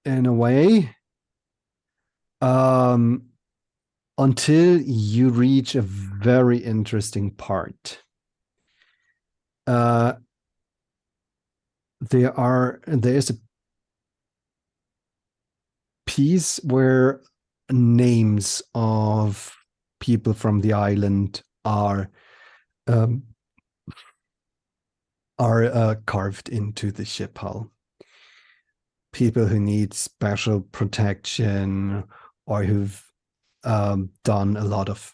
in a way, until you reach a very interesting part. There's a piece where names of people from the island are carved into the ship hull. People who need special protection or who've done a lot of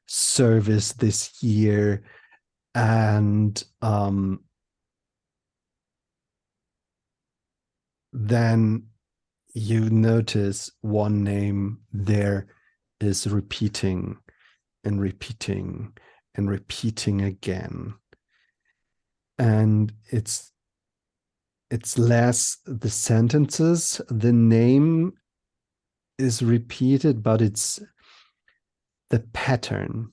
service this year, and then you notice one name there is repeating and repeating and repeating again. And it's less the sentences, the name is repeated, but it's the pattern.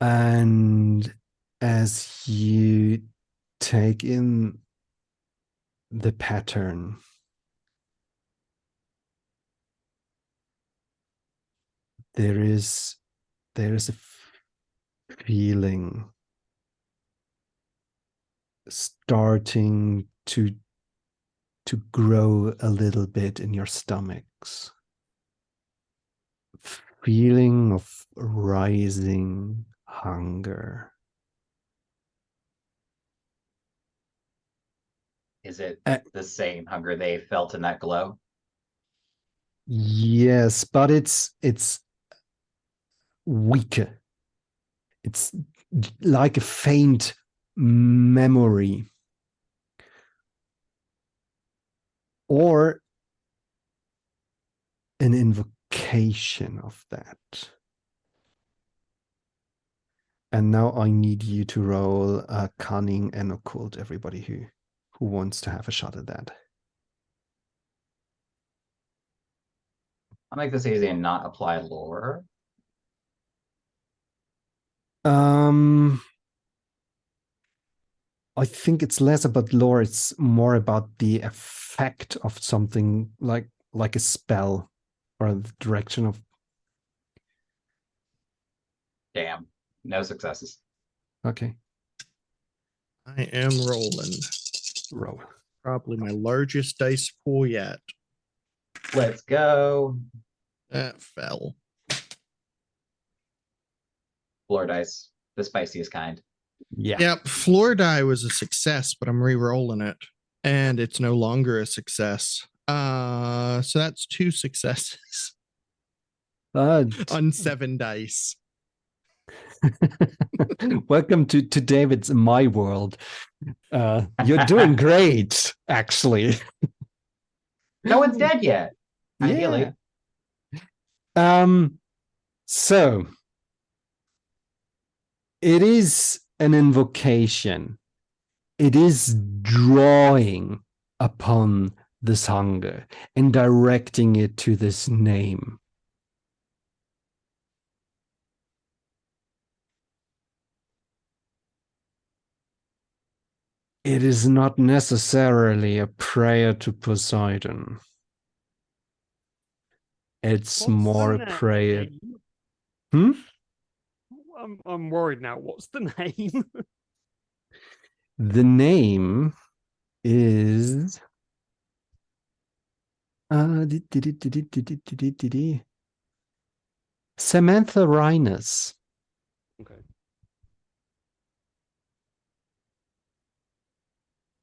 And as you take in the pattern, there is a feeling starting to grow a little bit in your stomachs. Feeling of rising hunger. Is it the same hunger they felt in that glow? Yes, but it's weaker. It's like a faint memory, or an invocation of that. And now I need you to roll a cunning and occult, everybody who wants to have a shot at that. I'll make this easy and not apply lore. I think it's less about lore, it's more about the effect of something like a spell or the direction of. Damn, no successes. Okay. I am rolling. Roll. Probably my largest dice pool yet. Let's go. That fell. Floor dice, the spiciest kind. Yeah. Yep, floor die was a success, but I'm re-rolling it. And it's no longer a success. So that's 2 successes on 7 dice. Welcome to David's My World. You're doing great, actually. No one's dead yet. Ideally. So it is an invocation. It is drawing upon this hunger and directing it to this name. It is not necessarily a prayer to Poseidon. It's What's more the a prayer. name? I'm worried now. What's the name? The name is Samantha Reines. Okay.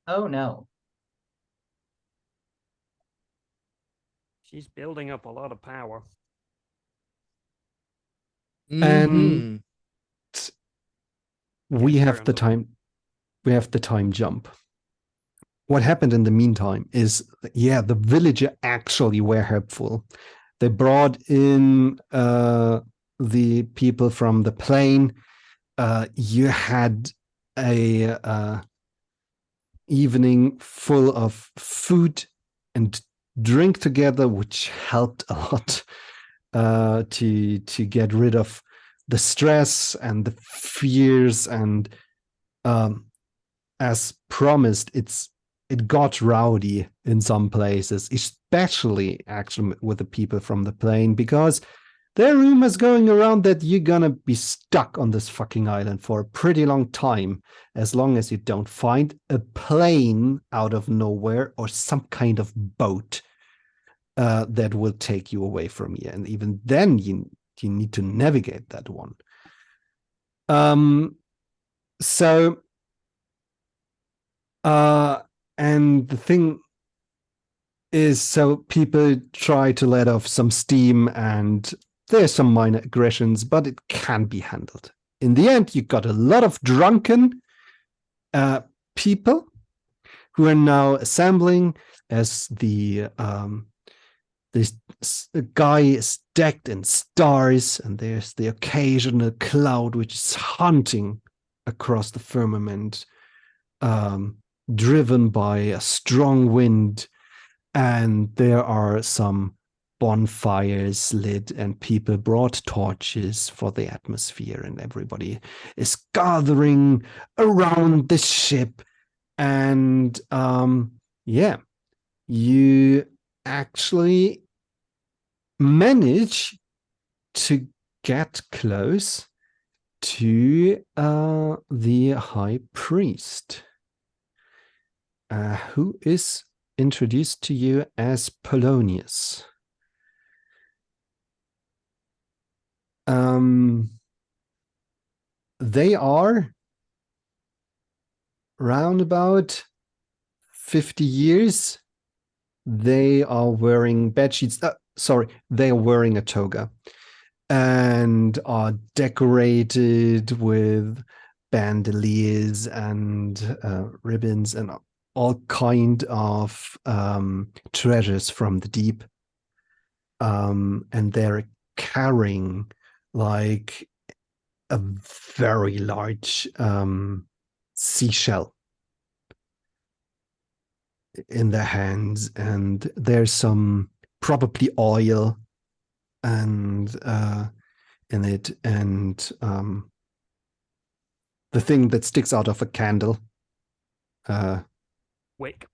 Oh no. She's building up a lot of power. And we Yeah, have the time. We have the time jump. What happened in the meantime is, the villager actually were helpful. They brought in the people from the plane. You had a evening full of food and drink together, which helped a lot to get rid of the stress and the fears. And as promised, it's it got rowdy in some places, especially actually with the people from the plane, because there are rumors going around that you're gonna be stuck on this fucking island for a pretty long time, as long as you don't find a plane out of nowhere or some kind of boat that will take you away from here. And even then, you need to navigate that one. So, and the thing is, so people try to let off some steam, and there's some minor aggressions, but it can be handled. In the end, you got a lot of drunken people who are now assembling as this guy is decked in stars, and there's the occasional cloud which is hunting across the firmament, driven by a strong wind, and there are some bonfires lit, and people brought torches for the atmosphere, and everybody is gathering around the ship. And yeah, you actually manage to get close to the high priest, who is introduced to you as Polonius. They are round about 50 years. They are wearing bed sheets. They are wearing a toga and are decorated with bandoliers and ribbons and all kind of treasures from the deep. And they're carrying like a very large seashell in their hands, and there's some probably oil and in it, and the thing that sticks out of a candle, Wick.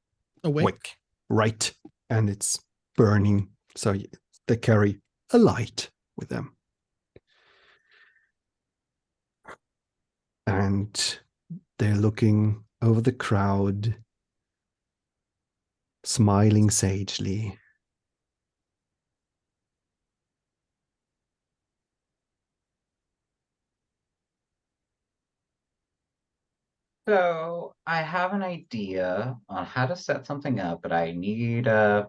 A wick. wick, right, and it's burning, so they carry a light with them. And they're looking over the crowd, smiling sagely. So I have an idea on how to set something up, but I need a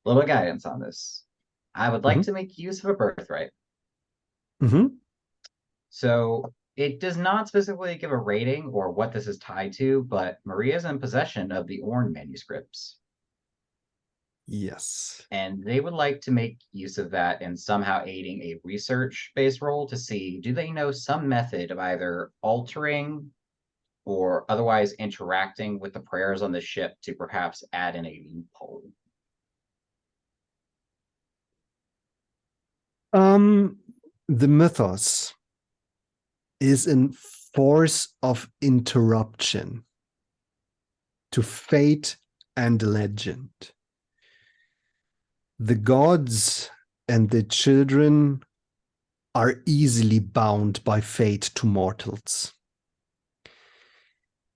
little guidance on this. I would like Mhm. to make use of a birthright. Mm-hmm. So it does not specifically give a rating or what this is tied to, but Maria's in possession of the Orn manuscripts. Yes. And they would like to make use of that and somehow aiding a research-based role to see, do they know some method of either altering or otherwise interacting with the prayers on the ship to perhaps add in a loophole? The mythos is a force of interruption to fate and legend. The gods and the children are easily bound by fate to mortals.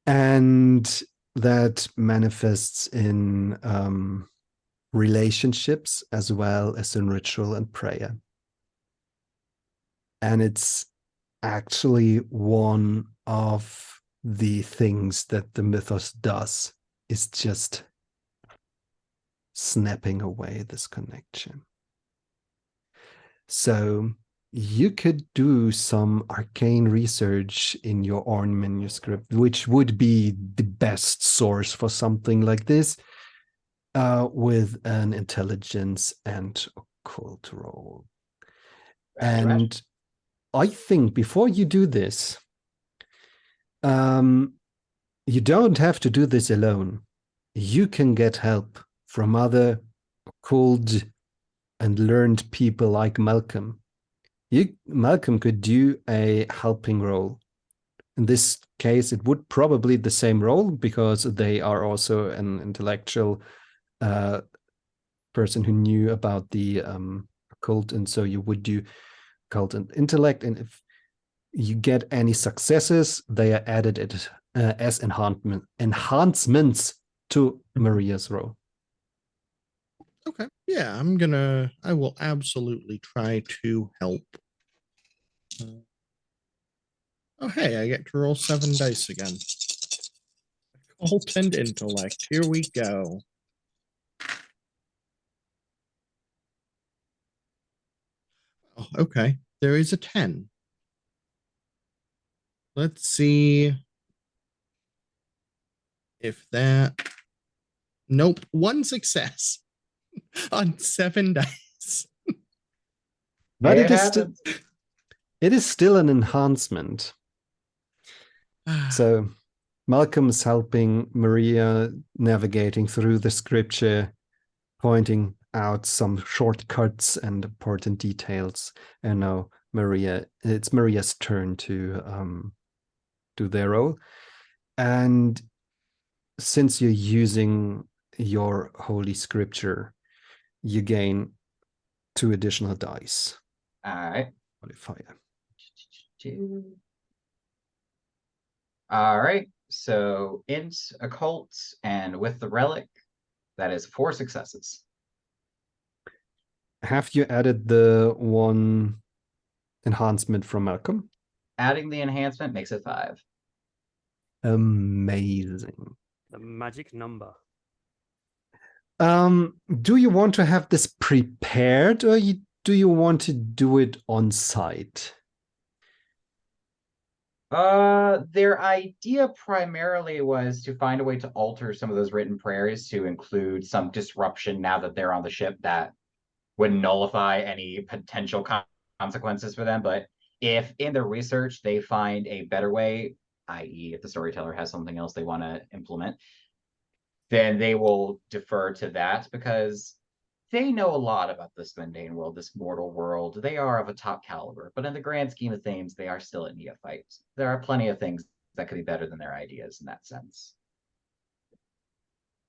And that manifests in relationships as well as in ritual and prayer. And it's actually one of the things that the mythos does, is just snapping away this connection. So you could do some arcane research in your Orn manuscript, which would be the best source for something like this, with an intelligence and occult roll. And I think before you do this, you don't have to do this alone. You can get help from other occult and learned people like Malcolm. Malcolm could do a helping role in this case, it would probably the same role because they are also an intellectual person who knew about the occult, and so you would do occult and intellect, and if you get any successes, they are added as enhancements to Maria's role. Okay. Yeah, I will absolutely try to help. Oh, hey, I get to roll 7 dice again. Occult and intellect. Here we go. Oh, okay. There is a 10. Let's see if that. Nope. 1 success on 7 dice. But It happens. it is still an enhancement. So Malcolm is helping Maria navigating through the scripture, pointing out some shortcuts and important details. And now it's Maria's turn to do their role. And since you're using your holy scripture, you gain 2 additional dice. All right. Modifier. All right. So int, occult, and with the relic, that is 4 successes. Have you added the 1 enhancement from Malcolm? Adding the enhancement makes it 5. Amazing. The magic number. Do you want to have this prepared, or do you want to do it on site? Their idea primarily was to find a way to alter some of those written prayers to include some disruption now that they're on the ship that would nullify any potential consequences for them. But if in their research they find a better way, i.e., if the storyteller has something else they want to implement, then they will defer to that because they know a lot about this mundane world, this mortal world. They are of a top caliber, but in the grand scheme of things, they are still a neophyte. There are plenty of things that could be better than their ideas in that sense.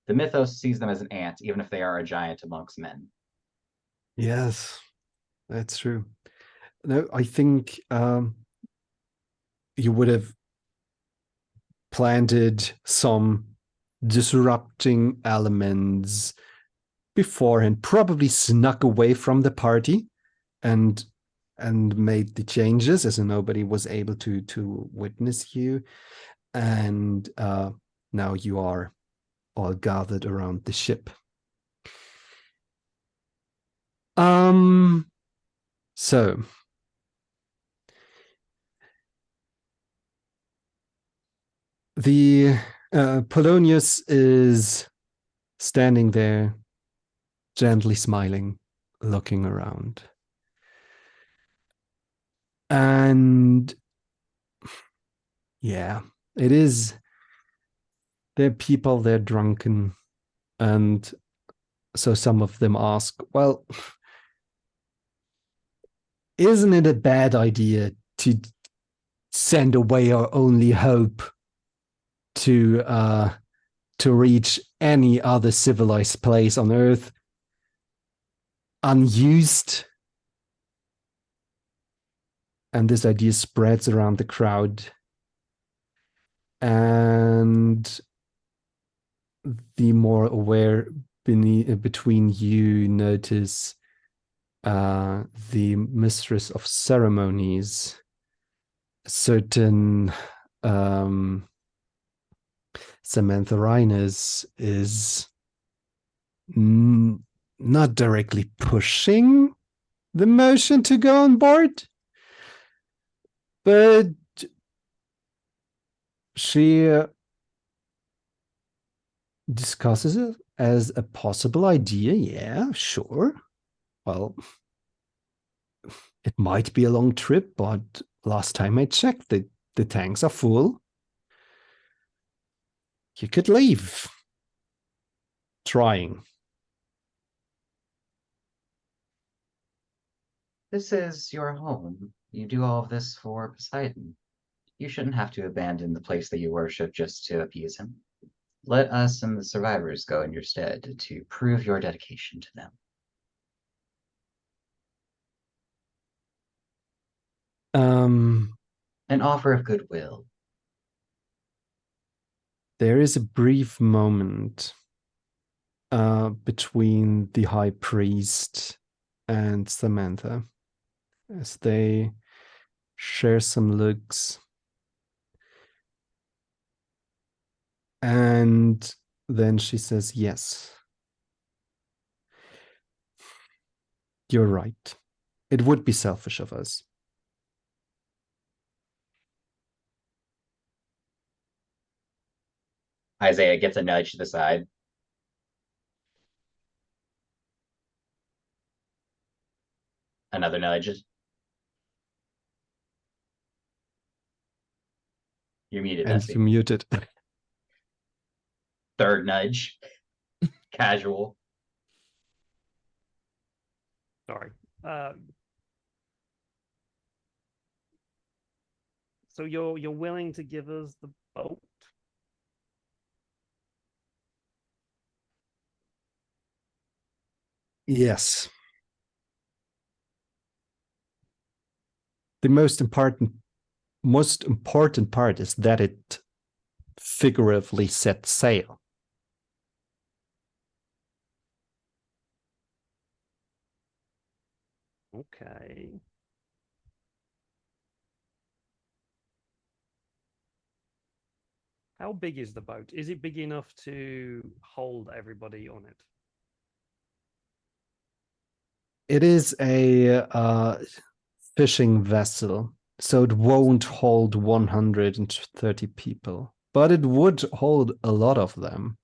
The mythos sees them as an ant, even if they are a giant amongst men. Yes, that's true. No, I think you would have planted some disrupting elements beforehand, probably snuck away from the party and made the changes as nobody was able to witness you. And now you are all gathered around the ship. So the Polonius is standing there, gently smiling, looking around. And yeah, it is. They're people, they're drunken. And so some of them ask, well, isn't it a bad idea to send away our only hope to reach any other civilized place on Earth unused? And this idea spreads around the crowd. And the more aware between you notice the mistress of ceremonies, certain Samantha Reines is not directly pushing the motion to go on board, but she discusses it as a possible idea. Yeah, sure. Well, it might be a long trip, but last time I checked, the tanks are full. You could leave. Trying. This is your home. You do all of this for Poseidon. You shouldn't have to abandon the place that you worship just to appease him. Let us and the survivors go in your stead to prove your dedication to them. An offer of goodwill. There is a brief moment between the high priest and Samantha as they share some looks. And then she says, yes, you're right. It would be selfish of us. Isaiah gets a nudge to the side. Another nudge. You're muted, And Dusty. you muted. Third nudge. Casual. Sorry. So you're willing to give us the boat? Yes. The most important part is that it figuratively set sail. Okay. How big is the boat? Is it big enough to hold everybody on it? It is a fishing vessel, so it won't hold 130 people, but it would hold a lot of them.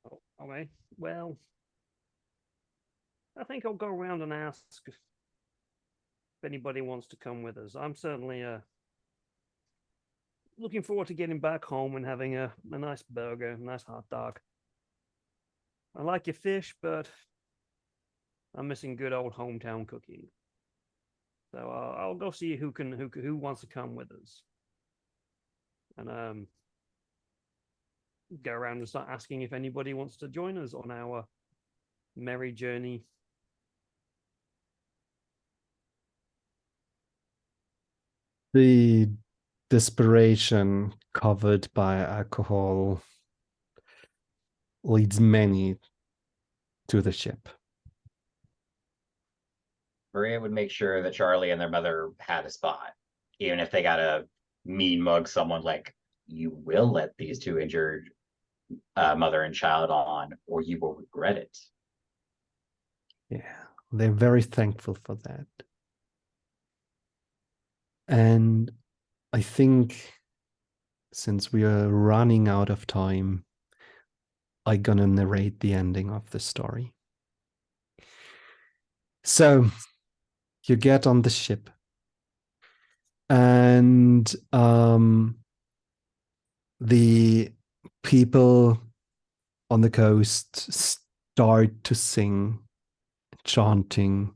Oh, okay. Well, I think I'll go around and ask if anybody wants to come with us. I'm certainly looking forward to getting back home and having a nice burger, a nice hot dog. I like your fish, but I'm missing good old hometown cooking. So I'll go see who wants to come with us, and go around and start asking if anybody wants to join us on our merry journey. The desperation covered by alcohol leads many to the ship. Maria would make sure that Charlie and their mother had a spot, even if they got to mean mug someone like, you will let these two injured mother and child on, or you will regret it. Yeah, they're very thankful for that. And I think since we are running out of time, I'm gonna narrate the ending of the story. So you get on the ship, and the people on the coast start to sing, chanting.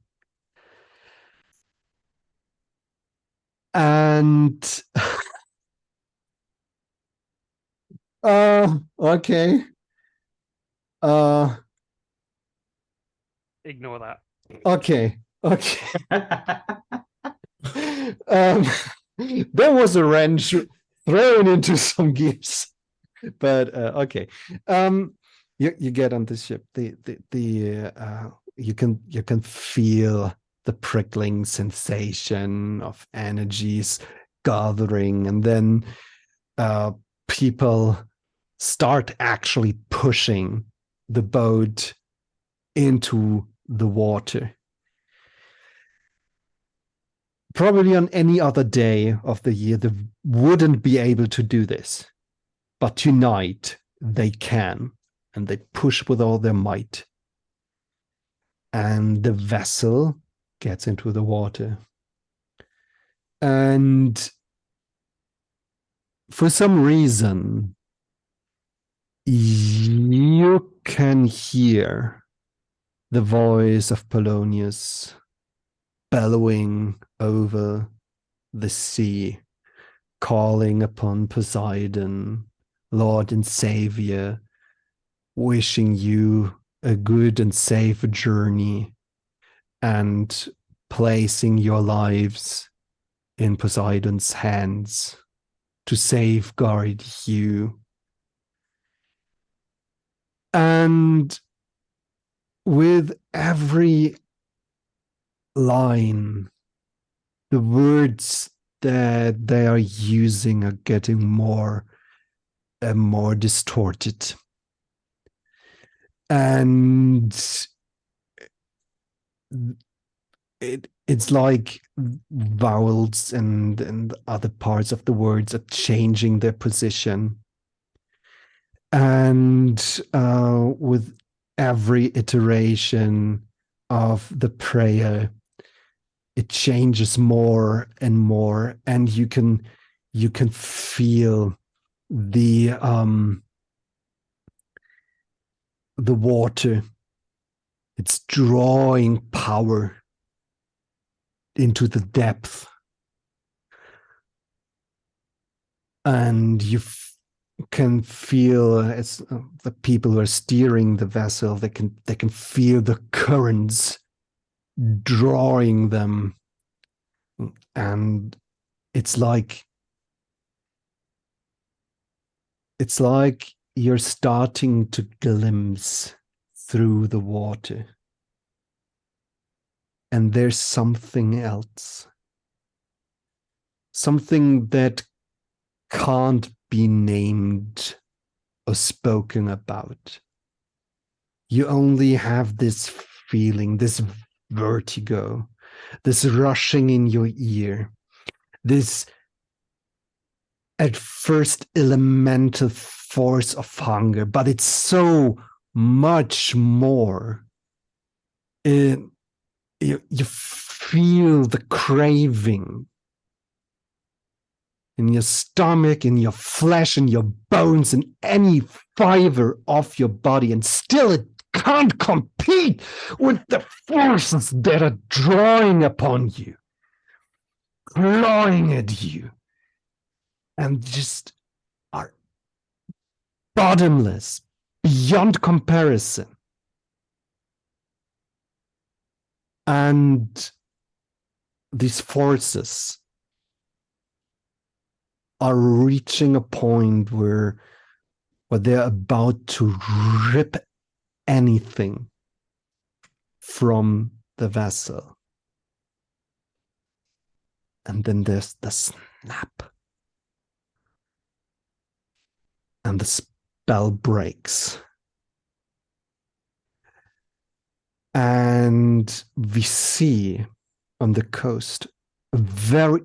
And okay. Ignore that. Okay. There was a wrench thrown into some gears, but okay. You get on the ship. You can feel the prickling sensation of energies gathering, and then people start actually pushing the boat into the water. Probably on any other day of the year, they wouldn't be able to do this. But tonight, they can, and they push with all their might. And the vessel gets into the water. And for some reason, you can hear the voice of Polonius bellowing over the sea, calling upon Poseidon, Lord and Savior, wishing you a good and safe journey and placing your lives in Poseidon's hands to safeguard you. And with every line, the words that they are using are getting more and more distorted. And it's like vowels and other parts of the words are changing their position. And with every iteration of the prayer, it changes more and more, and you can feel the water. It's drawing power into the depth, and you can feel, as the people who are steering the vessel, they can feel the currents drawing them, and it's like you're starting to glimpse through the water, and there's something else, something that can't be named or spoken about. You only have this feeling, this vertigo, this rushing in your ear, this at first elemental force of hunger, but it's so much more. You feel the craving in your stomach, in your flesh, in your bones, in any fiber of your body, and still it can't compete with the forces that are drawing upon you, clawing at you, and just are bottomless, beyond comparison. And these forces are reaching a point where they're about to rip anything from the vessel. And then there's the snap. And the spell breaks. And we see on the coast a very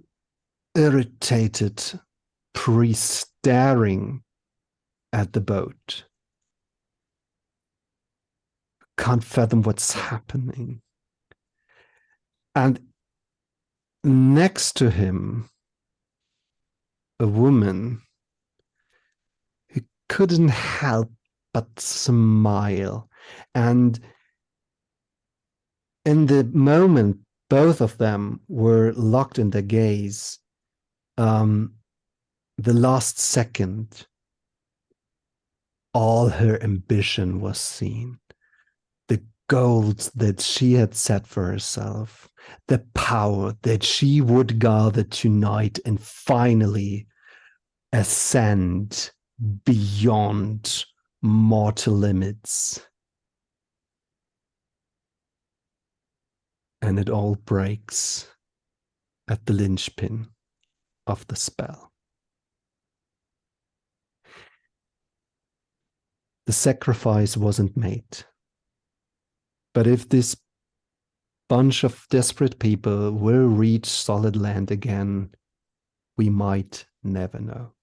irritated priest staring at the boat. Can't fathom what's happening. And next to him, a woman who couldn't help but smile. And in the moment both of them were locked in their gaze, the last second, all her ambition was seen. The goals that she had set for herself, the power that she would gather tonight and finally ascend beyond mortal limits. And it all breaks at the linchpin of the spell. The sacrifice wasn't made. But if this bunch of desperate people will reach solid land again, we might never know.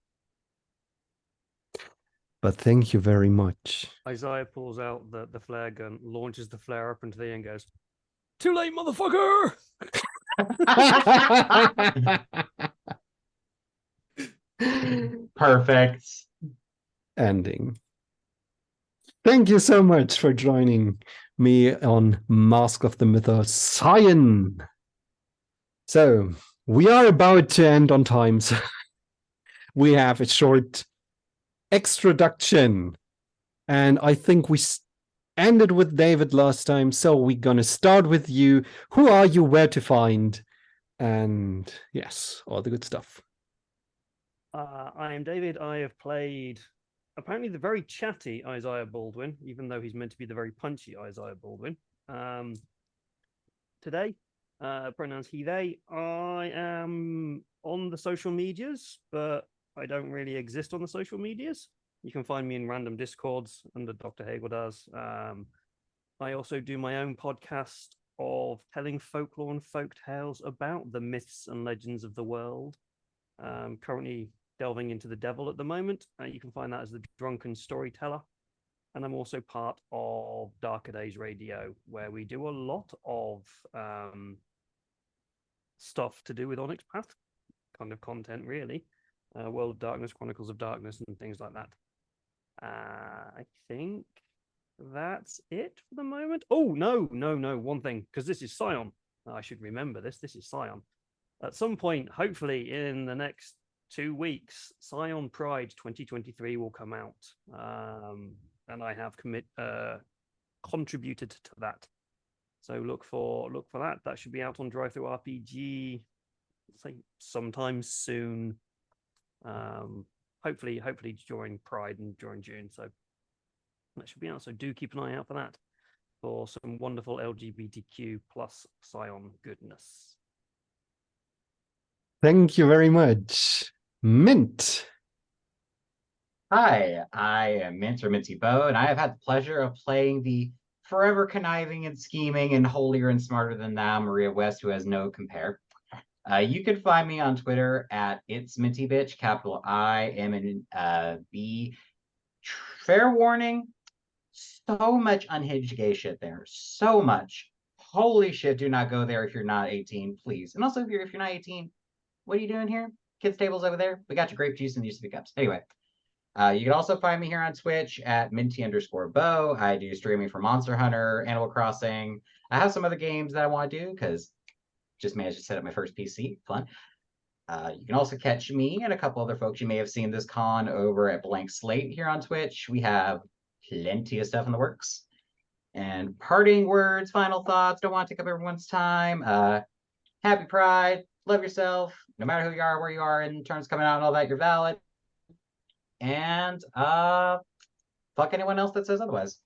But thank you very much. Isaiah pulls out the flare gun, launches the flare up into the air and goes, "Too late, motherfucker!" Perfect. Ending. Thank you so much for joining me on Mask of the Mythos Scion. So we are about to end on time. So we have a short extroduction. And I think we ended with David last time. So we're going to start with you. Who are you? Where to find? And yes, all the good stuff. I am David. I have played apparently the very chatty Isaiah Baldwin, even though he's meant to be the very punchy Isaiah Baldwin. Today, pronouns he, they. I am on the social medias, but I don't really exist on the social medias. You can find me in random discords under Dr. Hagel does. I also do my own podcast of telling folklore and folk tales about the myths and legends of the world. Currently delving into the devil at the moment. You can find that as the Drunken Storyteller. And I'm also part of Darker Days Radio, where we do a lot of stuff to do with Onyx Path, kind of content, really. World of Darkness, Chronicles of Darkness, and things like that. I think that's it for the moment. Oh, no. One thing, because this is Scion. I should remember this. This is Scion. At some point, hopefully in the next 2 weeks, Scion Pride 2023 will come out. And I have contributed to that. So look for that. That should be out on Drive Through RPG, say sometime soon. Hopefully during Pride and during June. So that should be out. So do keep an eye out for that, for some wonderful LGBTQ plus Scion goodness. Thank you very much. Mint. Hi, I am Mint or Minty Bow, and I have had the pleasure of playing the forever conniving and scheming and holier and smarter than thou Maria West, who has no compare. You can find me on Twitter at It's Minty Bitch, capital I, M, and B. Fair warning, so much unhinged gay shit there. So much. Holy shit, do not go there if you're not 18, please. And also, if you're not 18, what are you doing here? Kids' tables over there. We got your grape juice and these cups. Anyway, you can also find me here on Twitch at Minty_Bow. I do streaming for Monster Hunter, Animal Crossing. I have some other games that I want to do because just managed to set up my first PC. Fun. You can also catch me and a couple other folks you may have seen this con over at Blank Slate here on Twitch. We have plenty of stuff in the works. And parting words, final thoughts. Don't want to take up everyone's time. Happy Pride. Love yourself. No matter who you are, where you are, in terms coming out and all that, you're valid. And fuck anyone else that says otherwise.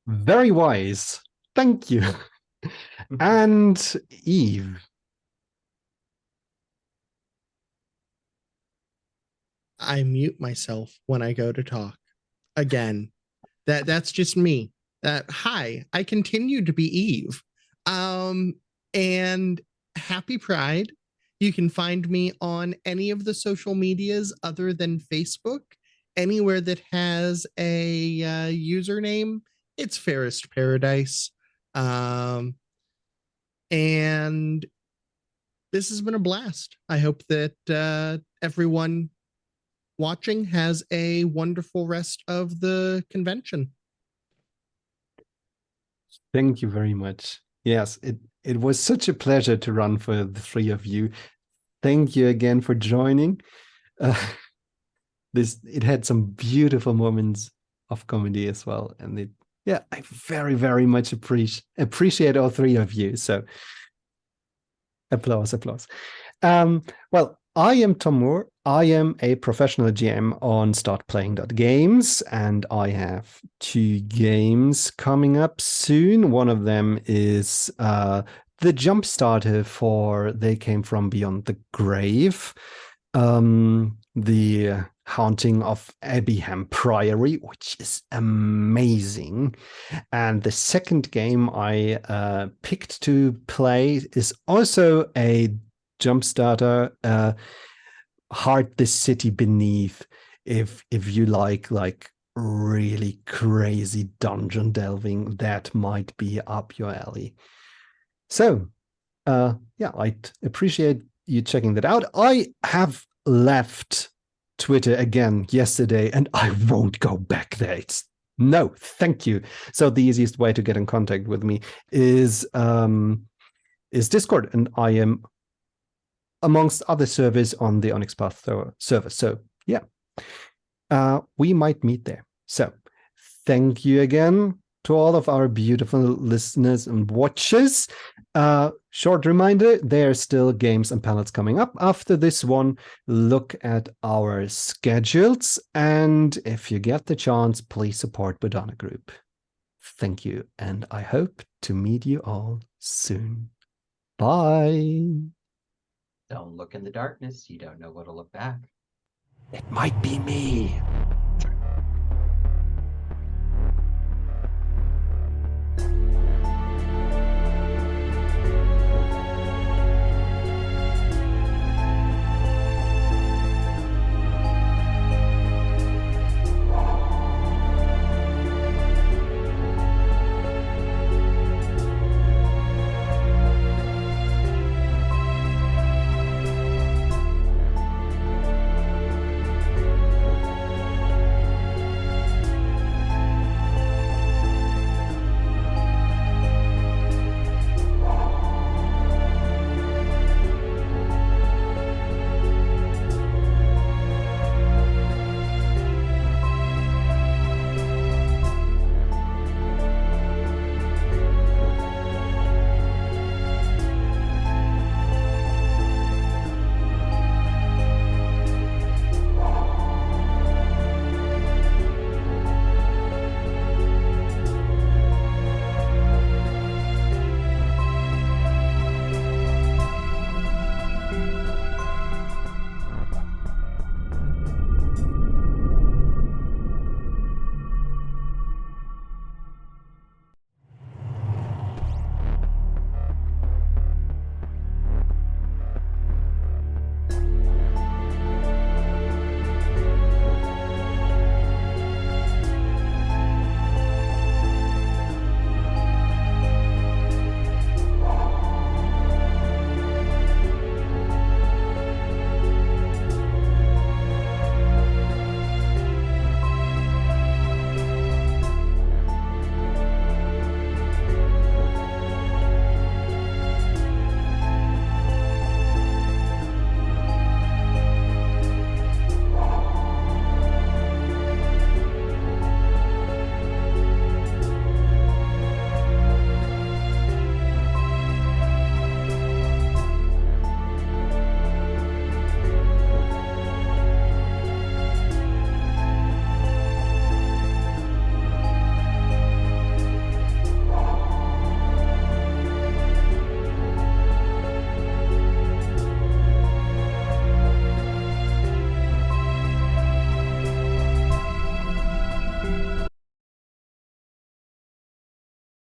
Very wise. Thank you. And Eve. I mute myself when I go to talk. Again, that's just me. Hi, I continue to be Eve. And happy Pride. You can find me on any of the social medias other than Facebook. Anywhere that has a username, it's Fairest Paradise. And this has been a blast. I hope that everyone watching has a wonderful rest of the convention. Thank you very much. Yes, it was such a pleasure to run for the three of you. Thank you again for joining. It had some beautiful moments of comedy as well, and I very, very much appreciate all three of you. So applause. Well, I am Tom Moore. I am a professional GM on startplaying.games, and I have 2 games coming up soon. One of them is the Jumpstarter for They Came From Beyond the Grave, the Haunting of Abbeyham Priory, which is amazing. And the second game I picked to play is also a Jumpstarter, Heart the City Beneath, if you like really crazy dungeon delving, that might be up your alley. So I'd appreciate you checking that out. I have left Twitter again yesterday and I won't go back there. It's No, thank you. So the easiest way to get in contact with me is Discord, and I am, amongst other servers, on the Onyx Path server. So yeah, we might meet there. So thank you again to all of our beautiful listeners and watchers. Short reminder, there are still games and panels coming up after this one. Look at our schedules, and if you get the chance, please support Bodhana Group. Thank you, and I hope to meet you all soon. Bye. Don't look in the darkness. You don't know what'll look back. It might be me.